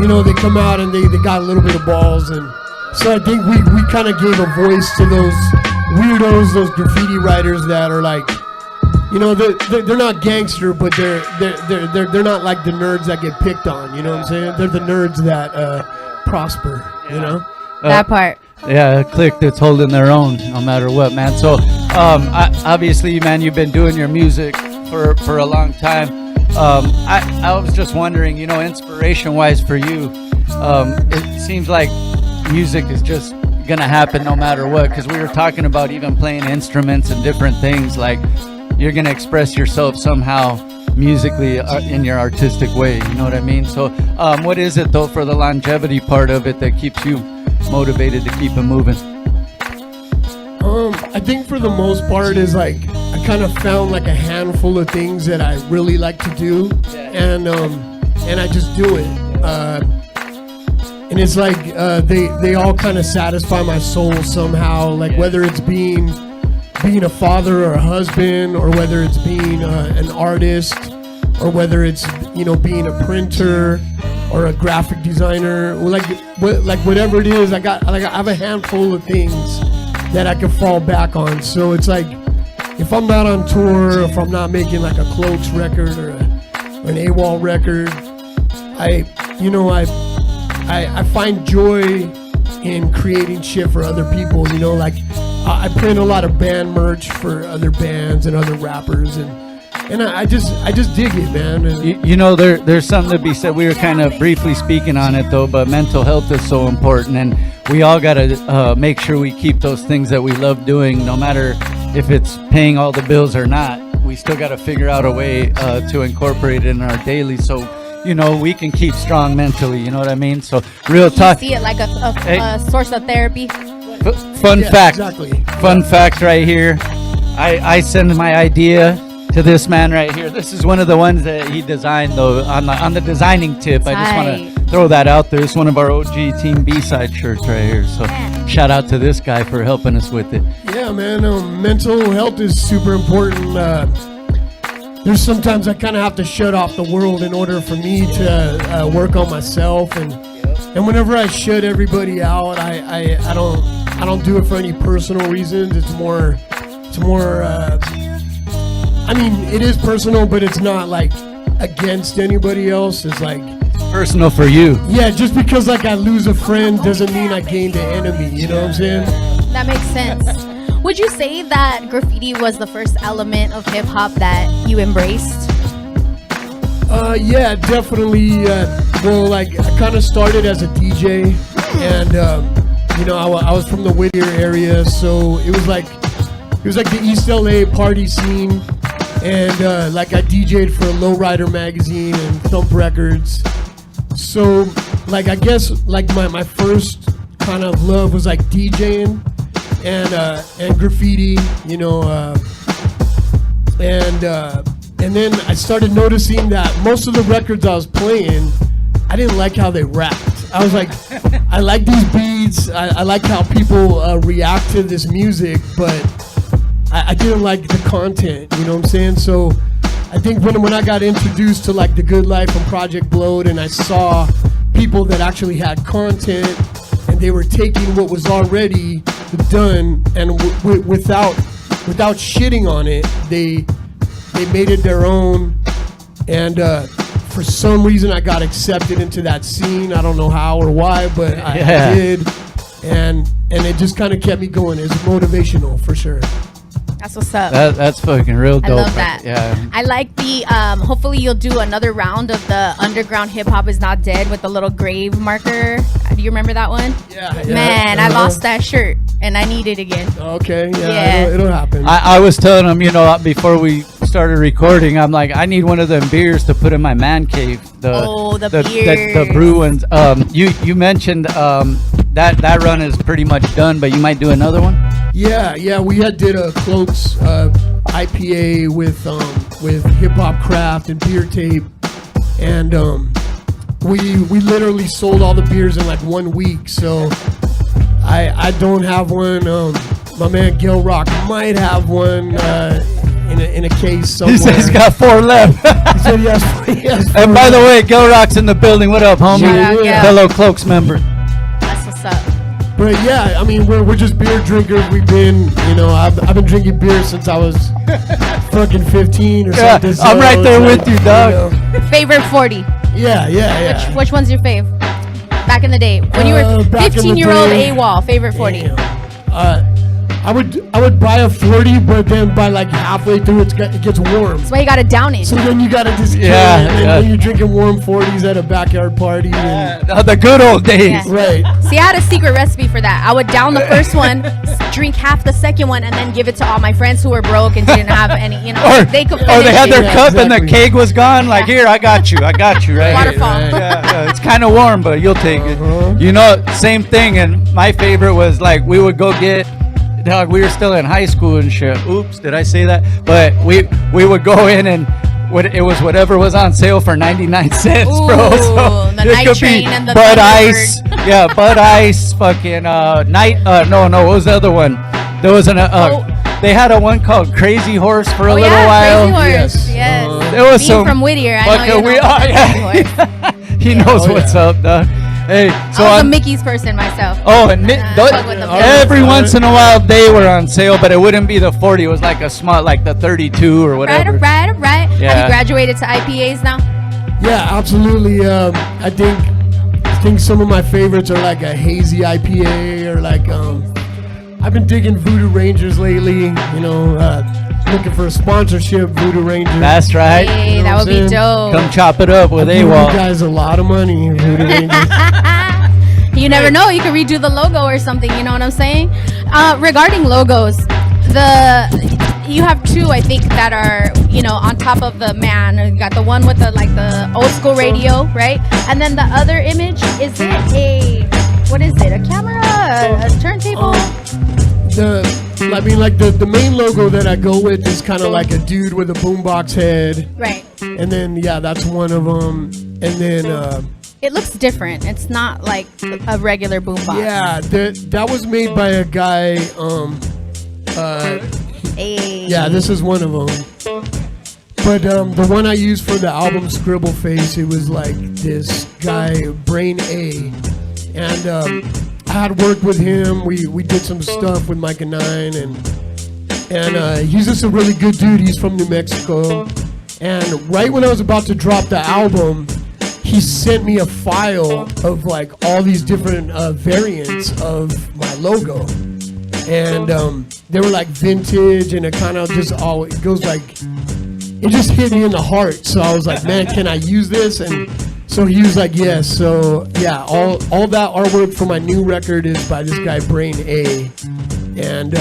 you know, they come out and they got a little bit of balls, and so I think we kind of gave a voice to those weirdos, those graffiti writers that are like, you know, they're not gangster, but they're not like the nerds that get picked on. You know what I'm saying? They're the nerds that prosper. You know, that part. Yeah, a clique that's holding their own no matter what, man. So, obviously, man, you've been doing your music for a long time. I was just wondering, you know, inspiration-wise for you, it seems like music is just gonna happen no matter what. Because we were talking about even playing instruments and different things. Like, you're gonna express yourself somehow musically in your artistic way. You know what I mean? So, what is it though for the longevity part of it that keeps you motivated to keep it moving? I think for the most part is like I kind of found like a handful of things that I really like to do, and I just do it, and it's like they all kind of satisfy my soul somehow. Like whether it's being a father or a husband, or whether it's being an artist, or whether it's, you know, being a printer or a graphic designer, like whatever it is, I have a handful of things that I can fall back on. So it's like, if I'm not on tour, if I'm not making like a Cloaks record or an AWOL record, I find joy in creating shit for other people. You know, like I print a lot of band merch for other bands and other rappers, and I just dig it, man. You know, there's something to be said. We were kind of briefly speaking on it though, but mental health is so important, and we all got to make sure we keep those things that we love doing, no matter if it's paying all the bills or not. We still got to figure out a way to incorporate it in our daily, so, you know, we can keep strong mentally. You know what I mean? So real talk. You see it like a source of therapy. Fun fact. Exactly. Fun fact right here. I send my idea to this man right here. This is one of the ones that he designed though, on the designing tip. I just want to throw that out there. It's one of our OG Team B-side shirts right here. So shout out to this guy for helping us with it. Yeah, man. Mental health is super important. There's sometimes I kind of have to shut off the world in order for me to work on myself, and whenever I shut everybody out, I don't do it for any personal reasons. It's more I mean, it is personal, but it's not like against anybody else. It's like personal for you. Yeah, just because like I lose a friend doesn't mean I gained an enemy. You know what I'm saying? That makes sense. Would you say that graffiti was the first element of hip hop that you embraced? Yeah, definitely. Well, like I kind of started as a DJ, and you know, I was from the Whittier area, so it was like the East LA party scene, and like I DJ'd for Lowrider magazine and Thump Records. So, like I guess like my first kind of love was like DJing and graffiti, you know, and then I started noticing that most of the records I was playing, I didn't like how they rapped. I was like, I like these beats, I like how people react to this music, but I didn't like the content, you know what I'm saying? So I think when I got introduced to like The Good Life and Project Blowed, and I saw people that actually had content, and they were taking what was already done, and without shitting on it, they made it their own, and for some reason I got accepted into that scene. I don't know how or why, but I did, and it just kind of kept me going. It's motivational for sure. That's what's up. That's fucking real dope. I love that. Yeah. I like the, hopefully you'll do another round of the Underground Hip Hop Is Not Dead with the little grave marker. Do you remember that one? Yeah. Man, I lost that shirt and I need it again. Okay, yeah. It'll happen. I was telling him, you know, before we started recording, I'm like, I need one of them beers to put in my man cave. The beers. The brew ones. You mentioned that run is pretty much done, but you might do another one? Yeah, we did a Cloaks IPA with Hip Hop Craft and Beer Tape, and we literally sold all the beers in like 1 week. So I don't have one. My man Gil Rock might have one in a case somewhere. He said he's got 4 left. He said he has 4 and by the way, Gil Rock's in the building. What up, homie? Fellow Cloaks member. That's what's up. But yeah, I mean, we're just beer drinkers. We've been, you know, I've been drinking beer since I was fucking 15 or something. So I'm right there with you, dog. You know. Favorite 40? Yeah. Which one's your fave? Back in the day, when you were 15-year-old AWOL, favorite 40? I would buy a 40, but then by like halfway through it gets warm. That's why you gotta down it. So then you gotta just when you're drinking warm 40s at a backyard party. The good old days. Yeah. Right. See, I had a secret recipe for that. I would down the first one, drink half the second one, and then give it to all my friends who were broke and didn't have any, you know, they could finish Or they had their it. cup and the keg was gone. Like, here, I got you, right? Waterfall. Yeah, it's kind of warm, but you'll take it. You know, same thing. And my favorite was like, we would go get, dog, we were still in high school and shit. Oops, did I say that? But we would go in and it was whatever was on sale for 99 cents, bro. So the it Night could Train be and the Bud Thunderbird. Ice. Yeah, Bud Ice, fucking no, what was the other one? There was they had a one called Crazy Horse for a little while. Crazy Horse, yes. There was Being some from Whittier, I know you know Crazy Horse. He knows what's up, dog. Hey, so I was a Mickey's person myself. Oh, and every once in a while they were on sale, but it wouldn't be the 40. It was like a small, like the 32 or whatever. Right. Yeah. Have you graduated to IPAs now? Yeah, absolutely. I think some of my favorites are like a hazy IPA or like I've been digging Voodoo Rangers lately. You know, looking for a sponsorship, Voodoo Rangers. That's right. Hey, you know that would be dope. Come chop it up with I'll give AWOL. You guys a lot of money, Voodoo Rangers. You never know. You could redo the logo or something. You know what I'm saying? Regarding logos, you have 2, I think, that are, you know, on top of the man. You got the one with the old school radio, right? And then the other image, is it a camera, a turntable? The main logo that I go with is kind of like a dude with a boombox head. Right. And then that's one of them. And then it looks different. It's not like a regular boombox. Yeah, that was made by a guy. Yeah, this is one of them. But the one I used for the album Scribble Face, it was like this guy Brain A, and I had worked with him. We did some stuff with Micah 9, and he's just a really good dude. He's from New Mexico, And right when I was about to drop the album, he sent me a file of like all these different variants of my logo. And they were like vintage, and it kind of just all, it goes like, it just hit me in the heart. So I was like, man, can I use this? And so he was like, yes. So yeah, all that artwork for my new record is by this guy, Brain A. And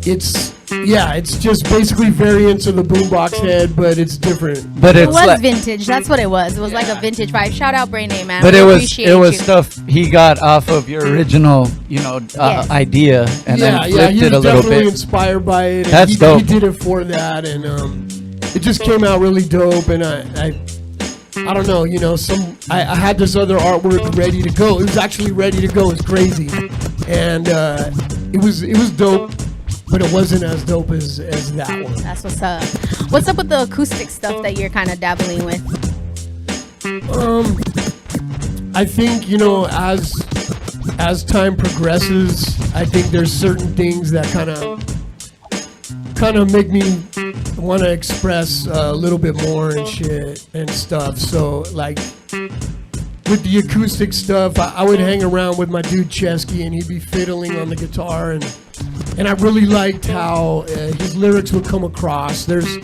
it's just basically variants of the boombox head, but it's different. But it was vintage. That's what it was. It was like a vintage vibe. Shout out Brain A, man. But We it appreciate was you. stuff he got off of your original, idea, and then flipped he it a was little definitely bit. inspired by it. And That's dope. He did it for that, and it just came out really dope. And I don't know, I had this other artwork ready to go. It was actually ready to go. It's crazy, and it was dope. But it wasn't as dope as that one. That's what's up. What's up with the acoustic stuff that you're kind of dabbling with? I think, as time progresses, I think there's certain things that kind of make me want to express a little bit more and shit and stuff. So like with the acoustic stuff, I would hang around with my dude Chesky, and he'd be fiddling on the guitar, and I really liked how his lyrics would come across. There's,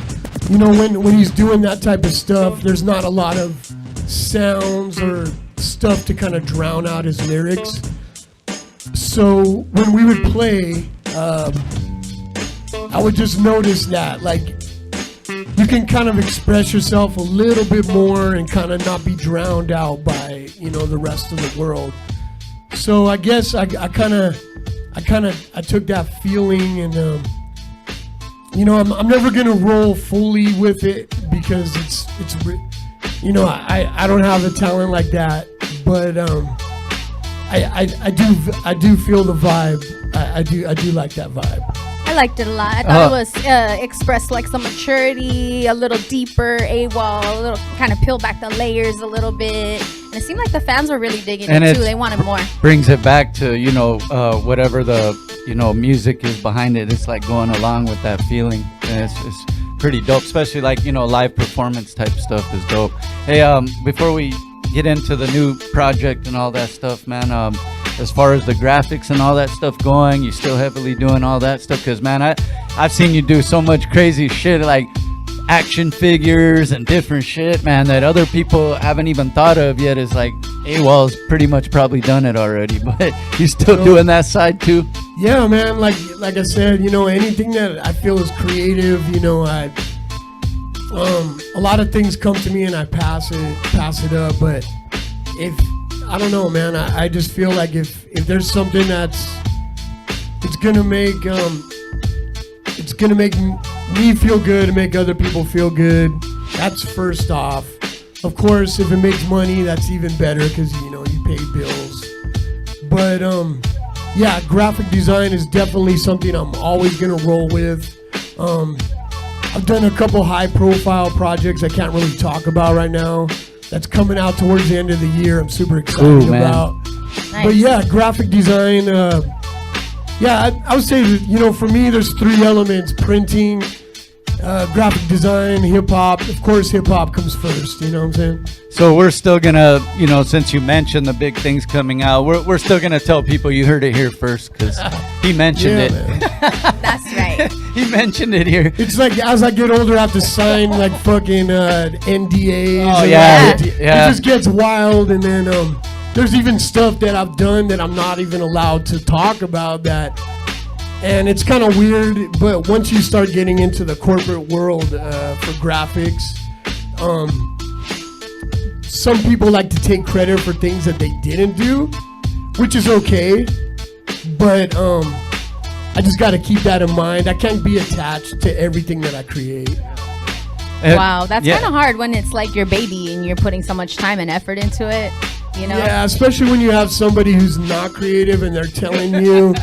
when he's doing that type of stuff, there's not a lot of sounds or stuff to kind of drown out his lyrics. So when we would play, I would just notice that, like, you can kind of express yourself a little bit more and kind of not be drowned out by, the rest of the world. So I guess I took that feeling, and I'm never gonna roll fully with it because it's I don't have the talent like that, but I do feel the vibe. I do like that vibe. I liked it a lot. I thought it was expressed like some maturity, a little deeper, AWOL, a little kind of peel back the layers a little bit. And it seemed like the fans were really digging it too. They wanted more. Brings it back to, whatever the, music is behind it. It's like going along with that feeling. And it's pretty dope, especially like, live performance type stuff is dope. Hey, before we get into the new project and all that stuff, man, as far as the graphics and all that stuff going, you still heavily doing all that stuff? Because, man, I've seen you do so much crazy shit, like action figures and different shit, man, that other people haven't even thought of yet. Is like, AWOL's pretty much probably done it already, but you still doing that side too? Yeah, man, like I said, anything that I feel is creative, a lot of things come to me and I pass it up, but I don't know, man. I just feel like if there's something it's gonna make me feel good and make other people feel good, that's first off. Of course, if it makes money, that's even better because you pay bills. But yeah, graphic design is definitely something I'm always gonna roll with. I've done a couple high-profile projects I can't really talk about right now. That's coming out towards the end of the year. I'm super excited about. Nice. But yeah, graphic design. I would say that, for me, there's three elements: printing, graphic design, hip hop. Of course, hip hop comes first. You know what I'm saying? So we're still gonna, since you mentioned the big things coming out, we're still gonna tell people you heard it here first because he mentioned it. That's right. He mentioned it here. It's like as I get older, I have to sign like fucking NDAs. Oh yeah. It just gets wild, and then there's even stuff that I've done that I'm not even allowed to talk about that. And it's kind of weird, but once you start getting into the corporate world for graphics, some people like to take credit for things that they didn't do, which is okay, but I just got to keep that in mind. I can't be attached to everything that I create. Wow, that's kind of hard when it's like your baby and you're putting so much time and effort into it, Yeah, especially when you have somebody who's not creative and they're telling you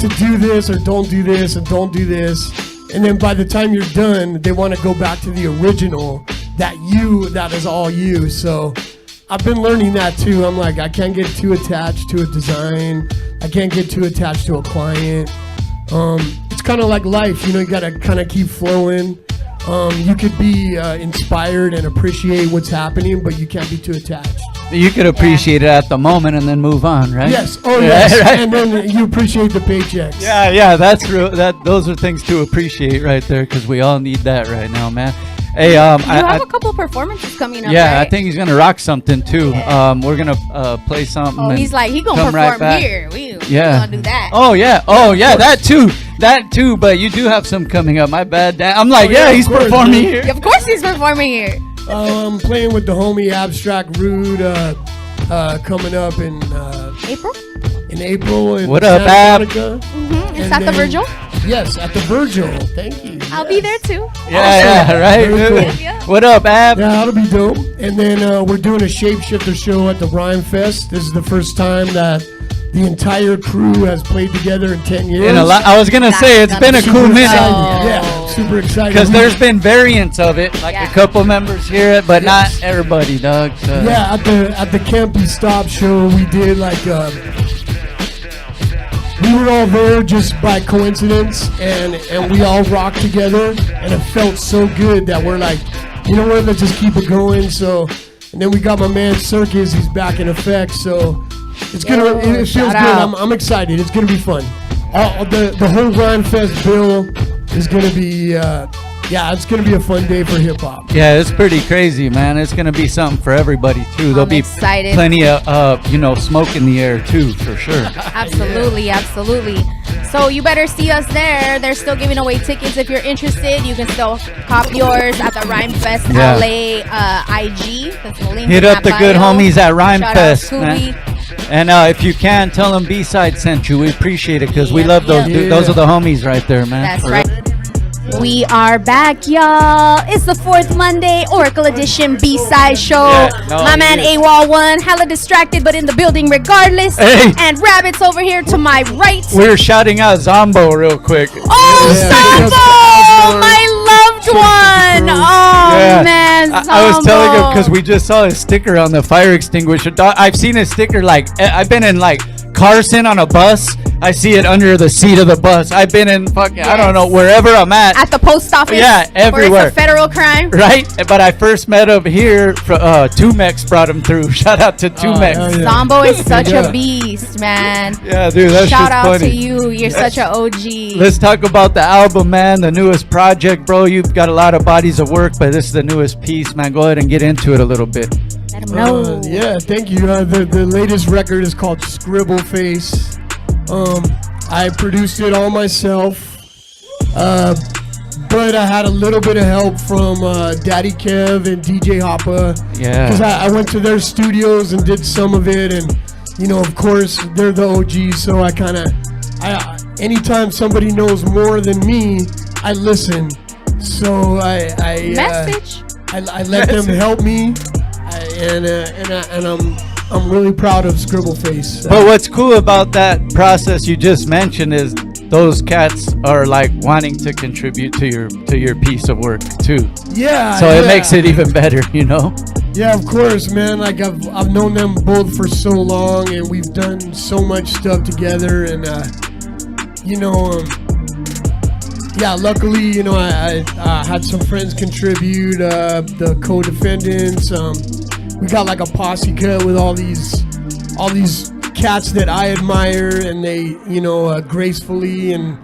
to do this or don't do this and don't do this. And then by the time you're done, they want to go back to the original that is all you. So I've been learning that too. I'm like, I can't get too attached to a design. I can't get too attached to a client. It's kind of like life, you got to kind of keep flowing. you could be inspired and appreciate what's happening, but you can't be too attached. You could appreciate it at the moment and then move on, right? Yes. Oh, yes. Right. And then you appreciate the paychecks. Yeah, that's real. Those are things to appreciate right there, because we all need that right now, man. Hey, you have a couple performances coming up. Yeah, right? I think he's gonna rock something too. We're gonna play something. Oh, he's like, he gonna come perform right here. We yeah. gonna do that. Oh yeah, that too. But you do have some coming up. My bad. I'm like, he's performing here. Of course, he's performing here. Playing with the homie Abstract Rude coming up in April. In April. What up, Ab? It's at the Virgil. Yes, at the Virgil. Thank you. I'll be there too. Yeah, right. Cool. What up, Ab? Yeah, that'll be dope. And then we're doing a Shapeshifter show at the Rhyme Fest. This is the first time that the entire crew has played together in 10 years. I was gonna say it's been a cool minute. Yeah, super excited. Because there's been variants of it, like a couple members here, but not everybody, dog. So. Yeah, at the Campy Stop show, we did like we were all there just by coincidence, and we all rocked together, and it felt so good that we're like, you know what, let's just keep it going. So, and then we got my man Circus, he's back in effect, so it's gonna, it feels good. I'm excited. It's gonna be fun. The whole Rhyme Fest bill is gonna be, it's gonna be a fun day for hip hop. Yeah, it's pretty crazy, man. It's gonna be something for everybody too. There'll be excited. Plenty of smoke in the air too, for sure. Absolutely. So you better see us there. They're still giving away tickets. If you're interested, you can still cop yours at the Rhyme Fest LA IG. That's the link. Hit up the good homies at Rhyme Shout Fest, out man. And if you can, tell them B-Side sent you. We appreciate it, because we love those dudes. Those are the homies right there, man. That's right. We are back, y'all. It's the fourth Monday Oracle Edition B-Side show. My man AWOL One, hella distracted, but in the building regardless. Hey. And Rabbit's over here to my right. We're shouting out Zombo real quick. Oh, Zombo, my loved one. Oh, man, Zombo. I was telling him, because we just saw his sticker on the fire extinguisher. I've seen his sticker, I've been in Carson on a bus. I see it under the seat of the bus. I've been in I don't know, wherever I'm at. At the post office. Yeah, everywhere. Where it's a federal crime. Right? But I first met him here. Tumex brought him through. Shout out to Tumex. Zombo is such a beast, man. Yeah, dude, that's Shout just out funny. to you. You're such an OG. Let's talk about the album, man. The newest project, bro. You've got a lot of bodies of work, but this is the newest piece, man. Go ahead and get into it a little bit. Let him know. Yeah, thank you. The latest record is called Scribble Face. I produced it all myself, but I had a little bit of help from Daddy Kev and DJ Hoppa. Yeah. Because I went to their studios and did some of it, and of course they're the OGs, so anytime somebody knows more than me, I listen. So I let them help me, and I'm really proud of Scribble Face. But what's cool about that process you just mentioned is those cats are wanting to contribute to your piece of work too. Yeah. So it makes it even better, Yeah, of course, man. I've known them both for so long, and we've done so much stuff together, and luckily, I had some friends contribute, the co-defendants. We got a posse cut with all these cats that I admire, and they, gracefully and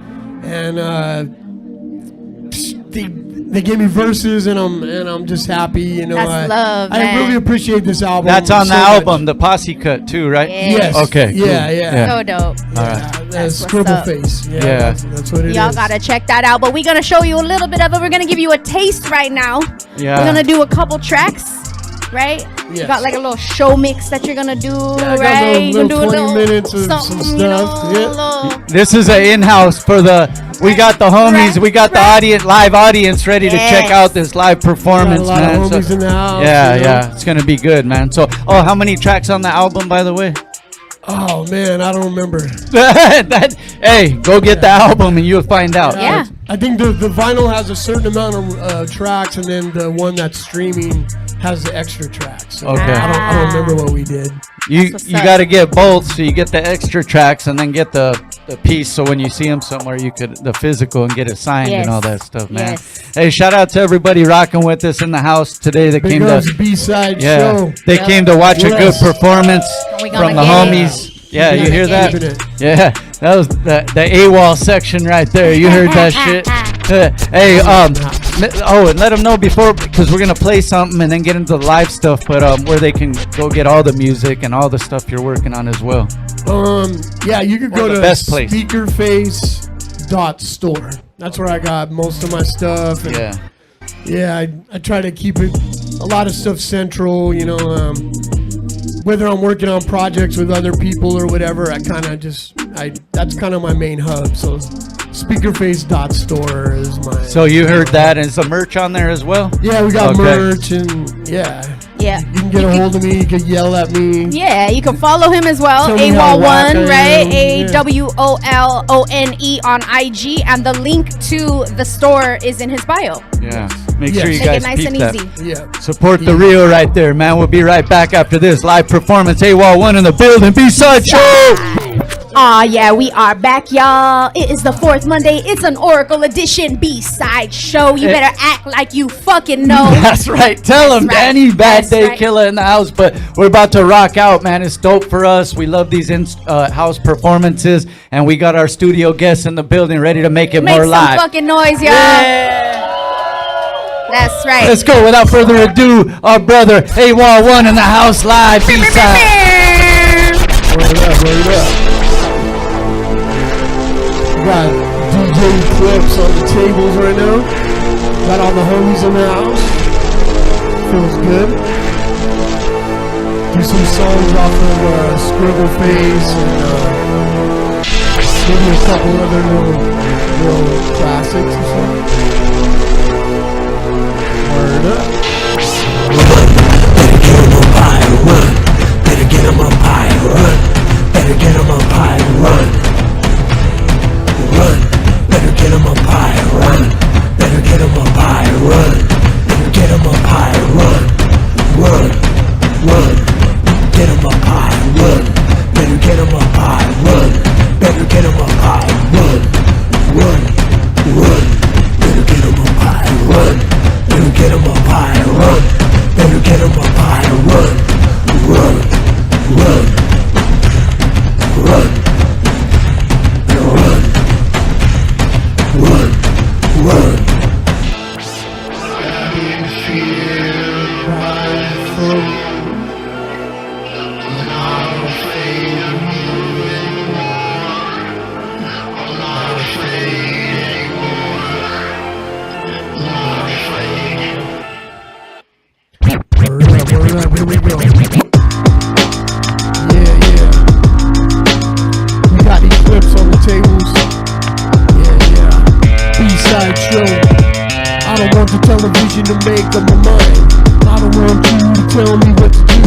they gave me verses, and I'm just happy, That's love, I man. really appreciate this album. That's on so the album, much. the posse cut too, right? Yes. Okay. Cool. Yeah. So dope. All right. That's Scribble Face. Yeah. That's what it is. Y'all gotta check that out. But we're gonna show you a little bit of it. We're gonna give you a taste right now. Yeah. We're gonna do a couple tracks. Right? Yes. You got a little show mix that you're gonna do, I got right? a You can do a 20 little minutes of some something, stuff. This is an in-house for we got the homies, we got the live audience ready to check out this live performance, Got a lot man. of homies in the house, Yeah, it's gonna be good, man. So, how many tracks on the album, by the way? Oh man, I don't remember. Hey, go get the album and you'll find out. Yeah. I think the vinyl has a certain amount of tracks, and then the one that's streaming has the extra tracks. So Okay. I don't remember what we did. You got to get both, so you get the extra tracks and then get the the piece, so when you see him somewhere, you could the physical and get it signed and all that stuff, man. Yes. Hey, shout out to everybody rocking with us in the house today. That came to B-side show. They came to watch a good performance We from gonna the get homies. it. Yeah, We you gonna hear get that? it. Yeah, that was the AWOL section right there. You heard that shit? Hey, and let them know before, because we're gonna play something and then get into the live stuff. But where they can go get all the music and all the stuff you're working on as well. Yeah, you could go the to best place. speakerface.store. That's where I got most of my stuff. And yeah, I try to keep it a lot of stuff central, you know, whether I'm working on projects with other people or whatever, I kind of that's kind of my main hub. So speakerface.store is my. So you heard that, and is the merch on there as well? Yeah, we got merch and Yeah. You can get a hold of me. You can yell at me. Yeah, you can follow him as well. Tell me how AWOL whack One, I right? am. AWOLONE on IG, and the link to the store is in his bio. Yeah. Make sure you Make guys it nice peep and that. easy. Yeah. Support the real right there, man. We'll be right back after this live performance. AWOL One in the building. B-side show. Aw, yeah, we are back, y'all. It is the fourth Monday. It's an Oracle Edition B-side show. You better act like you fucking know. That's right. Tell them, Dani. Bad Day Killer in the house. But we're about to rock out, man. It's dope for us. We love these house performances. And we got our studio guests in the building ready to make it more Make live. some fucking noise, y'all. That's right. Let's go. Without further ado, our brother AWOL One in the house live. B-side. Word up. Got DJ clips on the tables right now. Got all the homies in the house. Feels good. Do some songs off of Scribble Face and maybe a couple other little classics or something. Word up. Better get 'em up high and run. Better get 'em up high and run. Better get 'em up high and run. Run, better get 'em up high and run. Better get 'em up high and run. Better get 'em up high and run. Run, get 'em up high and run. Better get 'em up high and run. Better get 'em up high and run. Better get 'em up high and run. Better get 'em up high and run. Better get 'em up high and run. Run. Word up, here we go. Yeah. We got these clips on the tables. Yeah. B-side show. I don't want the television to make up my mind. I don't want you to tell me what to do.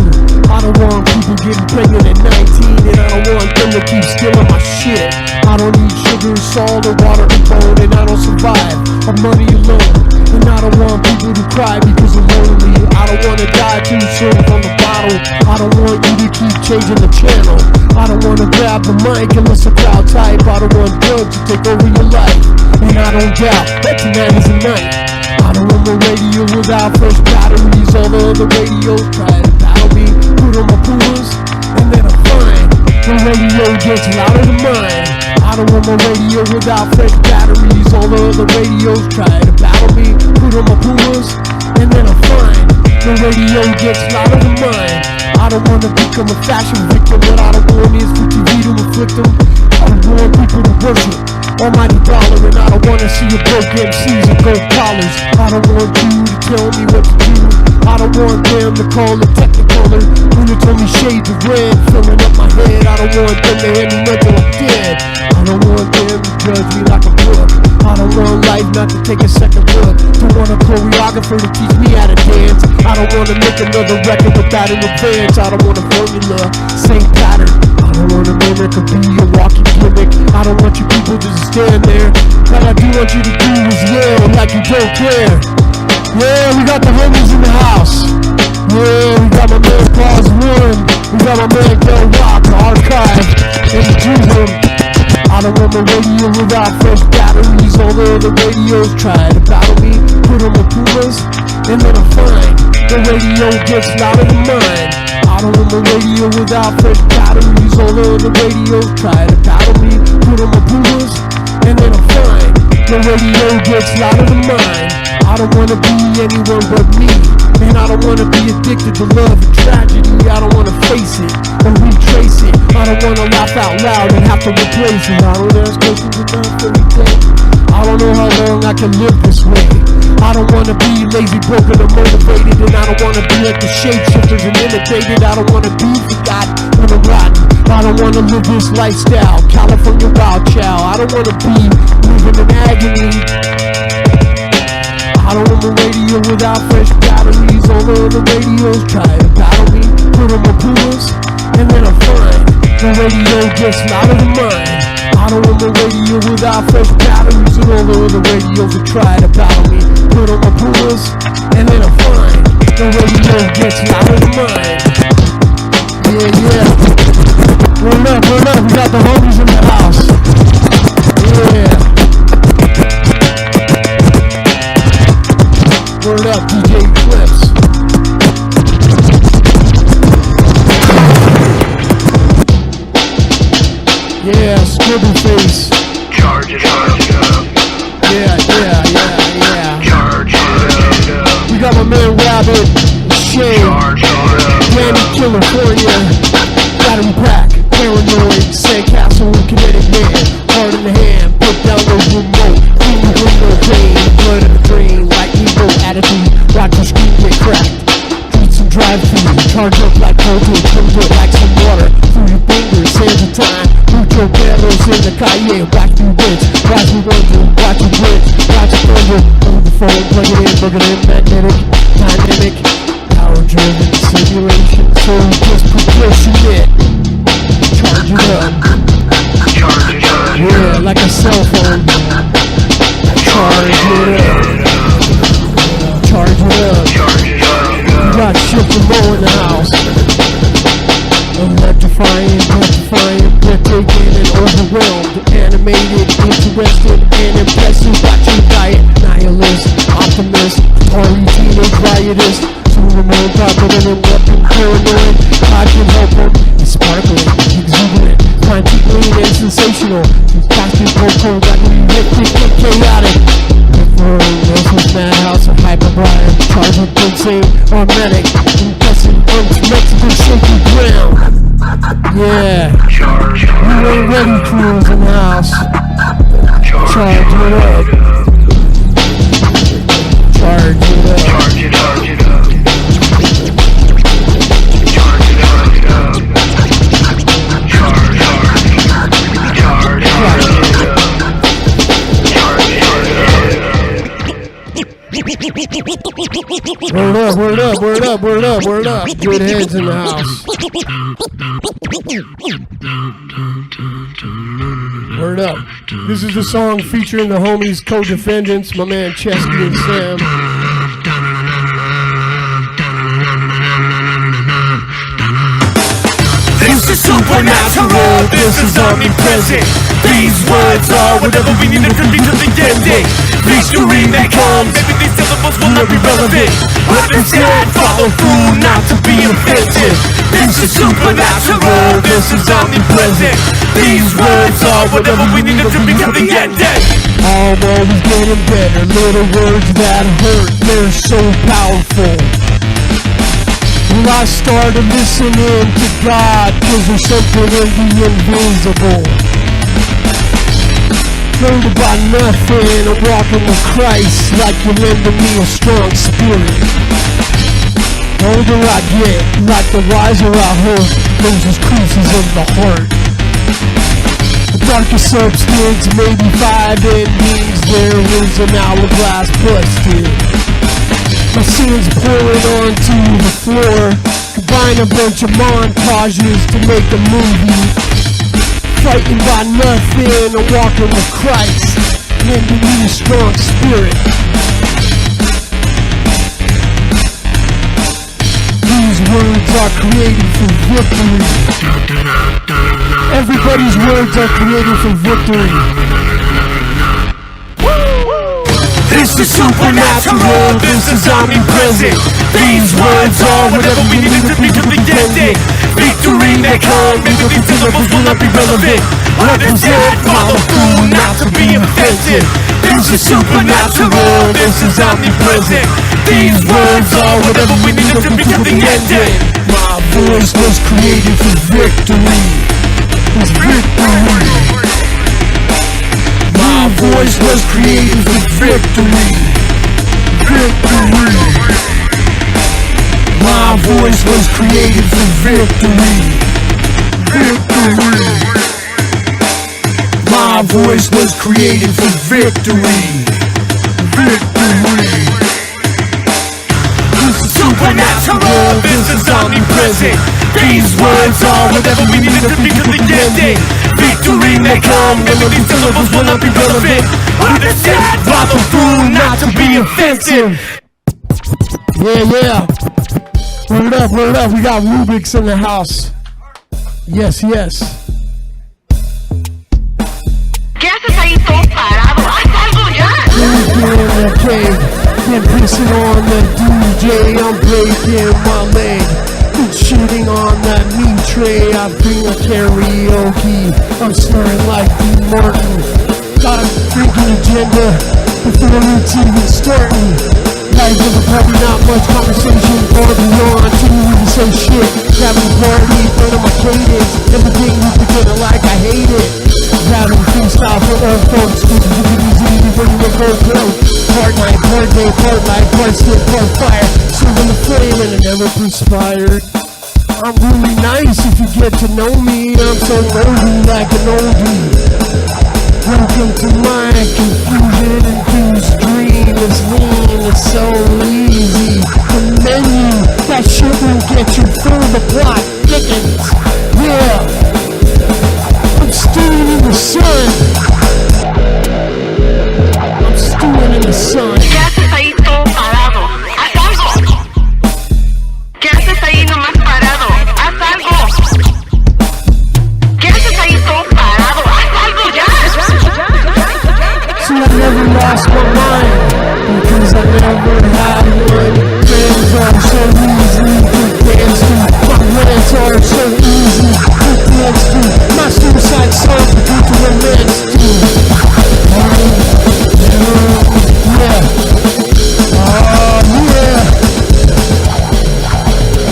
I don't want people getting pregnant at 19, and I don't want them to keep stealing my shit. I don't need sugar, salt, or water and bone, and I don't survive on money alone. And I don't want people to cry because I'm lonely. I don't want to die too soon from the bottle. I don't want you to keep changing the channel. I don't want to grab the mic unless a crowd type. I don't want drugs to take over your life. And I don't doubt that tonight is the night. I don't want the radio without fresh batteries. All the other radios try to battle me. Put on my pumas, and then I'm fine. The radio gets louder than mine. I don't want my radio without fresh batteries. All the other radios try to battle me. Put on my pumas, and then I'm fine. The radio gets louder than mine. I don't want to become a fashion victim. What I don't want is for TV to inflict them. I don't want people to worship almighty dollar, and I don't want to see a broke MCs and gold collars. I don't want you to tell me what to do. I don't want them to call it technicolor when they told me shades of red filling up my head. I don't want them to hand me until I'm dead. I don't want them to judge me like a book. I don't want life not to take a second look. Don't want a choreographer to teach me how to dance. I don't want to make another record without an advance. I don't want a formula, same pattern. I don't want a mimic or be a walking gimmick. I don't want you people to just stand there. What I do want you to do is yell like you don't care. Yeah, we got the homies in the house. Yeah, we got my man Claus One. We got my man Del Rock, the archive, in the G room. I don't without fresh batteries. All the other radios try to battle me. Put on the Pumas, and then I find the radio gets louder than mine. I don't want the radio without fresh batteries. All the other radios try to battle me. Put on the Pumas, and then I find the radio gets louder than mine. I don't wanna be anyone but me, and I don't wanna be addicted to love and tragedy. I don't wanna face it or retrace it. I don't wanna laugh out loud and have to replace it. I don't ask questions enough every day. I don't know how long I can live this way. I don't wanna be lazy, broken, or motivated, and I don't wanna be like the shapeshifters and imitated. I don't wanna be forgotten when I'm rotten. I don't wanna live this lifestyle, California wild child. I don't wanna be living in agony. I don't want the radio without fresh batteries. All the other radios try to battle me. Put on my Pumas, and then I find the radio gets louder than mine. I don't want the radio without fresh batteries. And all the other radios that try to battle me. Put on my Pumas, and then I find the radio gets louder than mine. Yeah, yeah. Word up, we got the homies in the house. Yeah. Word up, DJ Clips. Yeah, scribble face. Charge it up. Yeah. Charge it up. We got my man Rabbit, Shaye, Dani, Killafournya. Got him back, paranoid, sandcastle, kinetic man. Heart in the hand, put down the remote. Clean the window pane, blood in the drain. Like evil attitude, watch your screen get cracked. Eat some drive-through, charge up like cold, come good like some water. Through your fingers, hands of time. Mucho pelos in the calle, watch me rinse. Watch me wonder, watch me rinse. Watch it thunder, hold the phone, plug it in, magnetic, dynamic. Power-driven simulation, so just proportionate. Charge it up. Yeah, like a cell phone. Charge it up. We got Shifter Mo in the house. Electrifying, breathtaking and overwhelmed. Animated, interested, and impressive. Got your diet, nihilist, optimist, party, teenage riotist. Remote, confident and weapon, paranoid. I can help him. He's sparkling, exuberant, frantically and sensational. He's plastic, cold, ugly, hectic, and chaotic. Roseville's madhouse, a hyperbolic, charged with insane, automatic, impressive, Mexican shaky ground. Yeah, you ain't ready, crews in the house. Charge it up. Charge it up. Word up. Good heads in the house. Word up. This is the song featuring the homies co-defendants, my man Chesky and Sam. This is supernatural, this is omnipresent. These words are whatever we need to be to the ending. Victory may come, maybe these syllables will not be relevant, but instead follow through, not to be offensive. This is supernatural, this is omnipresent. These words are whatever we need to be to the ending. I'm always getting better, little words that hurt, they're so powerful. Well, I started listening to God, cause there's something in the invisible. Learned about nothing, I'm walking with Christ, like you lending me a strong spirit. The older I get, like the wiser I hurt, there's just creases in the heart. The darkest substance, maybe 5 endings, there is an hourglass busted. My scenes pouring onto the floor. Combine a bunch of montages to make a movie. Fighting by nothing, I'm walking with Christ, lending me a strong spirit. These words are created for victory. Everybody's words are created for victory. This is supernatural, this is omnipresent. These words are whatever we need to be to the ending. Victory may come, maybe these syllables will not be relevant. Understand, follow through, not to be offensive. This is supernatural, this is omnipresent. These words are whatever we need to be to the ending. My voice was created for victory. Was victory. My voice was created for victory. Victory. My voice was created for victory. Victory. My voice was created for victory. Victory. This is supernatural, this is omnipresent. These words are whatever we need to be to the ending. Victory may come, maybe these syllables will not be relevant. Understand, follow through, not to be offensive. Yeah. Word up, we got Rubik's in the house. Yes. ¿Qué haces ahí todo parado? ¡Haz algo ya! Been pissing on the DJ, I'm breaking my leg. Been shooting on that meat tray, I bring a karaoke. I'm slurring like D. Martin. Got a drinking agenda before it's even starting. Life of a party, not much conversation, far beyond to even say shit. Having a party, burning my cadence. Everything you pretend like I hate it. Having freestyle for all folks, keeping it easy, bringing the bird close. Part night, part day, part life, part slip, part fire. Serving the flame and it never perspired. I'm really nice if you get to know me. I'm so nerdy like an oldie. Welcome to my confusion-induced dream. It's lean, it's so easy. The menu, that shit will get you through the plot thickens. Yeah, I'm stewing in the sun. I'm stewing in the sun. ¿Qué haces ahí todo parado? ¡Haz algo! ¿Qué haces ahí nomás parado? ¡Haz algo! ¿Qué haces ahí todo parado? ¡Haz algo ya! See, I never lost my mind because I never had one. Friends are so easy to dance to. My rants are so easy to dance to. My suicide song to do to romance to. Yeah.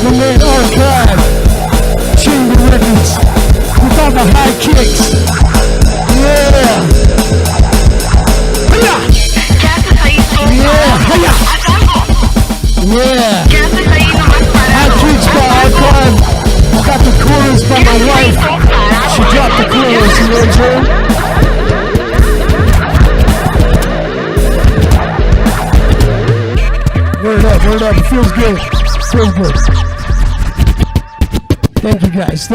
The main archive, chamber records, with all the high kicks. Yeah. Yeah. High kicks by archive. I got the chorus by my wife. She dropped the chorus, you know what I'm saying? Word up, it feels good. Thank you guys.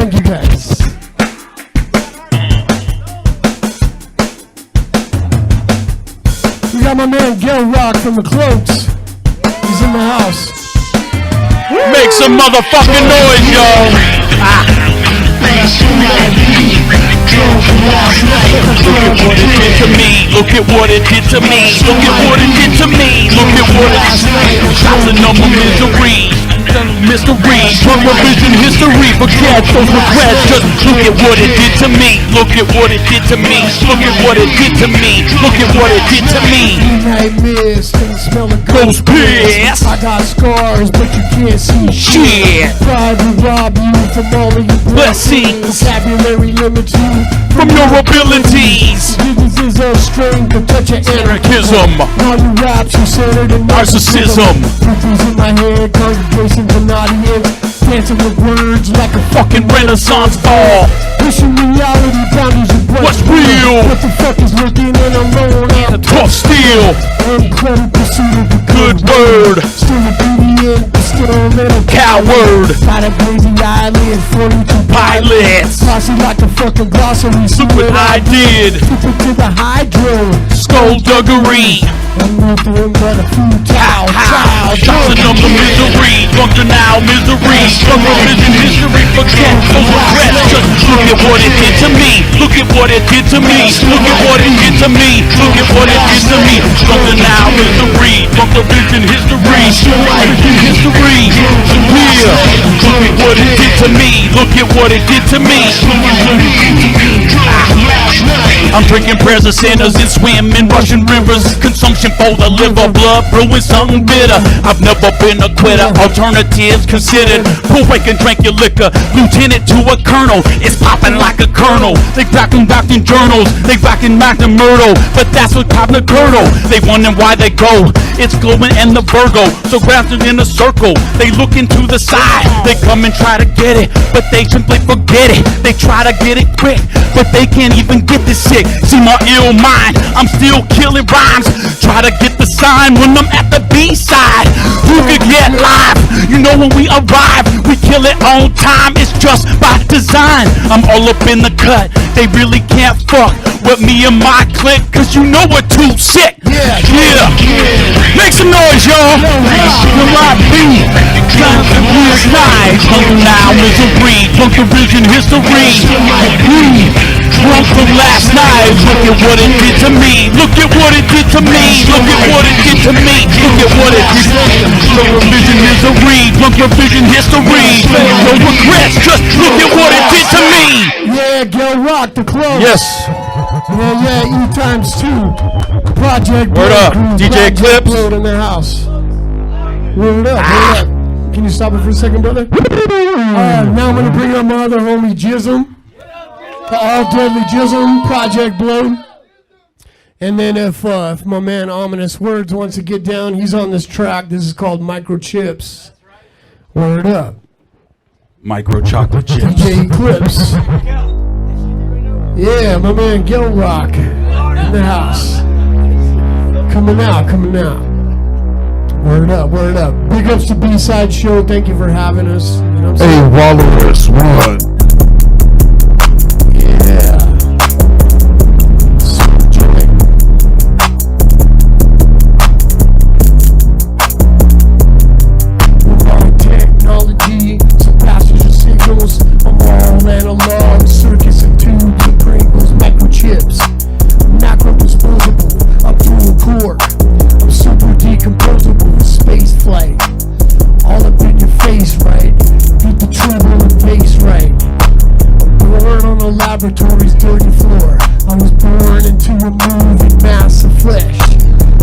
We got my man Gil Rock from the Cloaks. He's in the house. Make some motherfucking noise, y'all! Look at what it did to me. Look at what it did to me. Look at what it did to me. Thousand number misery. From revision history, forget those regrets. Just look at what it did to me. Look at what it did to me. Look at what it did to me. Look at what it did to me. Midnight mist and smell of ghost piss. I got scars, but you can't see shit. Pride will rob you from all of your blessings. Vocabulary limits you from your abilities. This is a strength to touch your anarchism. All your raps are centered in narcissism. Preachers in my head, congregation from audience. Dancing with words like a fucking renaissance ball. Pushing reality boundaries and break. What's real? What the fuck is looking in a lone and a tough steel? Uncredited pursuit of the good word. Still obedient, You're a little coward. Got a crazy eyelid, 42 Pilots. Glossy like a fucking glossary. Look what I did. Took it to the hydro. Skullduggery. I'm nothing but a food towel. Thousand of the misery. Bunker now misery. From revision history. Forget those regrets. Just look at what it did to me. Look at what it did to me. Look at what it did to me. Look at what it did to me. Bunker now misery. Bunker vision history. Vision history. Yeah. Look at what it did to me. Look at what it did to me. I'm drinking prayers of sinners and swim in Russian rivers. Consumption for the liver, blood brewing something bitter. I've never been a quitter. Alternatives considered. Pull wake and drink your liquor. Lieutenant to a colonel. It's popping like a kernel. They backing back in journals. They backing back in Myrtle. But that's what caught the kernel. They wondering why they go. It's glowing in the Virgo. So grafted in a circle. They look into the side. They come and try to get it. But they simply forget it. They try to get it quick. But they can't even get this sick. See my ill mind. I'm still killing rhymes. Try to get the sign when I'm at the B-side. Who could get live? You know when we arrive, we kill it on time. It's just by design. I'm all up in the cut. They really can't fuck with me and my clique. Cause you know we're too sick. Yeah. Make some noise, y'all. You might be trying to be nice. Now misery. Bunker vision history. Drunk from last night. Look at what it did to me. Look at what it did to me. Look at what it did to me. Look at what it did to me. Bunker vision misery. Bunker vision history. No regrets. Just look at what it did to me. Yeah, Gil Rock, the club. Yes. Yeah, E times 2. Project. Word up, DJ Clips. In the house. Word up, word up. Can you stop it for a second, brother? Now I'm gonna bring up my other homie Jism. The All Deadly Jism, Project Blow. And then if my man Ominous Words wants to get down, he's on this track. This is called Microchips. Word up. Micro chocolate chips. DJ Clips. Yeah, my man Gil Rock in the house. Coming out. Word up. Big ups to B-Side Show. Thank you for having us. You know what I'm saying? AWOL One. Yeah. Technology, some passenger signals. I'm all analog. Circus and tubes and Pringles, microchips. Macro disposable, up to a core. I'm super decomposable with space flight. All up in your face, right? Beat the treble and bass, right? Born on the laboratory's dirty floor. I was born into a moving mass of flesh.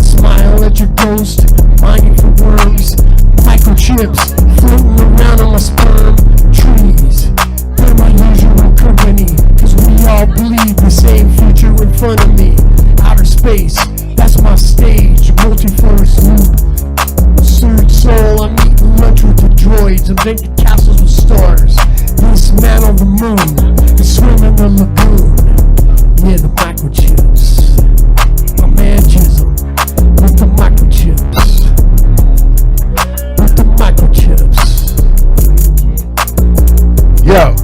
Smile at your ghost, mining for worms. Microchips floating around on my sperm trees. They're my usual company, cause we all bleed the same future in front of me. Outer space, that's my stage. Multiverse loop. Surge soul, I'm eating lunch with the droids. I'm making castles with stars. Dismantle the moon and swim in the lagoon. Yeah, the microchips. My man Jism with the microchips. With the microchips. Yo,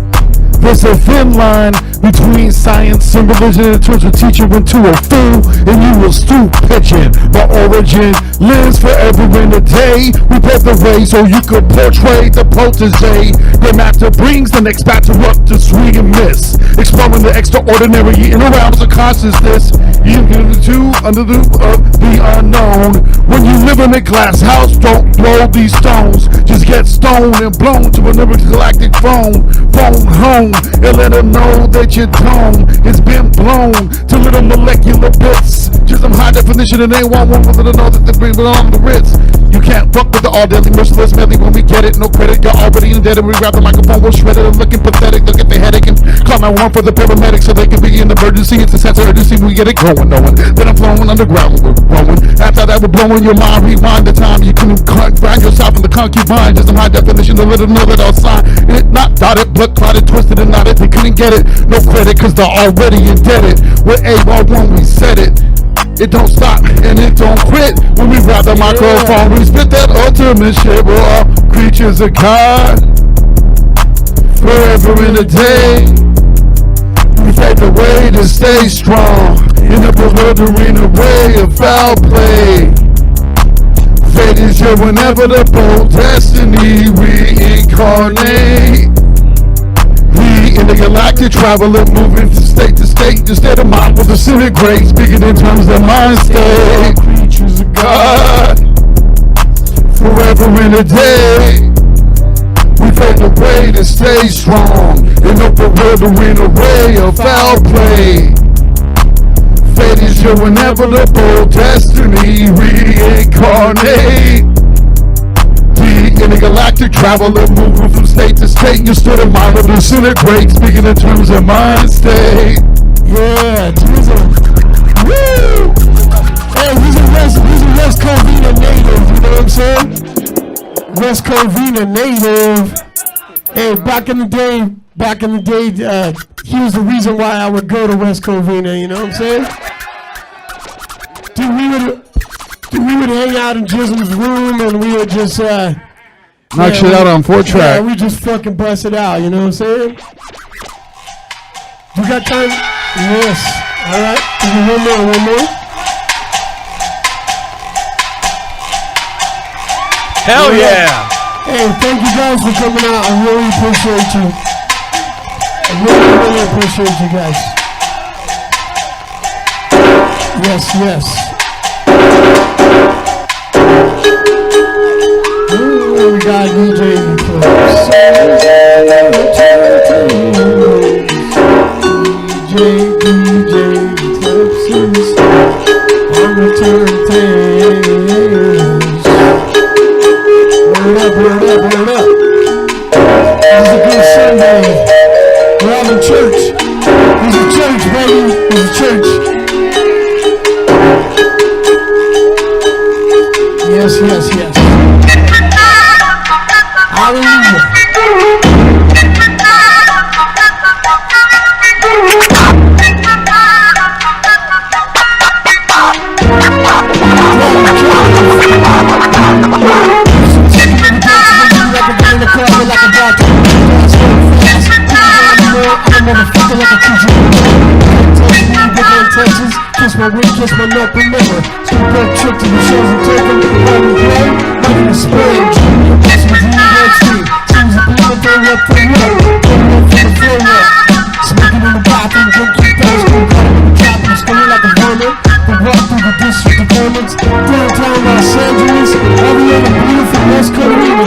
there's a thin line between science and religion. It turns a teacher into a fool, and you will stoop pitching. My origin lives forever in a day. We paved the way so you could portray the protege. The master brings the next battle up to swing and miss, exploring the extraordinary in the realms of consciousness. You get into under the of the unknown. When you live in a glass house, don't blow these stones. Just get stoned and blown to another galactic phone. Phone home and let them know that your tone has been blown to little molecular bits. Just some high definition and they want one for them to know that they bring along the Ritz. You can't fuck with the all deadly merciless medley when we get it. No credit, you're already indebted. We grab the microphone, we'll shred it and looking pathetic. Look at the headache and call my one for the paramedics so they can be in emergency. It's a sense of urgency, we get it going, knowing that I'm flowing underground, we're growing. After that, we're blowing your mind, rewind the time. You couldn't find yourself in the concubine. Just some high definition to let them know that I'll sign it. Not dotted, blood clotted, twisted and knotted. They couldn't get it, no credit, cause they're already indebted. With AWOL One, we said it. It don't stop and it don't quit. When we grab the microphone, we spit that ultimate shit. We're all creatures of God, forever in a day. We fight the way to stay strong in a bewildering array of foul play. Fate is here whenever the bold destiny reincarnate. We intergalactic traveler moving from state to state. Your state of mind will disintegrate. Speaking in terms of mind state. Creatures of God, forever in a day. We find a way to stay strong in a bewildering array of foul play. Fate is here whenever the bold destiny reincarnate. Intergalactic traveler moving from state to state. Your state of mind will disintegrate. Speaking in terms of mind state. Yeah, Jesus. Woo! Hey, he's a West Covina native, you know what I'm saying? West Covina native. Hey, back in the day, he was the reason why I would go to West Covina, you know what I'm saying? Dude, we would hang out in Jism's room and we would just knock shit out on 4-track. Yeah, we just fucking bust it out, you know what I'm saying? You got time? Yes. All right. One more. Hell yeah. Hey, thank you guys for coming out. I really appreciate you. I really appreciate you guys. Yes. Ooh, we got DJ clips. DJ clips on the turntables. Word up. This is a good Sunday. We're all in church. There's a church, baby. There's a church. Yes. Hallelujah. Kiss my ring, kiss my neck, remember. Sweet back trip to the shows and take them. While we play, money to spend. Junior, that's what you need to see. Seems like people throw up. Putting up from the floor up. Smoking in the bathroom, drinking things. Cut in the trap, and screaming like a vermin. They walk through the district of governments. Downtown Los Angeles, every other beautiful West Covina.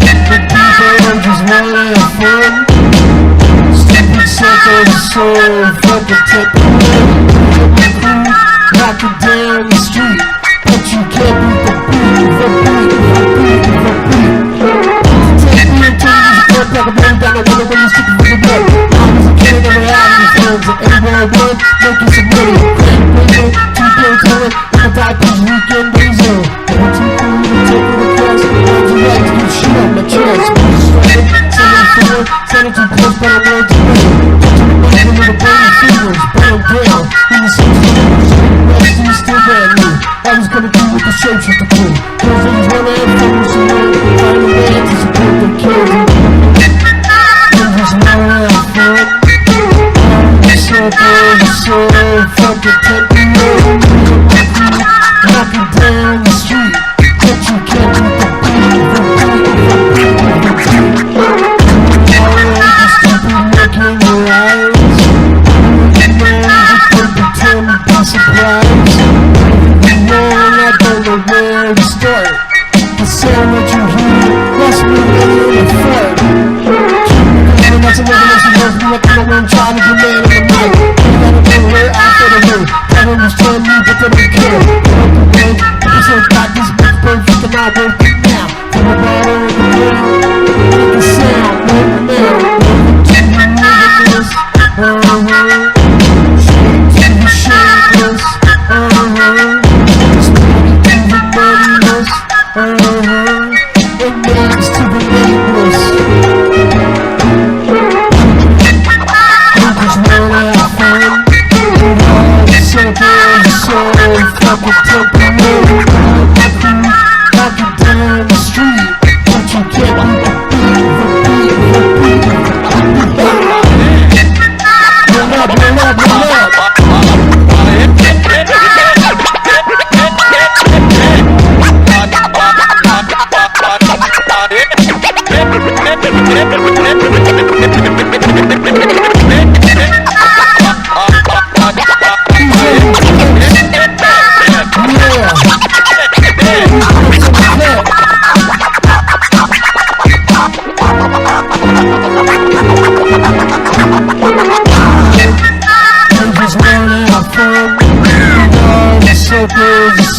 The people just wanna have fun. Stupid circles, so fucking tipping. Walking down the street, but you can't beat the beat. Take me into this club, like a man down the window when you stick it in the bed. I was a kid, never had any friends, and anywhere I went, making some money. Grand Basil, 2 days home, and a diaper's weekend days on. I'm too cool to take it across, how'd you like to get shit on my chest? Send it too close, but I'm ready to win. Get to the little burning fingers, but I'm down. In the same you still brand new. I was gonna do with the shapes with the crew. Cause these wanna have fun with some way. Find a way to support their kids. They just wanna have fun. So fucking temporary. Walking down the street, but you can't do the just stupid look in your eyes. You could pretend to be surprised. I don't know where to start. The sound that you hear must be really in the front. That's a revelation, knows me like I'm trying to be man in the mic. You gotta know where I fit away. Tell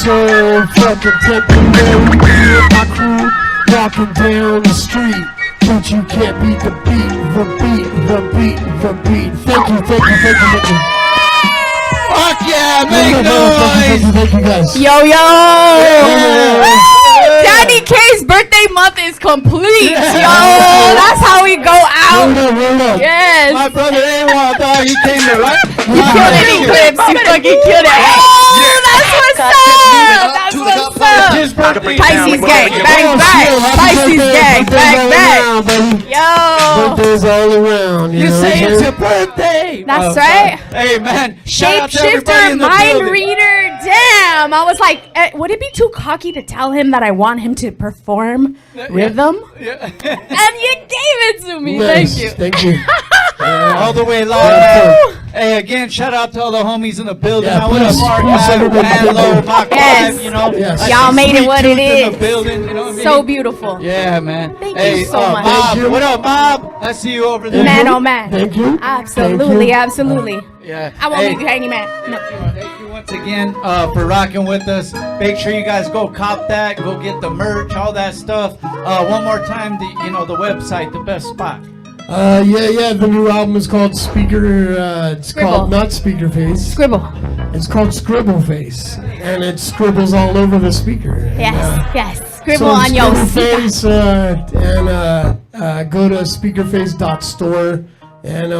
So fucking temporary. My crew walking down the street, but you can't beat the beat, the beat, the beat, the beat. Thank you. Fuck yeah, make noise! Thank you guys. Yo. Daddy K's birthday month is complete, yo. That's how we go out. Yes. My brother A1, dog, he came to right. You killed it, Eclipse. You fucking killed it. Oh, that's what's up. That's what's up. His birthday. Pisces gang, bang, bang. Pisces gang, bang, bang. Yo. Birthdays all around. You say it's your birthday. That's right. Hey, man. Shapeshifter, mind reader. Damn. I was like, would it be too cocky to tell him that I want him to perform rhythm? Yeah. And you gave it to me. Nice. Thank you. All the way live. Hey, again, shout out to all the homies in the building. Yeah, What up, Mark Luv, Mark Yes. you know. Yes. Y'all made it what it In the is. building, you know what I mean? So beautiful. Yeah, man. Thank hey, you so much. Mob, what up, Mob? I see you over there. Man, oh man. Thank you. Absolutely, absolutely. Yeah. I won't Hey, leave you hanging, man. No. Thank you once again for rocking with us. Make sure you guys go cop that, go get the merch, all that stuff. One more time, the website, the best spot. Yeah. The new album is called Speaker. It's Scribble. called not Speaker Face. Scribble. It's called Scribble Face, and it scribbles all over the speaker. Yes. Scribble on your Scribble speaker. Face, and go to speakerface.store, and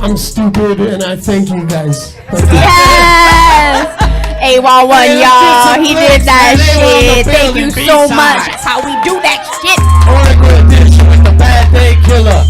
I'm stupid, and I thank you guys. Yes. AWOL One, y'all. He did that shit. Thank you so much. That's how we do that shit. Oracle Edition with the Bad Day Killer.